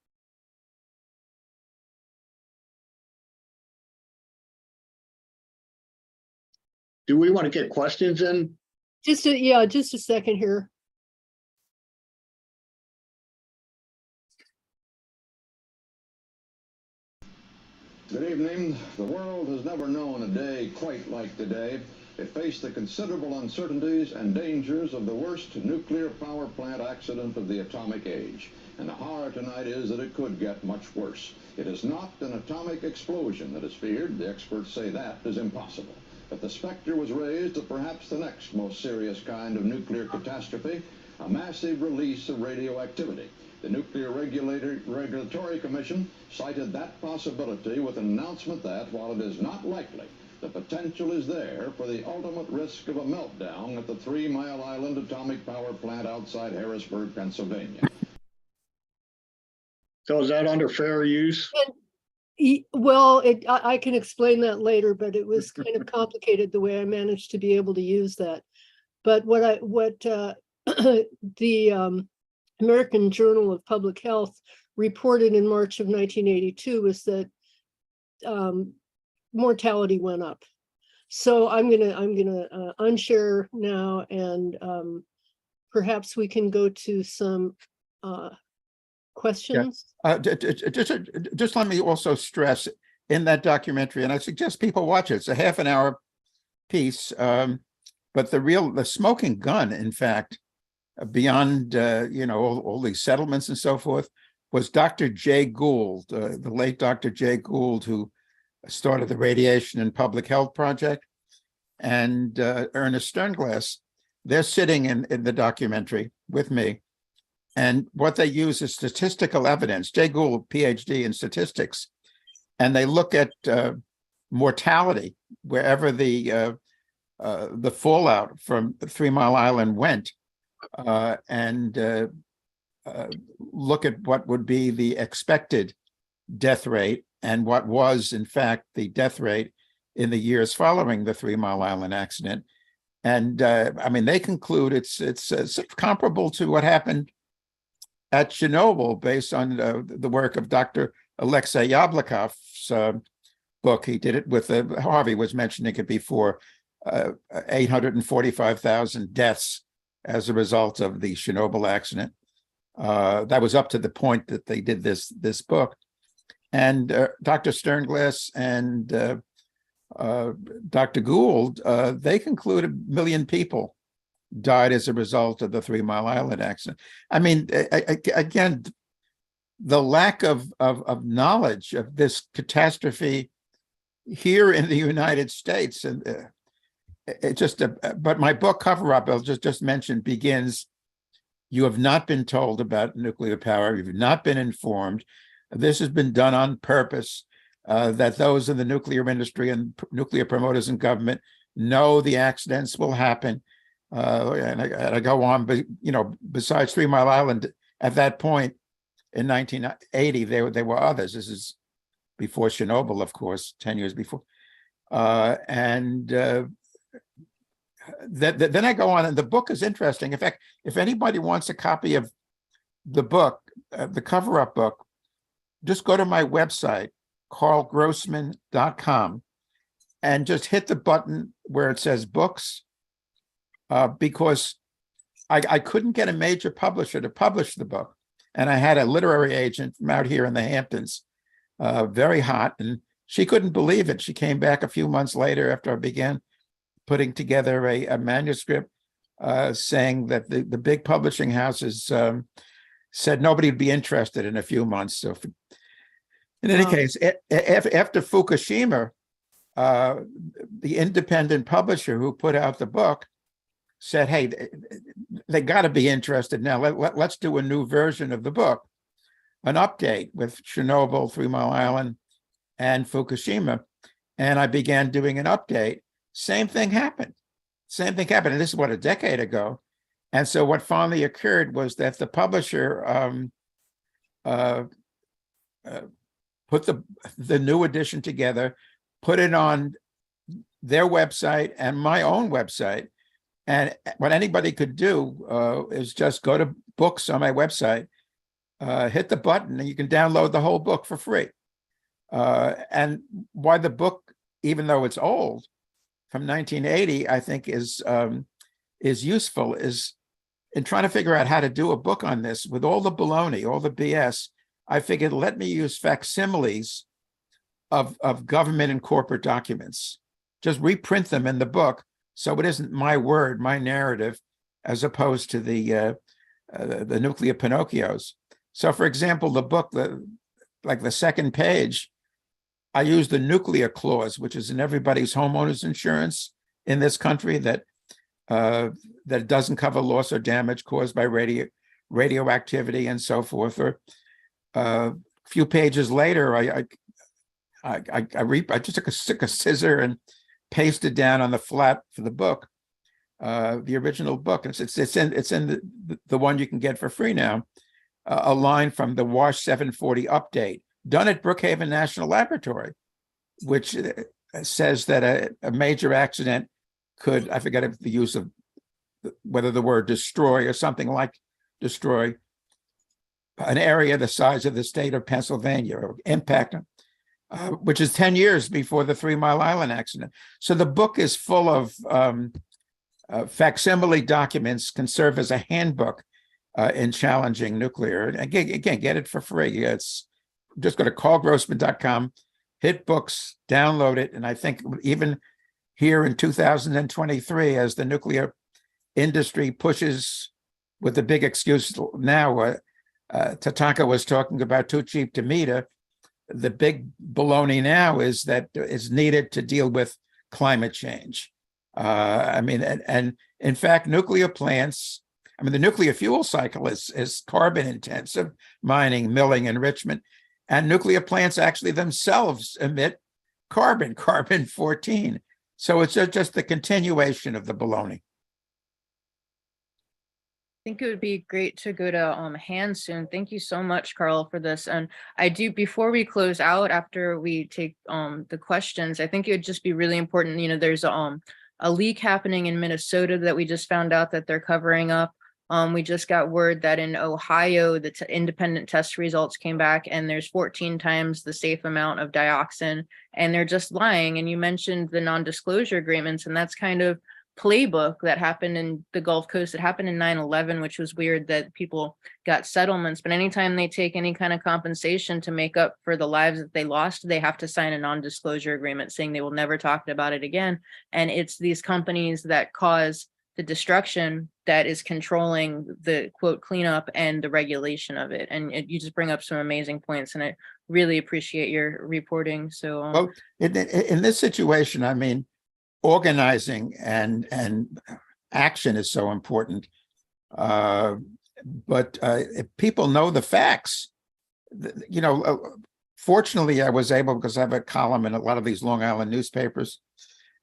Do we want to get questions in? Just a second here. Good evening. The world has never known a day quite like today. It faced the considerable uncertainties and dangers of the worst nuclear power plant accident of the atomic age. And the horror tonight is that it could get much worse. It is not an atomic explosion that is feared. The experts say that is impossible. But the specter was raised of perhaps the next most serious kind of nuclear catastrophe, a massive release of radioactivity. The Nuclear Regulatory Commission cited that possibility with an announcement that, while it is not likely, the potential is there for the ultimate risk of a meltdown at the 3 Mile Island atomic power plant outside Harrisburg, Pennsylvania. So is that under fair use? Well, I can explain that later, but it was kind of complicated the way I managed to be able to use that. But what the American Journal of Public Health reported in March of 1982 was that mortality went up. So I'm gonna unshare now, and perhaps we can go to some questions. Just let me also stress in that documentary, and I suggest people watch it. It's a half an hour piece, but the smoking gun, in fact, beyond all these settlements and so forth, was Dr. Jay Gould, the late Dr. Jay Gould, who started the Radiation and Public Health Project, and Ernest Sternglass. They're sitting in the documentary with me, and what they use is statistical evidence. Jay Gould, PhD in statistics, and they look at mortality wherever the fallout from 3 Mile Island went. And look at what would be the expected death rate and what was, in fact, the death rate in the years following the 3 Mile Island accident. And I mean, they conclude it's comparable to what happened at Chernobyl based on the work of Dr. Alexei Yablokov's book. He did it with, Harvey was mentioning it before, 845,000 deaths as a result of the Chernobyl accident. That was up to the point that they did this book. And Dr. Sternglass and Dr. Gould, they concluded 1 million people died as a result of the 3 Mile Island accident. I mean, again, the lack of knowledge of this catastrophe here in the United States, and it just, but my book Cover Up, I'll just mention, begins, you have not been told about nuclear power, you've not been informed. This has been done on purpose, that those in the nuclear industry and nuclear promoters in government know the accidents will happen. And I go on, but besides 3 Mile Island, at that point in 1980, there were others. This is before Chernobyl, of course, 10 years before. Then I go on, and the book is interesting. In fact, if anybody wants a copy of the book, the Cover Up book, just go to my website, carlgrossman.com, and just hit the button where it says books, because I couldn't get a major publisher to publish the book. And I had a literary agent from out here in the Hamptons, very hot, and she couldn't believe it. She came back a few months later after I began putting together a manuscript, saying that the big publishing houses said nobody would be interested in a few months. So in any case, after Fukushima, the independent publisher who put out the book said, hey, they got to be interested now. Let's do a new version of the book, an update with Chernobyl, 3 Mile Island, and Fukushima. And I began doing an update. Same thing happened. And this is what, a decade ago. And so what finally occurred was that the publisher put the new edition together, put it on their website and my own website. And what anybody could do is just go to books on my website, hit the button, and you can download the whole book for free. And why the book, even though it's old, from 1980, I think is useful, is in trying to figure out how to do a book on this with all the baloney, all the BS. I figured, let me use facsimiles of government and corporate documents, just reprint them in the book, so it isn't my word, my narrative, as opposed to the nuclear Pinocchios. So, for example, the book, like the second page, I use the nuclear clause, which is in everybody's homeowners insurance in this country, that doesn't cover loss or damage caused by radioactivity and so forth. Or a few pages later, I just took a scissor and pasted down on the flap for the book, the original book. It's in the one you can get for free now. A line from the WASH 740 update, done at Brookhaven National Laboratory, which says that a major accident could, I forget if the use of whether the word destroy or something like destroy, an area the size of the state of Pennsylvania, or impact, which is 10 years before the 3 Mile Island accident. So the book is full of facsimile documents, can serve as a handbook in challenging nuclear. Again, get it for free. It's just go to carlgrossman.com, hit books, download it. And I think even here in 2023, as the nuclear industry pushes with the big excuse now, Tatanka was talking about too cheap to meter. The big baloney now is that it's needed to deal with climate change. And in fact, nuclear plants, the nuclear fuel cycle is carbon intensive, mining, milling, enrichment, and nuclear plants actually themselves emit carbon 14. So it's just the continuation of the baloney. I think it would be great to go to Hans soon. Thank you so much, Carl, for this. And I do, before we close out, after we take the questions, I think it would just be really important. There's a leak happening in Minnesota that we just found out that they're covering up. We just got word that in Ohio, the independent test results came back and there's 14 times the safe amount of dioxin, and they're just lying. And you mentioned the non-disclosure agreements, and that's kind of playbook that happened in the Gulf Coast. It happened in 9/11, which was weird that people got settlements, but anytime they take any kind of compensation to make up for the lives that they lost, they have to sign a non-disclosure agreement saying they will never talk about it again. And it's these companies that cause the destruction that is controlling the quote cleanup and the regulation of it. And you just bring up some amazing points, and I really appreciate your reporting. So well, in this situation, organizing and action is so important. But if people know the facts, fortunately, I was able, because I have a column in a lot of these Long Island newspapers,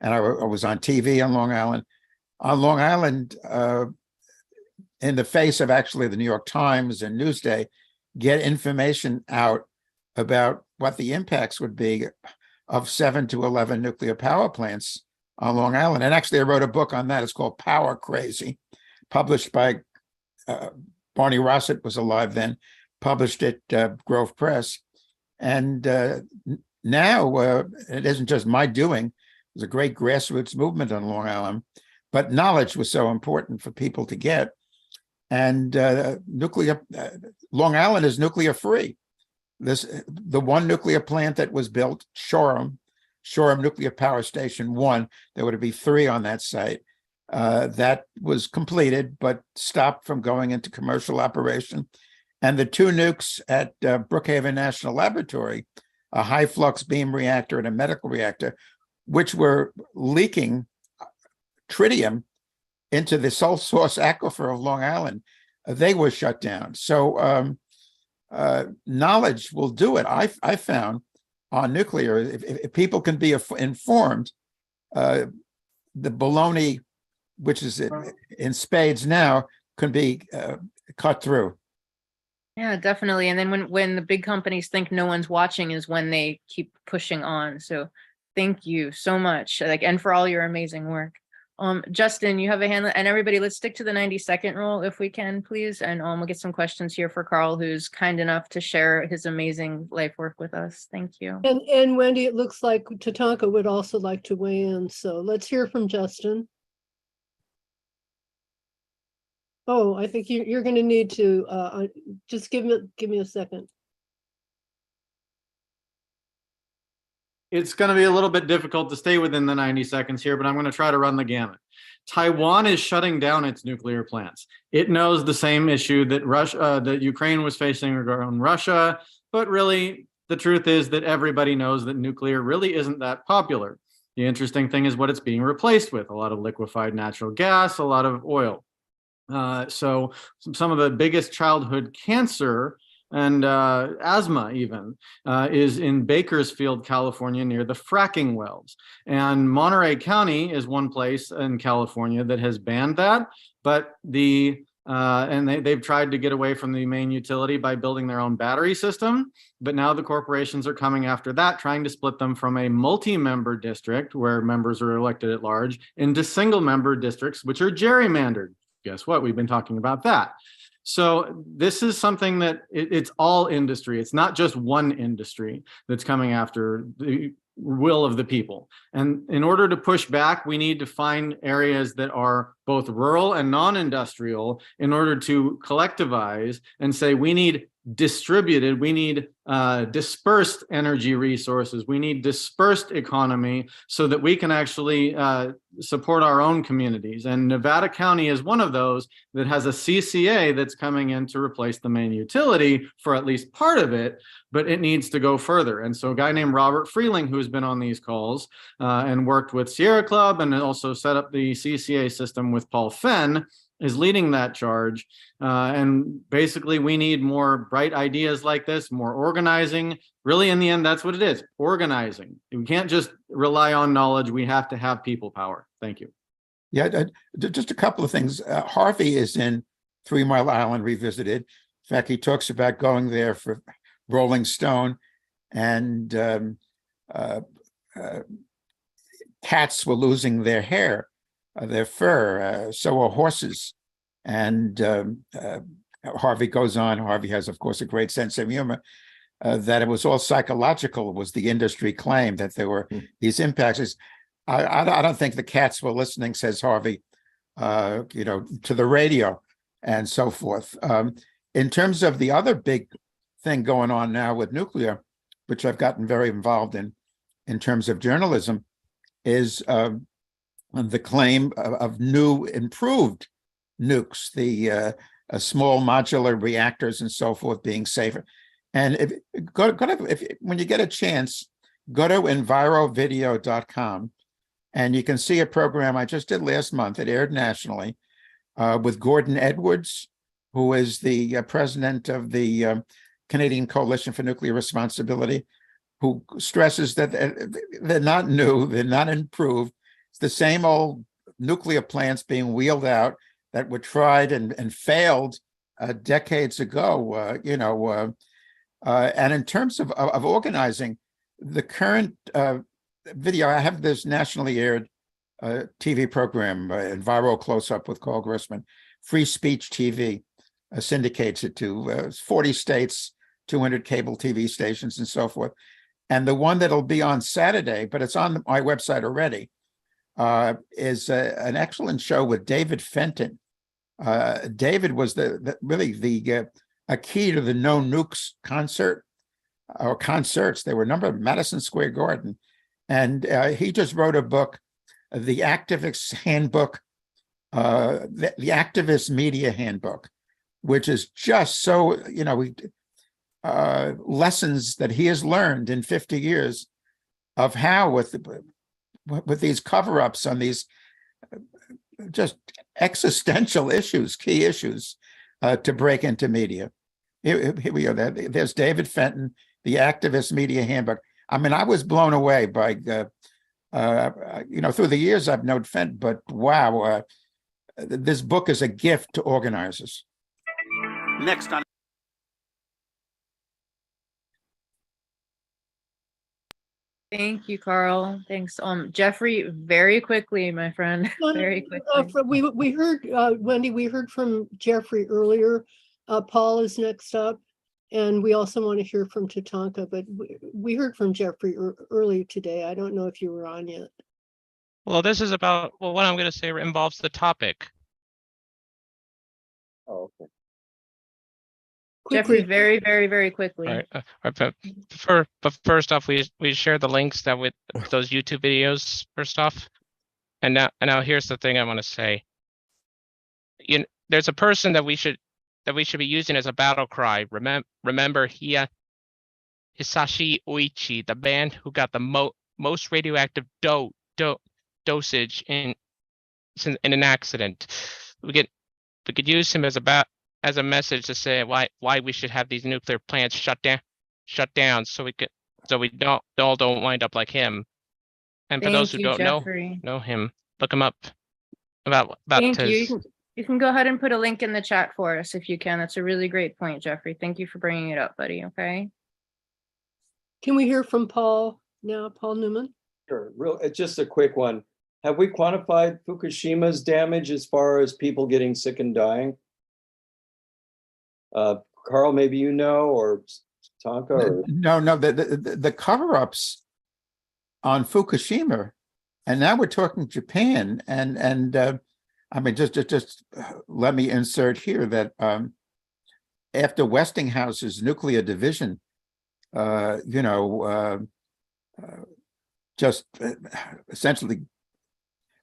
and I was on TV on Long Island. On Long Island, in the face of actually the New York Times and Newsday, get information out about what the impacts would be of 7 to 11 nuclear power plants on Long Island. And actually, I wrote a book on that. It's called Power Crazy, published by Barney Rossett was alive then, published at Grove Press. And now it isn't just my doing. There's a great grassroots movement on Long Island, but knowledge was so important for people to get. And Long Island is nuclear free. The one nuclear plant that was built, Shoreham Nuclear Power Station 1, there would be 3 on that site. That was completed, but stopped from going into commercial operation. And the 2 nukes at Brookhaven National Laboratory, a high flux beam reactor and a medical reactor, which were leaking tritium into the sole source aquifer of Long Island, they were shut down. So knowledge will do it. I found on nuclear, if people can be informed, the baloney, which is in spades now, can be cut through. Yeah, definitely. And then when the big companies think no one's watching is when they keep pushing on. So thank you so much, and for all your amazing work. Justin, you have a hand, and everybody, let's stick to the 90-second rule if we can, please. And we'll get some questions here for Carl, who's kind enough to share his amazing life work with us. Thank you. And Wendy, it looks like Tatanka would also like to weigh in. So let's hear from Justin. Oh, I think you're going to need to just give me a second. It's going to be a little bit difficult to stay within the 90 seconds here, but I'm going to try to run the gamut. Taiwan is shutting down its nuclear plants. It knows the same issue that Ukraine was facing regarding Russia, but really the truth is that everybody knows that nuclear really isn't that popular. The interesting thing is what it's being replaced with: a lot of liquefied natural gas, a lot of oil. So some of the biggest childhood cancer and asthma even is in Bakersfield, California, near the fracking wells. And Monterey County is one place in California that has banned that, but they've tried to get away from the main utility by building their own battery system. But now the corporations are coming after that, trying to split them from a multi-member district where members are elected at large into single-member districts, which are gerrymandered. Guess what? We've been talking about that. So this is something that it's all industry. It's not just one industry that's coming after the will of the people. And in order to push back, we need to find areas that are both rural and non-industrial in order to collectivize and say we need distributed, we need dispersed energy resources, we need dispersed economy so that we can actually support our own communities. And Nevada County is one of those that has a CCA that's coming in to replace the main utility for at least part of it, but it needs to go further. And so a guy named Robert Freeling, who's been on these calls and worked with Sierra Club and also set up the CCA system with Paul Fenn, is leading that charge. And basically we need more bright ideas like this, more organizing. Really, in the end, that's what it is, organizing. We can't just rely on knowledge. We have to have people power. Thank you. Yeah, just a couple of things. Harvey is in 3 Mile Island Revisited. In fact, he talks about going there for Rolling Stone, and cats were losing their hair, their fur, so are horses. And Harvey goes on. Harvey has, of course, a great sense of humor, that it was all psychological, was the industry claim, that there were these impacts. I don't think the cats were listening, says Harvey, to the radio and so forth. In terms of the other big thing going on now with nuclear, which I've gotten very involved in terms of journalism, is the claim of new improved nukes, the small modular reactors and so forth being safer. And when you get a chance, go to envirovideo.com and you can see a program I just did last month. It aired nationally with Gordon Edwards, who is the president of the Canadian Coalition for Nuclear Responsibility, who stresses that they're not new, they're not improved. It's the same old nuclear plants being wheeled out that were tried and failed decades ago. And in terms of organizing, the current video, I have this nationally aired TV program, Enviro Close Up with Carl Grossman. Free Speech TV syndicates it to 40 states, 200 cable TV stations and so forth. And the one that'll be on Saturday, but it's on my website already, is an excellent show with David Fenton. David was really a key to the No Nukes concert or concerts. They were a number of Madison Square Garden. And he just wrote a book, The Activist Handbook, the Activist Media Handbook, which is just so, lessons that he has learned in 50 years of how, with with these cover-ups on these just existential issues, key issues, to break into media. Here we go. There's David Fenton, the Activist Media Handbook. I mean, I was blown away by, through the years I've known Fenton, but wow, this book is a gift to organizers. Next on. Thank you, Carl. Thanks. Jeffrey, very quickly, my friend, very quickly. We heard, Wendy, we heard from Jeffrey earlier. Paul is next up. And we also want to hear from Tatanka, but we heard from Jeffrey earlier today. I don't know if you were on yet. Well, this is about, well, what I'm going to say involves the topic. Oh, okay. Jeffrey, very, very, very quickly. All right. But first off, we share the links that with those YouTube videos first off. And now here's the thing I want to say. There's a person that we should be using as a battle cry. Remember Hisashi Oichi, the man who got the most radioactive dosage in an accident. We could use him as a message to say why we should have these nuclear plants shut down so we don't wind up like him. And for those who don't know him, look him up about Thank his. you. You can go ahead and put a link in the chat for us if you can. That's a really great point, Jeffrey. Thank you for bringing it up, buddy. Okay. Can we hear from Paul now, Paul Newman? Sure. It's just a quick one. Have we quantified Fukushima's damage as far as people getting sick and dying? Carl, maybe you know, or Tonka? Or... No, the cover-ups on Fukushima, and now we're talking Japan, and I mean, just let me insert here that after Westinghouse's nuclear division, just essentially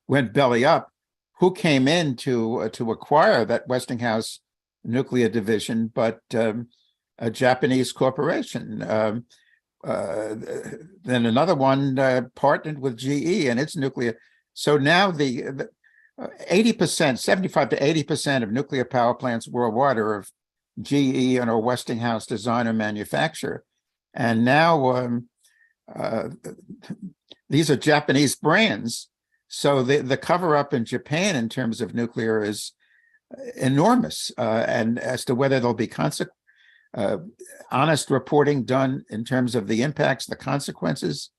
went belly up, who came in to acquire that Westinghouse nuclear division, but a Japanese corporation. Then another one partnered with GE and its nuclear. So now the 80%, 75 to 80% of nuclear power plants worldwide are of GE and or Westinghouse design or manufacture. And now these are Japanese brands. So the cover up in Japan in terms of nuclear is enormous. And as to whether there'll be honest reporting done in terms of the impacts, the consequences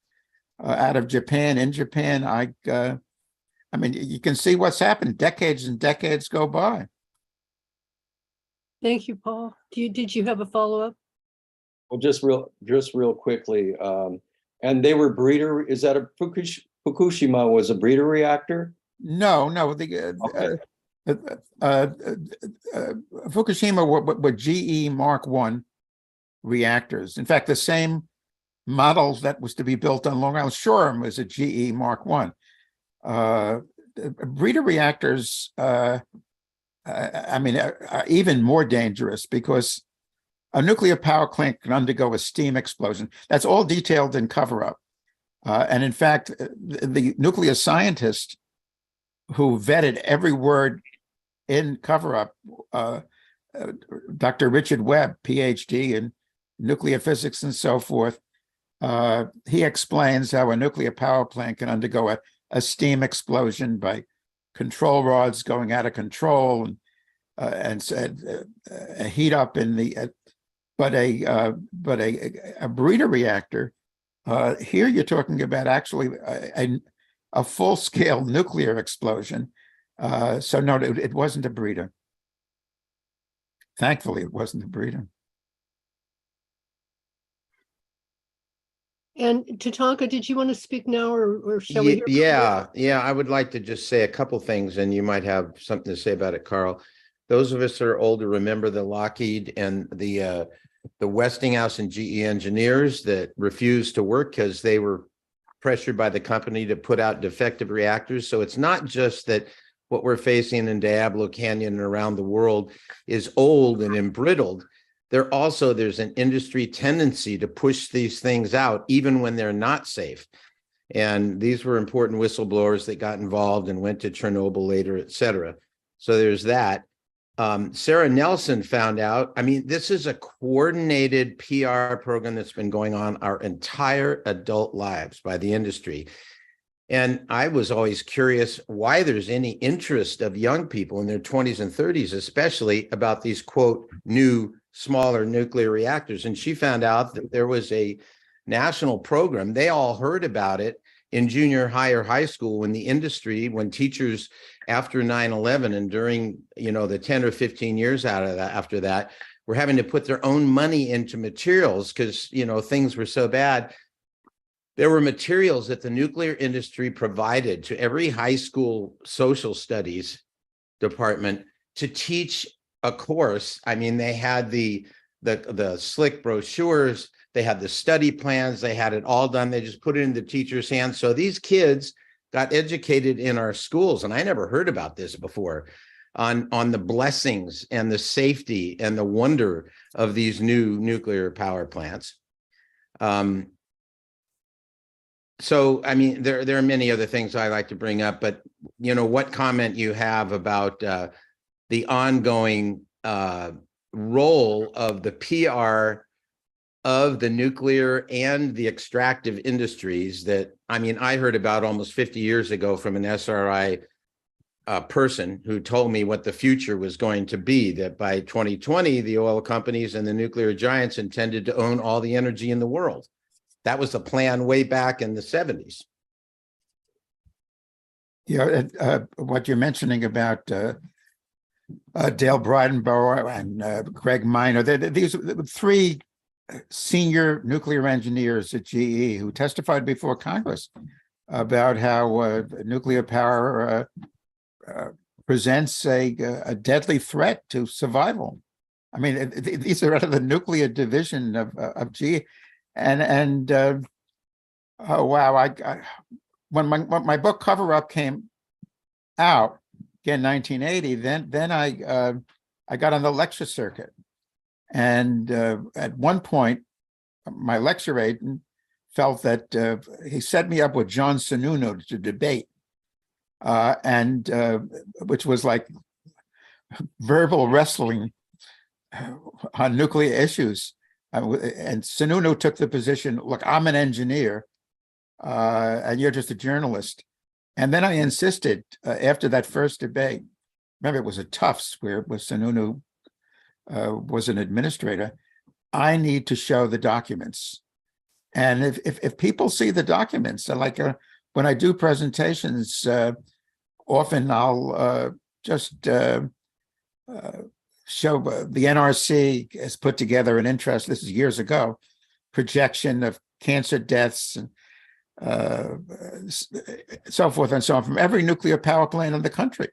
out of Japan, in Japan, I mean, you can see what's happened. Decades and decades go by. Thank you, Paul. Did you have a follow-up? Well, just real quickly. And they were breeder. Is that a Fukushima was a breeder reactor? No. Fukushima were GE Mark I reactors. In fact, the same model that was to be built on Long Island Shoreham was a GE Mark I. Breeder reactors, I mean, are even more dangerous because a nuclear power plant can undergo a steam explosion. That's all detailed in cover-up. And in fact, the nuclear scientist who vetted every word in cover-up, Dr. Richard Webb, PhD in nuclear physics and so forth, he explains how a nuclear power plant can undergo a steam explosion by control rods going out of control and a heat up in the but a breeder reactor, here you're talking about actually a full-scale nuclear explosion. So no, it wasn't a breeder. Thankfully, it wasn't a breeder. And Tatanka, did you want to speak now, or shall we? Yeah. I would like to just say a couple things, and you might have something to say about it, Carl. Those of us that are older remember the Lockheed and the Westinghouse and GE engineers that refused to work because they were pressured by the company to put out defective reactors. So it's not just that what we're facing in Diablo Canyon and around the world is old and embrittled. There's an industry tendency to push these things out even when they're not safe. And these were important whistleblowers that got involved and went to Chernobyl later, et cetera. So there's that. Sarah Nelson found out, I mean, this is a coordinated PR program that's been going on our entire adult lives by the industry. And I was always curious why there's any interest of young people in their 20s and 30s, especially about these, quote, new, smaller nuclear reactors. And she found out that there was a national program. They all heard about it in junior high or high school when the industry, when teachers after 9/11 and during, you know, the 10 or 15 years out of that, after that, were having to put their own money into materials because, you know, things were so bad. There were materials that the nuclear industry provided to every high school social studies department to teach a course. I mean, they had the slick brochures, they had the study plans, they had it all done. They just put it in the teacher's hands. So these kids got educated in our schools, and I never heard about this before, on the blessings and the safety and the wonder of these new nuclear power plants. So, I mean, there are many other things I like to bring up, but, you know, what comment you have about the ongoing role of the PR of the nuclear and the extractive industries that, I mean, I heard about almost 50 years ago from an SRI person who told me what the future was going to be, that by 2020, the oil companies and the nuclear giants intended to own all the energy in the world. That was the plan way back in the 70s. Yeah, what you're mentioning about Dale Bridenbauer and Greg Minor, these three senior nuclear engineers at GE who testified before Congress about how nuclear power presents a deadly threat to survival. I mean, these are out of the nuclear division of GE. And oh wow! When my book Cover Up came out again, 1980, then I got on the lecture circuit, and at one point, my lecture aide felt that he set me up with John Sununu to debate, and which was like verbal wrestling on nuclear issues. And Sununu took the position, look, I'm an engineer, and you're just a journalist. And then I insisted after that first debate, remember it was a Tufts where Sununu was an administrator, I need to show the documents. And if people see the documents, like when I do presentations, often I'll just show the NRC has put together an interest, this is years ago, projection of cancer deaths and so forth and so on from every nuclear power plant in the country.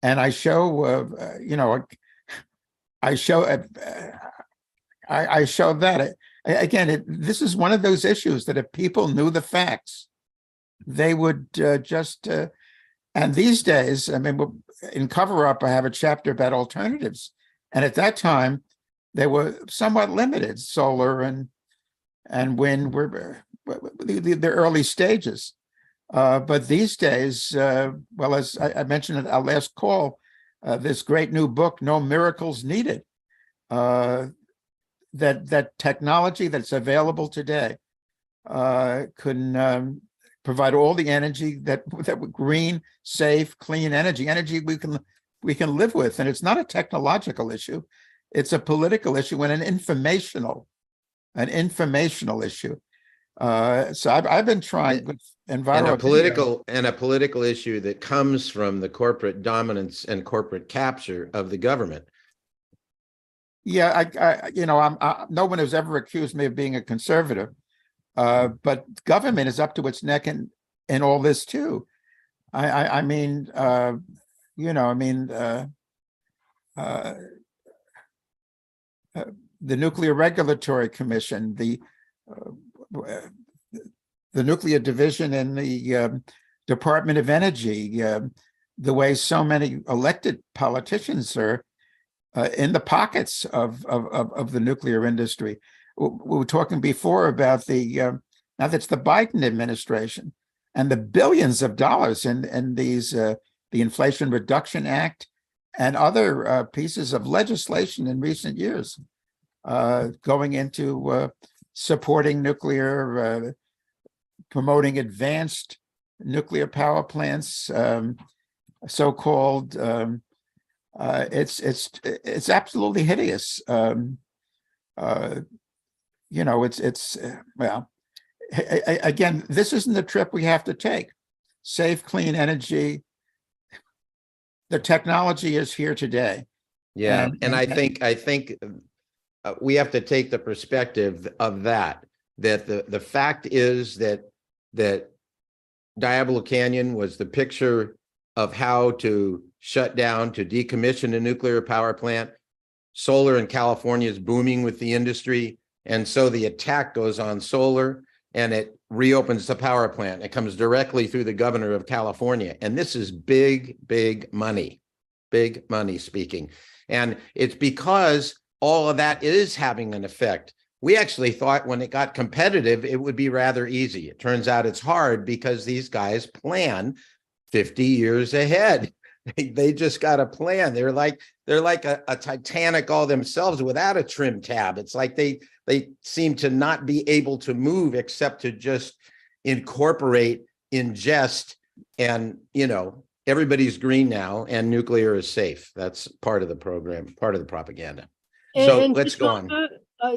And I show, you know, I show that. Again, this is one of those issues that if people knew the facts, they would just, and these days, I mean, in Cover Up, I have a chapter about alternatives. And at that time, they were somewhat limited. Solar and wind were the early stages. But these days, well, as I mentioned at our last call, this great new book, No Miracles Needed, that technology that's available today can provide all the energy that green, safe, clean energy we can live with. And it's not a technological issue. It's a political issue and an informational issue. So I've been trying with Enviro. And a political issue that comes from the corporate dominance and corporate capture of the government. Yeah, no one has ever accused me of being a conservative, but government is up to its neck in all this too. I mean, the Nuclear Regulatory Commission, the nuclear division in the Department of Energy, the way so many elected politicians are in the pockets of the nuclear industry. We were talking before about now that's the Biden administration. and the billions of dollars in these, the Inflation Reduction Act and other pieces of legislation in recent years going into supporting nuclear, promoting advanced nuclear power plants, so-called. It's absolutely hideous. Well, again, this isn't the trip we have to take. Safe, clean energy. The technology is here today. Yeah, and I think we have to take the perspective of that the fact is that Diablo Canyon was the picture of how to shut down, to decommission a nuclear power plant. Solar in California is booming with the industry. And so the attack goes on solar and it reopens the power plant. It comes directly through the governor of California. And this is big, big money speaking. And it's because all of that is having an effect. We actually thought when it got competitive, it would be rather easy. It turns out it's hard because these guys plan 50 years ahead. They just got a plan. They're like a Titanic all themselves without a trim tab. It's like they seem to not be able to move except to just incorporate, ingest, and everybody's green now and nuclear is safe. That's part of the program, part of the propaganda. So let's go on.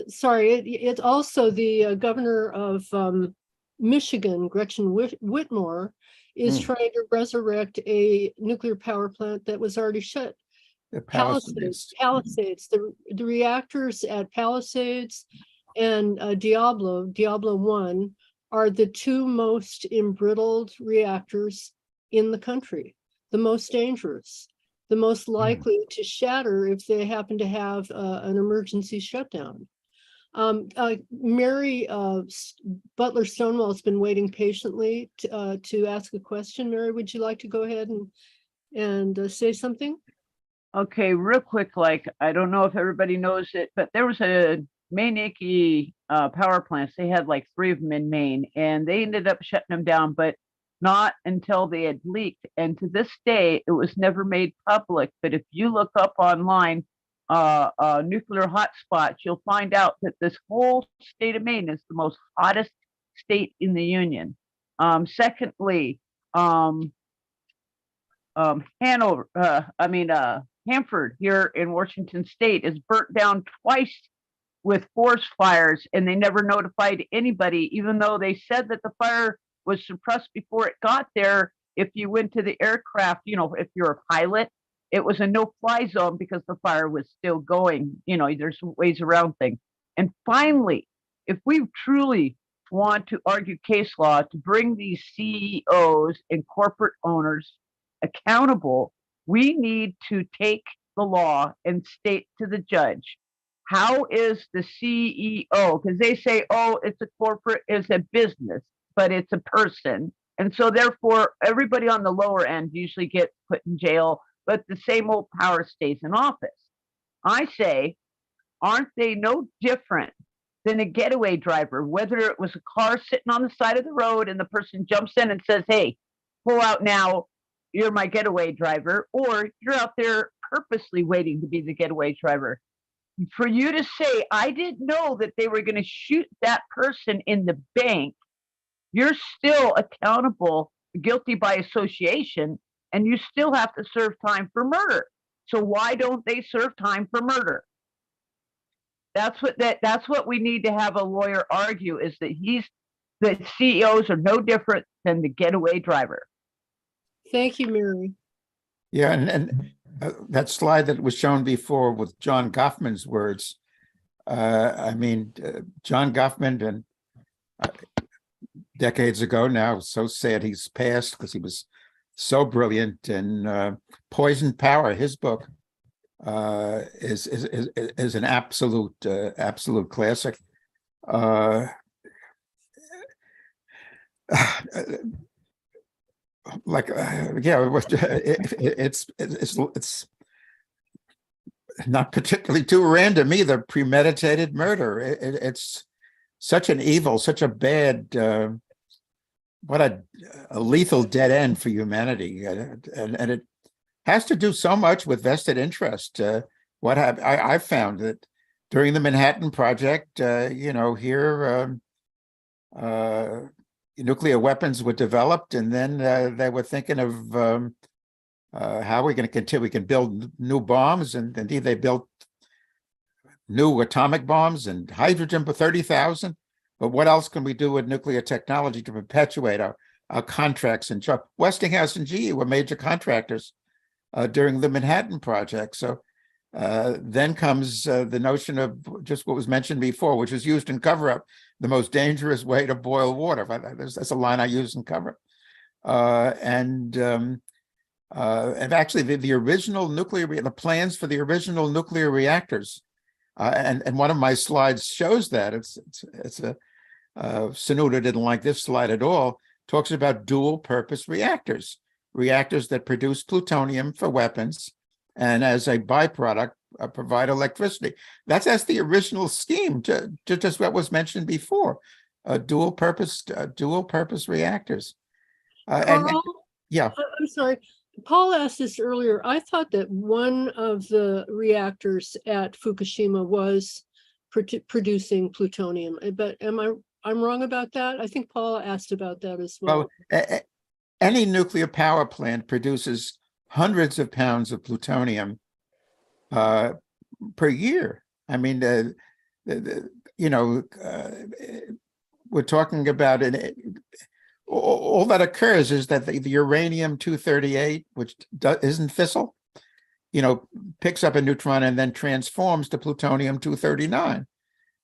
Sorry, it's also the governor of Michigan, Gretchen Whitmer, is trying to resurrect a nuclear power plant that was already shut. Palisades. The reactors at Palisades and Diablo 1 are the two most embrittled reactors in the country, the most dangerous, the most likely to shatter if they happen to have an emergency shutdown. Mary Butler Stonewall has been waiting patiently to ask a question. Mary, would you like to go ahead and say something? Okay, real quick, I don't know if everybody knows it, but there was a Maine power plants. They had 3 of them in Maine, and they ended up shutting them down, but not until they had leaked. And to this day, it was never made public. But if you look up online, nuclear hotspots, you'll find out that this whole state of Maine is the most hottest state in the union. Secondly, Hanford here in Washington State is burnt down twice with forest fires, and they never notified anybody, even though they said that the fire was suppressed before it got there. If you went to the aircraft, if you're a pilot, it was a no-fly zone because the fire was still going. There's ways around things. And finally, if we truly want to argue case law to bring these CEOs and corporate owners accountable, we need to take the law and state to the judge, how is the CEO, because they say, oh, it's a corporate, it's a business, but it's a person. And so therefore, everybody on the lower end usually gets put in jail, but the same old power stays in office. I say, aren't they no different than a getaway driver, whether it was a car sitting on the side of the road and the person jumps in and says, hey, pull out now, you're my getaway driver, or you're out there purposely waiting to be the getaway driver. For you to say, I didn't know that they were going to shoot that person in the bank, you're still accountable, guilty by association, and you still have to serve time for murder. So why don't they serve time for murder? That's what we need to have a lawyer argue, is that CEOs are no different than the getaway driver. Thank you, Mary. Yeah, and that slide that was shown before with John Goffman's words, John Goffman, and decades ago now, so sad he's passed because he was so brilliant. And Poison Power, his book, is an absolute classic. It's not particularly too random either. Premeditated murder. It's such an evil, such a bad what a lethal dead end for humanity, and it has to do so much with vested interest. I found that during the Manhattan Project, here nuclear weapons were developed, and then they were thinking of how we're going to continue. We can build new bombs, and indeed they built new atomic bombs and hydrogen for 30,000. But what else can we do with nuclear technology to perpetuate our contracts? And Westinghouse and GE were major contractors during the Manhattan Project. So then comes the notion of just what was mentioned before, which is used in Cover-Up, the most dangerous way to boil water. That's a line I use in Cover-Up. And actually the original the plans for the original nuclear reactors, and one of my slides shows that. It's a Sunuda didn't like this slide at all, talks about dual purpose reactors that produce plutonium for weapons, and as a byproduct, provide electricity. That's the original scheme, just what was mentioned before, dual purpose reactors. Carl, yeah, I'm sorry. Paul asked this earlier. I thought that one of the reactors at Fukushima was producing plutonium, but I'm wrong about that? I think Paul asked about that as well. Well, any nuclear power plant produces hundreds of pounds of plutonium per year. I mean, we're talking about it. All that occurs is that the uranium-238, which isn't fissile, picks up a neutron and then transforms to plutonium-239.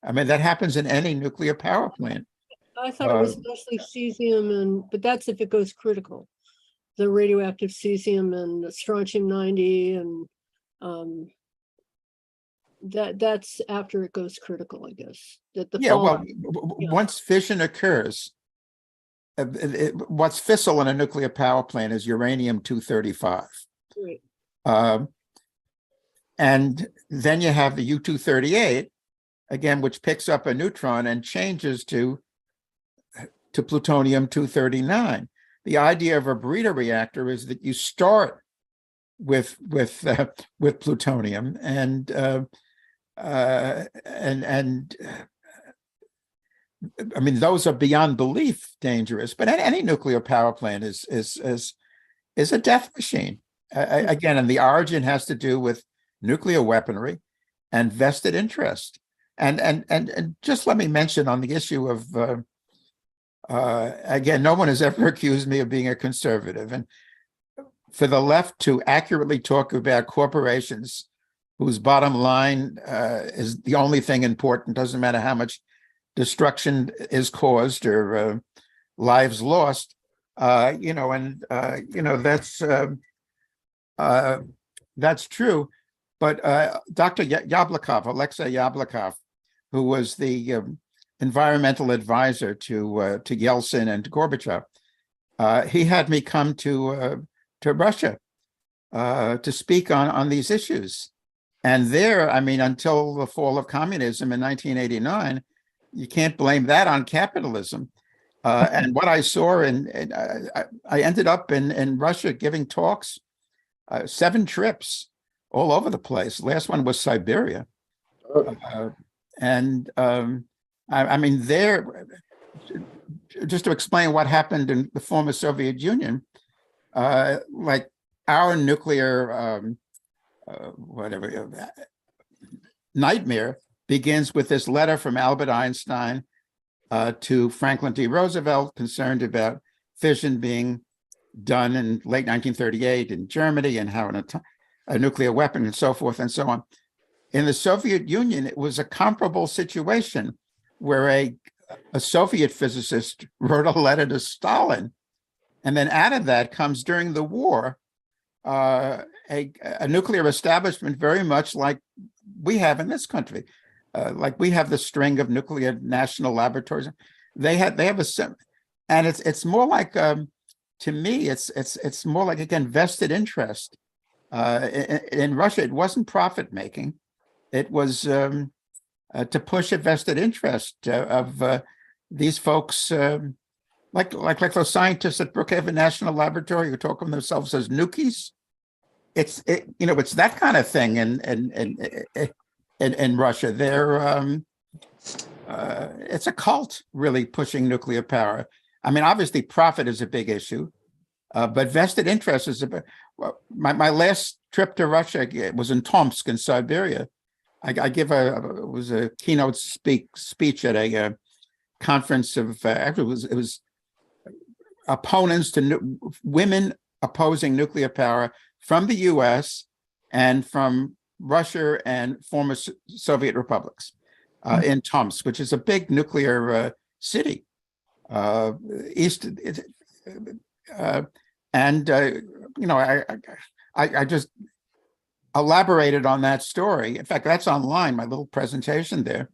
I mean, that happens in any nuclear power plant. I thought it was mostly cesium, but that's if it goes critical. The radioactive cesium and strontium-90, and that's after it goes critical, I guess. Once fission occurs, what's fissile in a nuclear power plant is uranium-235. Right. And then you have the U-238, again, which picks up a neutron and changes to plutonium-239. The idea of a breeder reactor is that you start with plutonium, and I mean, those are beyond belief dangerous. But any nuclear power plant is a death machine. Again, and the origin has to do with nuclear weaponry and vested interest. And just let me mention on the issue of again, no one has ever accused me of being a conservative, and for the left to accurately talk about corporations whose bottom line is the only thing important, doesn't matter how much destruction is caused or lives lost, that's true. But Dr. Alexei Yablokov, who was the environmental advisor to Yeltsin and to Gorbachev, he had me come to Russia to speak on these issues. And there, I mean, until the fall of communism in 1989, you can't blame that on capitalism. And what I saw, I ended up in Russia giving talks, 7 trips all over the place. Last one was Siberia. I mean, there, just to explain what happened in the former Soviet Union, like our nuclear nightmare begins with this letter from Albert Einstein to Franklin D. Roosevelt, concerned about fission being done in late 1938 in Germany and how a nuclear weapon and so forth and so on. In the Soviet Union, it was a comparable situation where a Soviet physicist wrote a letter to Stalin. And then out of that comes, during the war, a nuclear establishment very much like we have in this country. Like we have the string of nuclear national laboratories. They have and it's more like, to me, it's more like, again, vested interest. In Russia, it wasn't profit making. It was to push a vested interest of these folks, like those scientists at Brookhaven National Laboratory who talk of themselves as nukies. It's that kind of thing in Russia. It's a cult really pushing nuclear power. I mean, obviously profit is a big issue, but vested interest is my last trip to Russia was in Tomsk in Siberia. I give it was a keynote speech at a conference of actually it was opponents to women opposing nuclear power from the U.S. and from Russia and former Soviet republics in Tomsk, which is a big nuclear city. I just elaborated on that story. In fact, that's online, my little presentation there.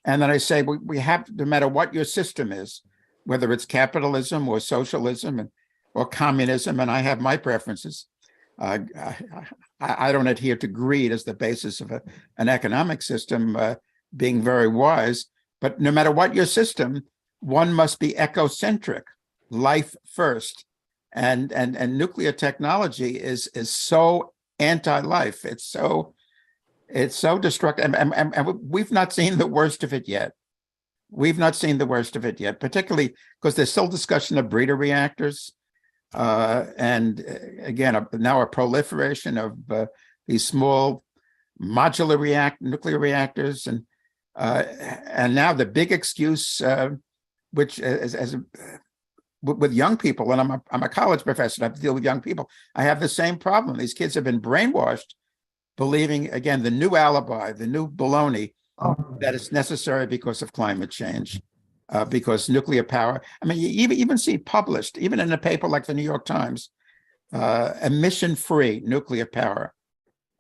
And then I say, we have, no matter what your system is, whether it's capitalism or socialism or communism, and I have my preferences. I don't adhere to greed as the basis of an economic system, being very wise, but no matter what your system, one must be ecocentric, life first. And nuclear technology is so anti-life. It's so destructive. And we've not seen the worst of it yet. We've not seen the worst of it yet, particularly because there's still discussion of breeder reactors. And again, now a proliferation of these small modular nuclear reactors. And now the big excuse, which with young people, and I'm a college professor, I have to deal with young people. I have the same problem. These kids have been brainwashed, believing, again, the new alibi, the new baloney, that it's necessary because of climate change, because nuclear power. I mean, you even see published, even in a paper like the New York Times, emission-free nuclear power.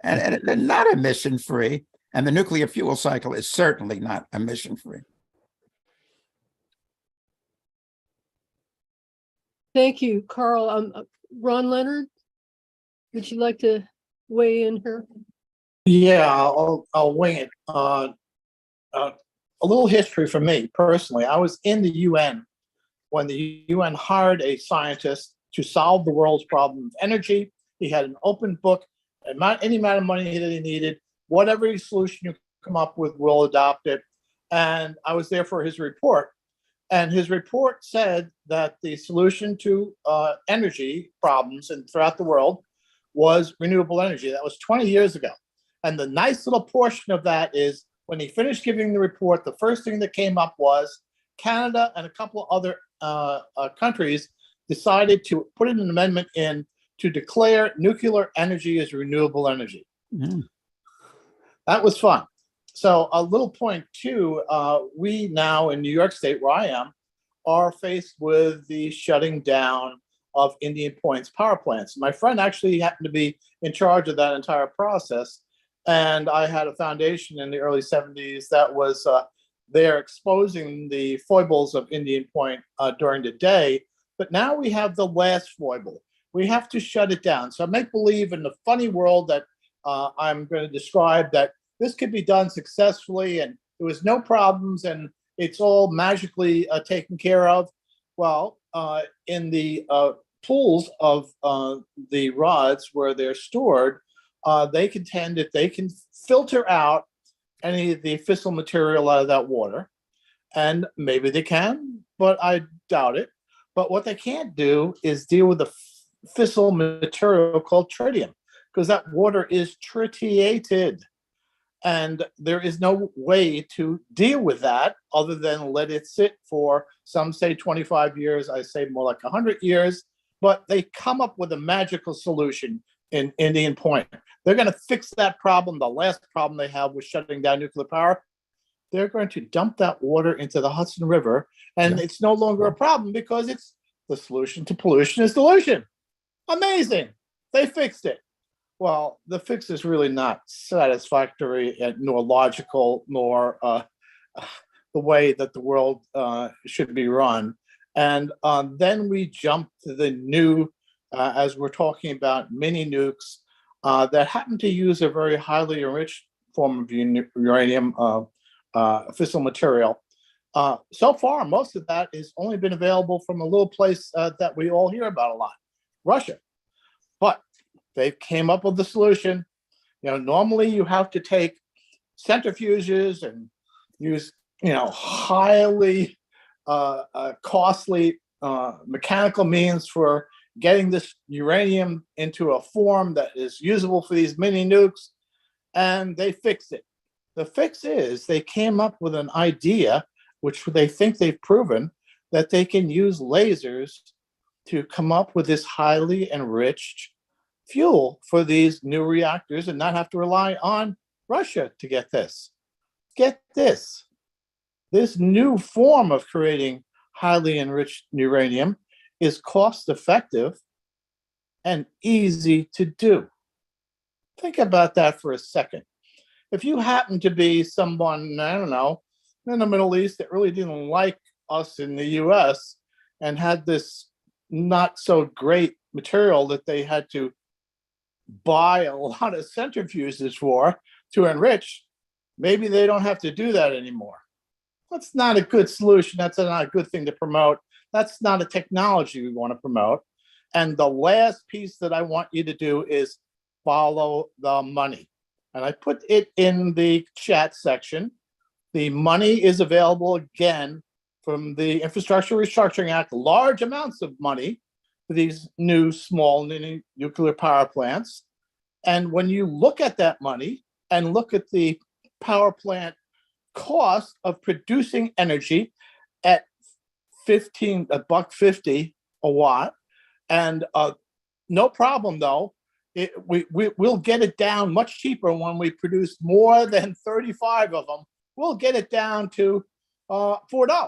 And they're not emission-free, and the nuclear fuel cycle is certainly not emission-free. Thank you, Carl. Ron Leonard, would you like to weigh in here? Yeah, I'll wing it. A little history for me personally. I was in the UN when the UN hired a scientist to solve the world's problem of energy. He had an open book, any amount of money that he needed, whatever solution you come up with, we'll adopt it. And I was there for his report. And his report said that the solution to energy problems throughout the world was renewable energy. That was 20 years ago. And the nice little portion of that is when he finished giving the report, the first thing that came up was Canada and a couple of other countries decided to put in an amendment in to declare nuclear energy as renewable energy. Mm. That was fun. So a little point too, we now in New York State, where I am, are faced with the shutting down of Indian Point's power plants. My friend actually happened to be in charge of that entire process. And I had a foundation in the early 70s that was there exposing the foibles of Indian Point during the day. But now we have the last foible. We have to shut it down. So make believe in the funny world that I'm going to describe that this could be done successfully and there was no problems and it's all magically taken care of. Well, in the pools of the rods where they're stored, they contend that they can filter out any of the fissile material out of that water. And maybe they can, but I doubt it. But what they can't do is deal with the fissile material called tritium, because that water is tritiated. And there is no way to deal with that other than let it sit for, some say 25 years, I say more like 100 years. But they come up with a magical solution in Indian Point. They're going to fix that problem, the last problem they have with shutting down nuclear power. They're going to dump that water into the Hudson River, and it's no longer a problem because it's the solution to pollution is dilution. Amazing. They fixed it. Well, the fix is really not satisfactory nor logical, nor the way that the world should be run. And then we jump to the new, as we're talking about mini nukes that happen to use a very highly enriched form of uranium fissile material. So far, most of that has only been available from a little place that we all hear about a lot, Russia. But they came up with the solution. Normally you have to take centrifuges and use, highly costly mechanical means for getting this uranium into a form that is usable for these mini nukes, and they fixed it. The fix is they came up with an idea, which they think they've proven, that they can use lasers to come up with this highly enriched fuel for these new reactors and not have to rely on Russia to get this. Get this. This new form of creating highly enriched uranium is cost effective and easy to do. Think about that for a second. If you happen to be someone, I don't know, in the Middle East that really didn't like us in the US and had this not so great material that they had to buy a lot of centrifuges for to enrich, maybe they don't have to do that anymore. That's not a good solution. That's not a good thing to promote. That's not a technology we want to promote. And the last piece that I want you to do is follow the money. And I put it in the chat section. The money is available again from the Infrastructure Restructuring Act, large amounts of money for these new small nuclear power plants. And when you look at that money and look at the power plant cost of producing energy at $1.50 a watt, and no problem though, we'll get it down much cheaper when we produce more than 35 of them. We'll get it down to $4,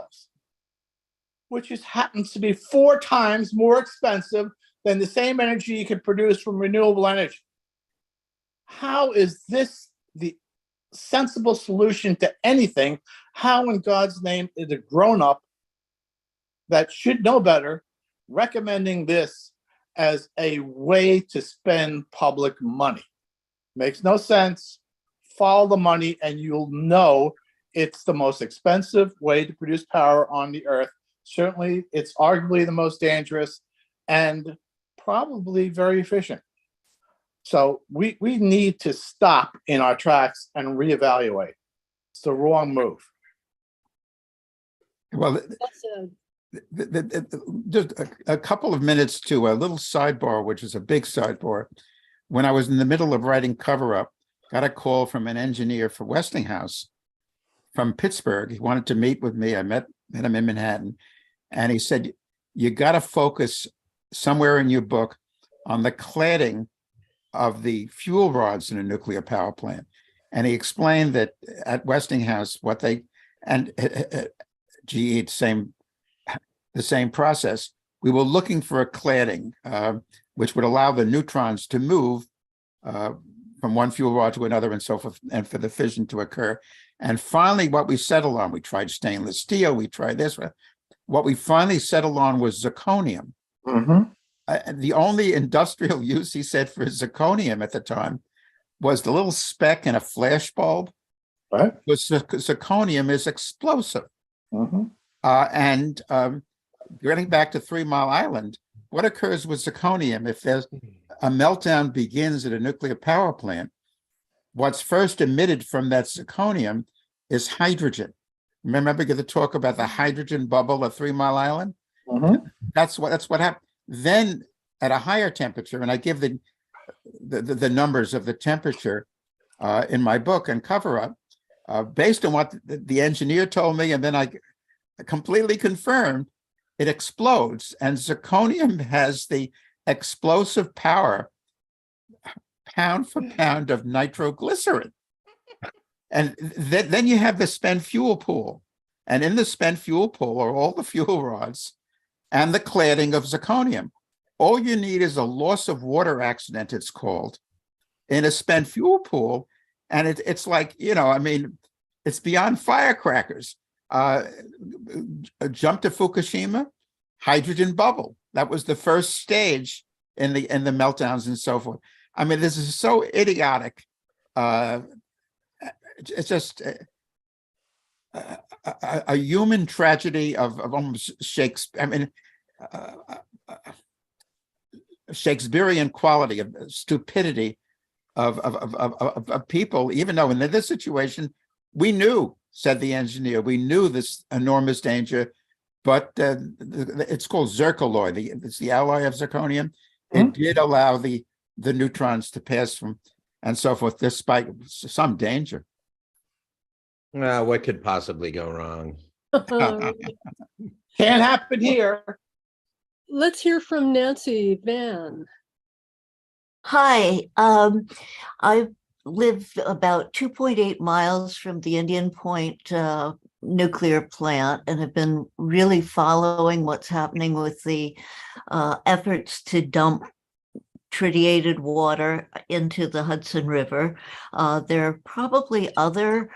which happens to be 4 times more expensive than the same energy you can produce from renewable energy. How is this the sensible solution to anything? How in God's name is a grown-up that should know better recommending this as a way to spend public money? Makes no sense. Follow the money and you'll know it's the most expensive way to produce power on the earth. Certainly, it's arguably the most dangerous and probably very efficient. So we need to stop in our tracks and reevaluate. It's the wrong move. Well, just a couple of minutes to a little sidebar, which is a big sidebar. When I was in the middle of writing Cover Up, got a call from an engineer for Westinghouse from Pittsburgh. He wanted to meet with me. I met him in Manhattan. And he said, you got to focus somewhere in your book on the cladding of the fuel rods in a nuclear power plant. And he explained that at Westinghouse, what they, and GE, the same process, we were looking for a cladding, which would allow the neutrons to move from one fuel rod to another and so forth, and for the fission to occur. And finally, what we settled on, we tried stainless steel, we tried this. What we finally settled on was zirconium. Mm-hmm. The only industrial use, he said, for zirconium at the time was the little speck in a flash bulb. Right. Was zirconium is explosive. Mm-hmm. And getting back to 3 Mile Island, what occurs with zirconium if there's a meltdown begins at a nuclear power plant? What's first emitted from that zirconium is hydrogen. Remember the talk about the hydrogen bubble at 3 Mile Island? Mm-hmm. That's what happened. Then at a higher temperature, and I give the numbers of the temperature in my book and Cover Up, based on what the engineer told me, and then I completely confirmed, it explodes. And zirconium has the explosive power, pound for pound, of nitroglycerin. And then you have the spent fuel pool. And in the spent fuel pool are all the fuel rods and the cladding of zirconium. All you need is a loss of water accident, it's called, in a spent fuel pool. And it's like, I mean, it's beyond firecrackers. Jump to Fukushima, hydrogen bubble. That was the first stage in the meltdowns and so forth. I mean, this is so idiotic. It's just, a human tragedy of almost Shakespeare. I mean, Shakespearean quality of stupidity of people, even though in this situation, we knew, said the engineer, we knew this enormous danger, but it's called zircaloy. It's the alloy of zirconium. It did allow the neutrons to pass from and so forth, despite some danger. Well, what could possibly go wrong? Can't happen here. Let's hear from Nancy Van. Hi, I live about 2.8 miles from the Indian Point nuclear plant and have been really following what's happening with the efforts to dump tritiated water into the Hudson River. There are probably other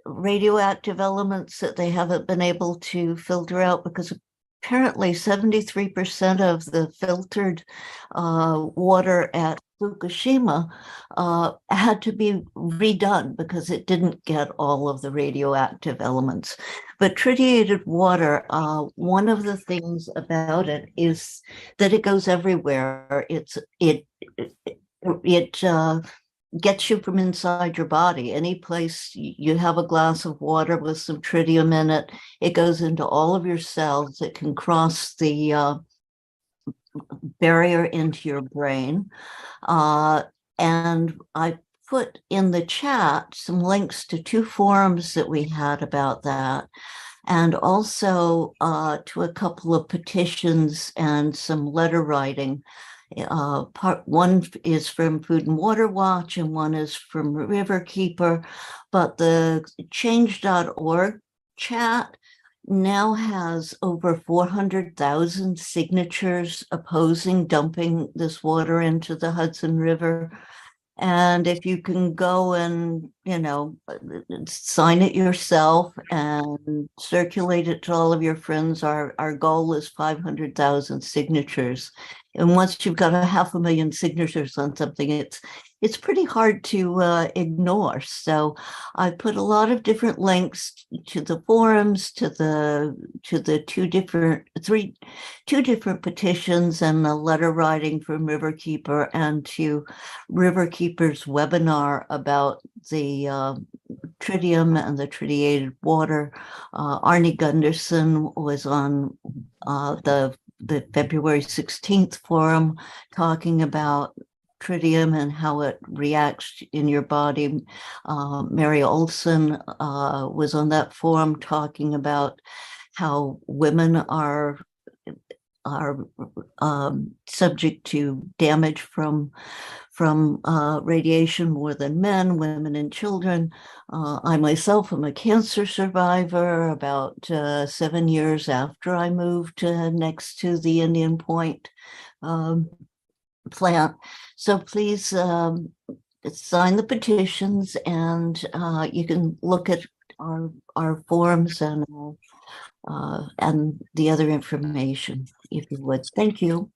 radioactive elements that they haven't been able to filter out, because apparently 73% of the filtered water at Fukushima had to be redone because it didn't get all of the radioactive elements. But tritiated water, one of the things about it is that it goes everywhere. It gets you from inside your body. Any place you have a glass of water with some tritium in it, it goes into all of your cells. It can cross the barrier into your brain. And I put in the chat some links to 2 forums that we had about that, and also to a couple of petitions and some letter writing. One is from Food and Water Watch and one is from Riverkeeper, but the change.org chat now has over 400,000 signatures opposing dumping this water into the Hudson River. And if you can go and, sign it yourself and circulate it to all of your friends, our goal is 500,000 signatures. And once you've got 500,000 signatures on something, it's pretty hard to ignore. So I put a lot of different links to the forums, to the two different petitions, and the letter writing from Riverkeeper, and to Riverkeeper's webinar about the tritium and the tritiated water. Arnie Gunderson was on the February 16th forum talking about tritium and how it reacts in your body. Mary Olson was on that forum talking about how women are subject to damage from radiation more than men, women, and children. I myself am a cancer survivor about 7 years after I moved next to the Indian Point plant. So please sign the petitions, and you can look at our forums and the other information, if you would. Thank you.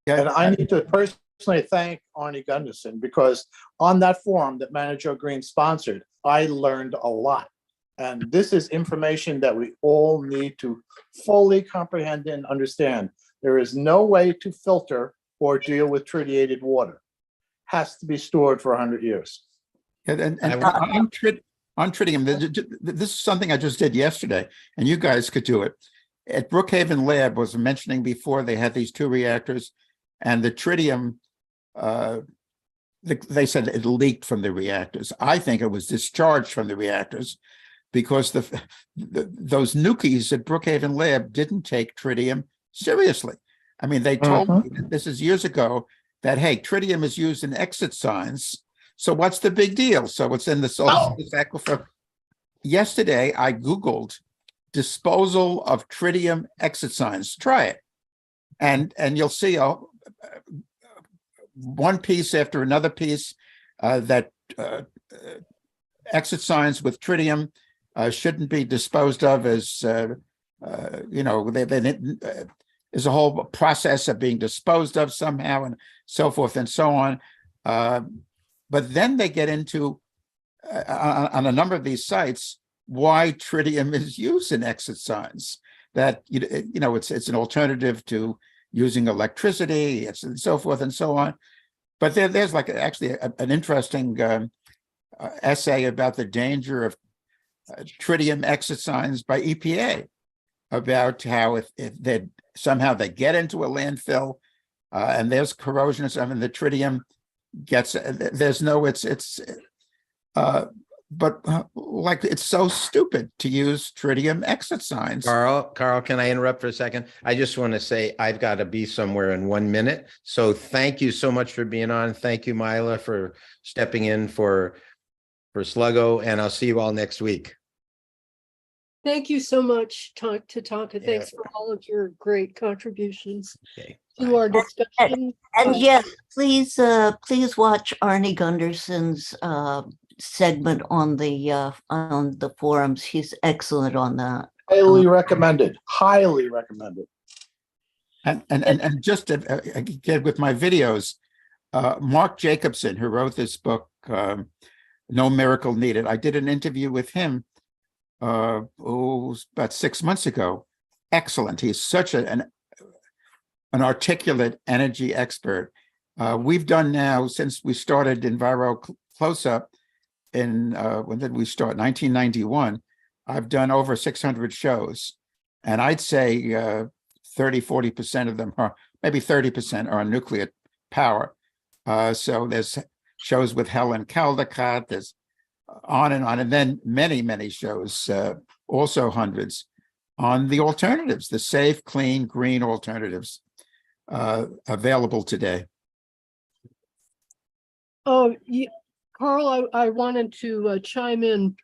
And I need to personally thank Arnie Gunderson, because on that forum that Manager Green sponsored, I learned a lot. And this is information that we all need to fully comprehend and understand. There is no way to filter or deal with tritiated water. Has to be stored for 100 years. And on tritium, this is something I just did yesterday, and you guys could do it. At Brookhaven Lab was mentioning before, they had these 2 reactors, and the tritium, they said it leaked from the reactors. I think it was discharged from the reactors, because those nukies at Brookhaven Lab didn't take tritium seriously. I mean, they told me, this is years ago, that, hey, tritium is used in exit signs, so what's the big deal? So it's in the Solstice aquifer. Yesterday, I Googled disposal of tritium exit signs. Try it. And you'll see one piece after another piece that exit signs with tritium shouldn't be disposed of as, there's a whole process of being disposed of somehow and so forth and so on. But then they get into, on a number of these sites, why tritium is used in exit signs. That it's an alternative to using electricity, and so forth and so on. But there's like actually an interesting essay about the danger of tritium exit signs by EPA, about how if they somehow they get into a landfill and there's corrosion or something, the tritium gets like it's so stupid to use tritium exit signs. Carl, can I interrupt for a second? I just want to say I've got to be somewhere in 1 minute. So thank you so much for being on. Thank you, Mila, for stepping in for Sluggo, and I'll see you all next week. Thank you so much, Tatanka. Thanks for all of your great contributions to our discussion. And yes, please watch Arnie Gunderson's segment on the forums. He's excellent on that. Highly recommended. Highly recommended. And just to get with my videos, Mark Jacobson, who wrote this book, No Miracle Needed. I did an interview with him about 6 months ago. Excellent. He's such an articulate energy expert. We've done now, since we started Enviro Close-Up in, when did we start? 1991. I've done over 600 shows. And I'd say 30–40% of them are, maybe 30% are nuclear power. So there's shows with Helen Caldecott, there's on, and then many shows, also hundreds, on the alternatives, the safe, clean, green alternatives available today. Oh, Carl, I wanted to chime in,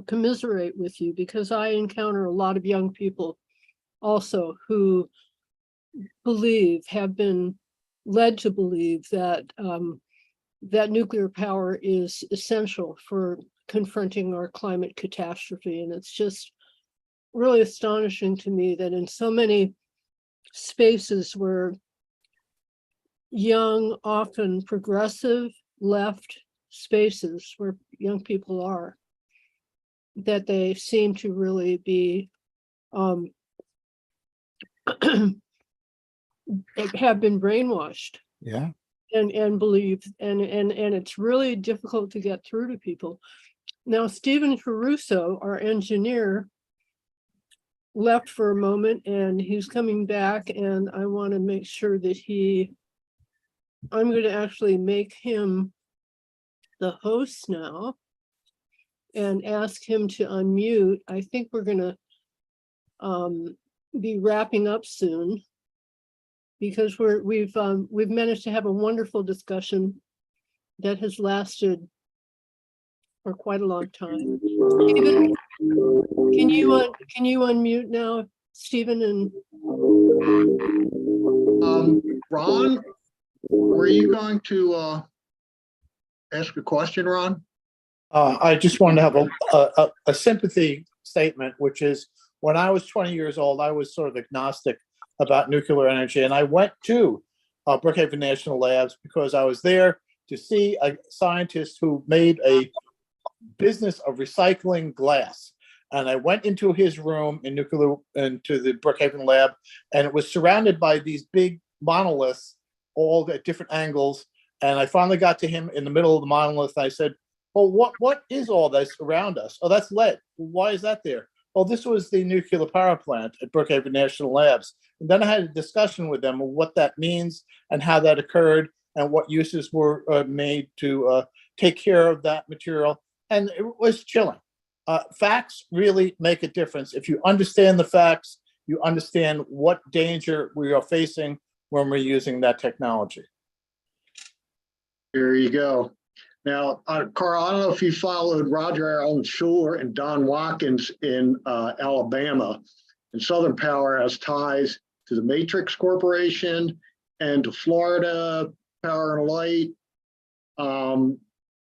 commiserate with you, because I encounter a lot of young people also who have been led to believe that that nuclear power is essential for confronting our climate catastrophe. And it's just really astonishing to me that in so many spaces where young, often progressive left spaces where young people are, that they seem to really be have been brainwashed. Yeah. And believe, and it's really difficult to get through to people. Now, Stephen Caruso, our engineer, left for a moment, and he's coming back, and I want to make sure that I'm going to actually make him the host now and ask him to unmute. I think we're going to be wrapping up soon, because we've managed to have a wonderful discussion that has lasted for quite a long time. Stephen, can you unmute now, Stephen? And Ron, were you going to ask a question, Ron? I just wanted to have a sympathy statement, which is, when I was 20 years old, I was sort of agnostic about nuclear energy. And I went to Brookhaven National Labs because I was there to see a scientist who made a business of recycling glass. And I went into his room into the Brookhaven lab, and it was surrounded by these big monoliths, all at different angles. And I finally got to him in the middle of the monolith. And I said, well, what is all this around us? Oh, that's lead. Why is that there? Well, this was the nuclear power plant at Brookhaven National Labs. And then I had a discussion with them of what that means and how that occurred and what uses were made to take care of that material. And it was chilling. Facts really make a difference. If you understand the facts, you understand what danger we are facing when we're using that technology. There you go. Now, Carl, I don't know if you followed Roger Allen Schuler and Don Watkins in Alabama. And Southern Power has ties to the Matrix Corporation and to Florida Power and Light.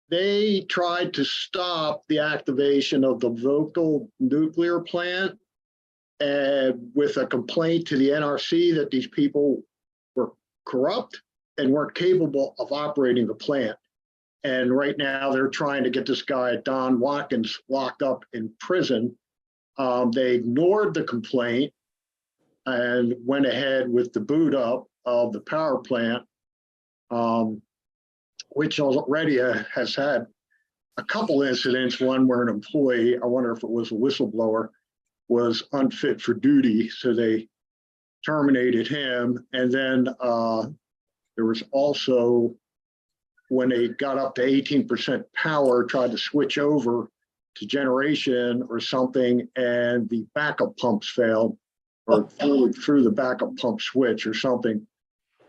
They tried to stop the activation of the Vogtle nuclear plant, and with a complaint to the NRC that these people were corrupt and weren't capable of operating the plant. And right now they're trying to get this guy, Don Watkins, locked up in prison. They ignored the complaint and went ahead with the boot up of the power plant, which already has had a couple incidents, one where an employee, I wonder if it was a whistleblower, was unfit for duty, so they terminated him. And then there was also, when they got up to 18% power, tried to switch over to generation or something, and the backup pumps failed, or through the backup pump switch or something.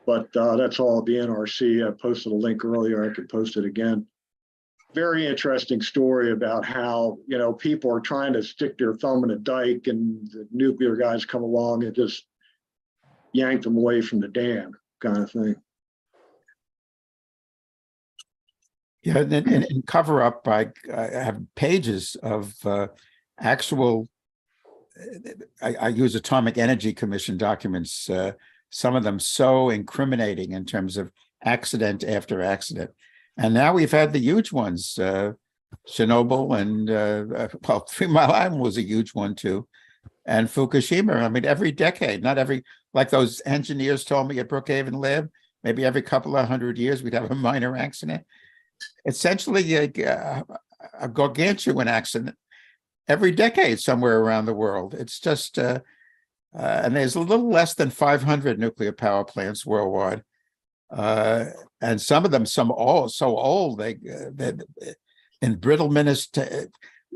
But that's all at the NRC. I posted a link earlier. I could post it again. Very interesting story about how, you know, people are trying to stick their thumb in a dike, and the nuclear guys come along and just yank them away from the dam, kind of thing. Yeah, and cover up, I have pages of actual, I use Atomic Energy Commission documents, some of them so incriminating in terms of accident after accident. And now we've had the huge ones, Chernobyl, and well, 3 Mile Island was a huge one too. And Fukushima. I mean, every decade, not every, like those engineers told me at Brookhaven Lab, maybe every couple of 100 years, we'd have a minor accident. Essentially a gargantuan accident every decade somewhere around the world. It's just, and there's a little less than 500 nuclear power plants worldwide. And some of them, so old, that embrittlement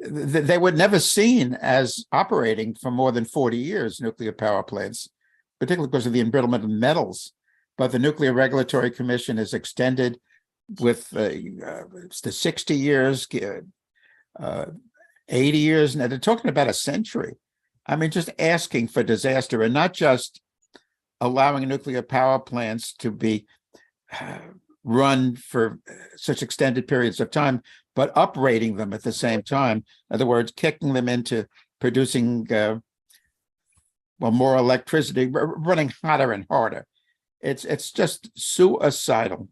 they were never seen as operating for more than 40 years, nuclear power plants, particularly because of the embrittlement of metals. But the Nuclear Regulatory Commission has extended with the 60 years, 80 years, and they're talking about a century. I mean, just asking for disaster, and not just allowing nuclear power plants to be run for such extended periods of time, but uprating them at the same time. In other words, kicking them into producing well, more electricity, running hotter and harder. It's just suicidal.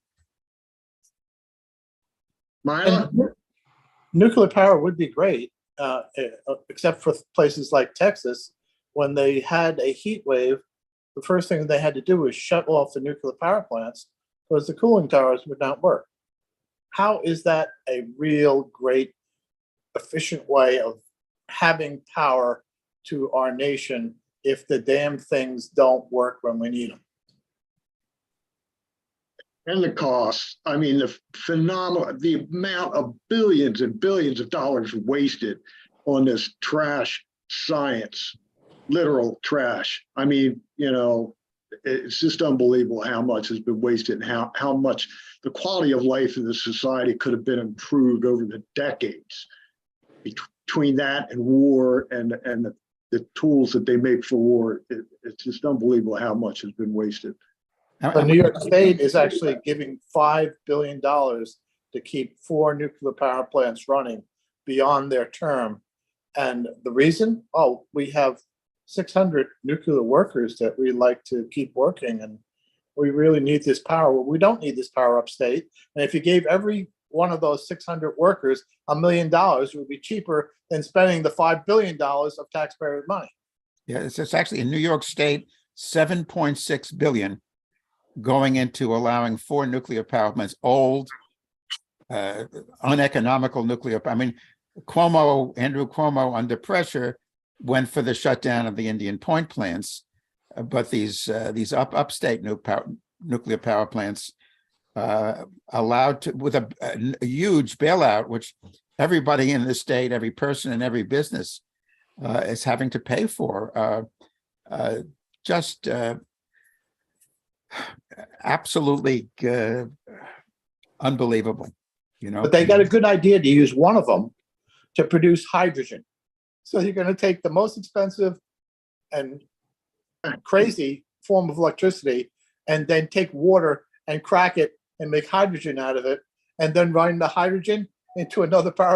Nuclear power would be great, except for places like Texas. When they had a heat wave, the first thing they had to do was shut off the nuclear power plants because the cooling towers would not work. How is that a real great, efficient way of having power to our nation if the damn things don't work when we need them? And the costs. I mean, the phenomenal, the amount of billions and billions of dollars wasted on this trash science, literal trash. I mean, you know, it's just unbelievable how much has been wasted and how much the quality of life in this society could have been improved over the decades between that and war and the tools that they make for war. It's just unbelievable how much has been wasted. But New York State is actually giving $5 billion to keep 4 nuclear power plants running beyond their term. And the reason? Oh, we have 600 nuclear workers that we like to keep working, and we really need this power. Well, we don't need this power upstate. And if you gave every one of those 600 workers $1 million, it would be cheaper than spending the $5 billion of taxpayers' money. Yeah, it's actually in New York State, 7.6 billion going into allowing 4 nuclear power plants, old, uneconomical nuclear. I mean, Andrew Cuomo, under pressure, went for the shutdown of the Indian Point plants, but these upstate nuclear power plants allowed to, with a huge bailout, which everybody in the state, every person and every business is having to pay for. Just absolutely unbelievable, you know. But they got a good idea to use one of them to produce hydrogen. So you're going to take the most expensive and crazy form of electricity and then take water and crack it and make hydrogen out of it, and then run the hydrogen into another power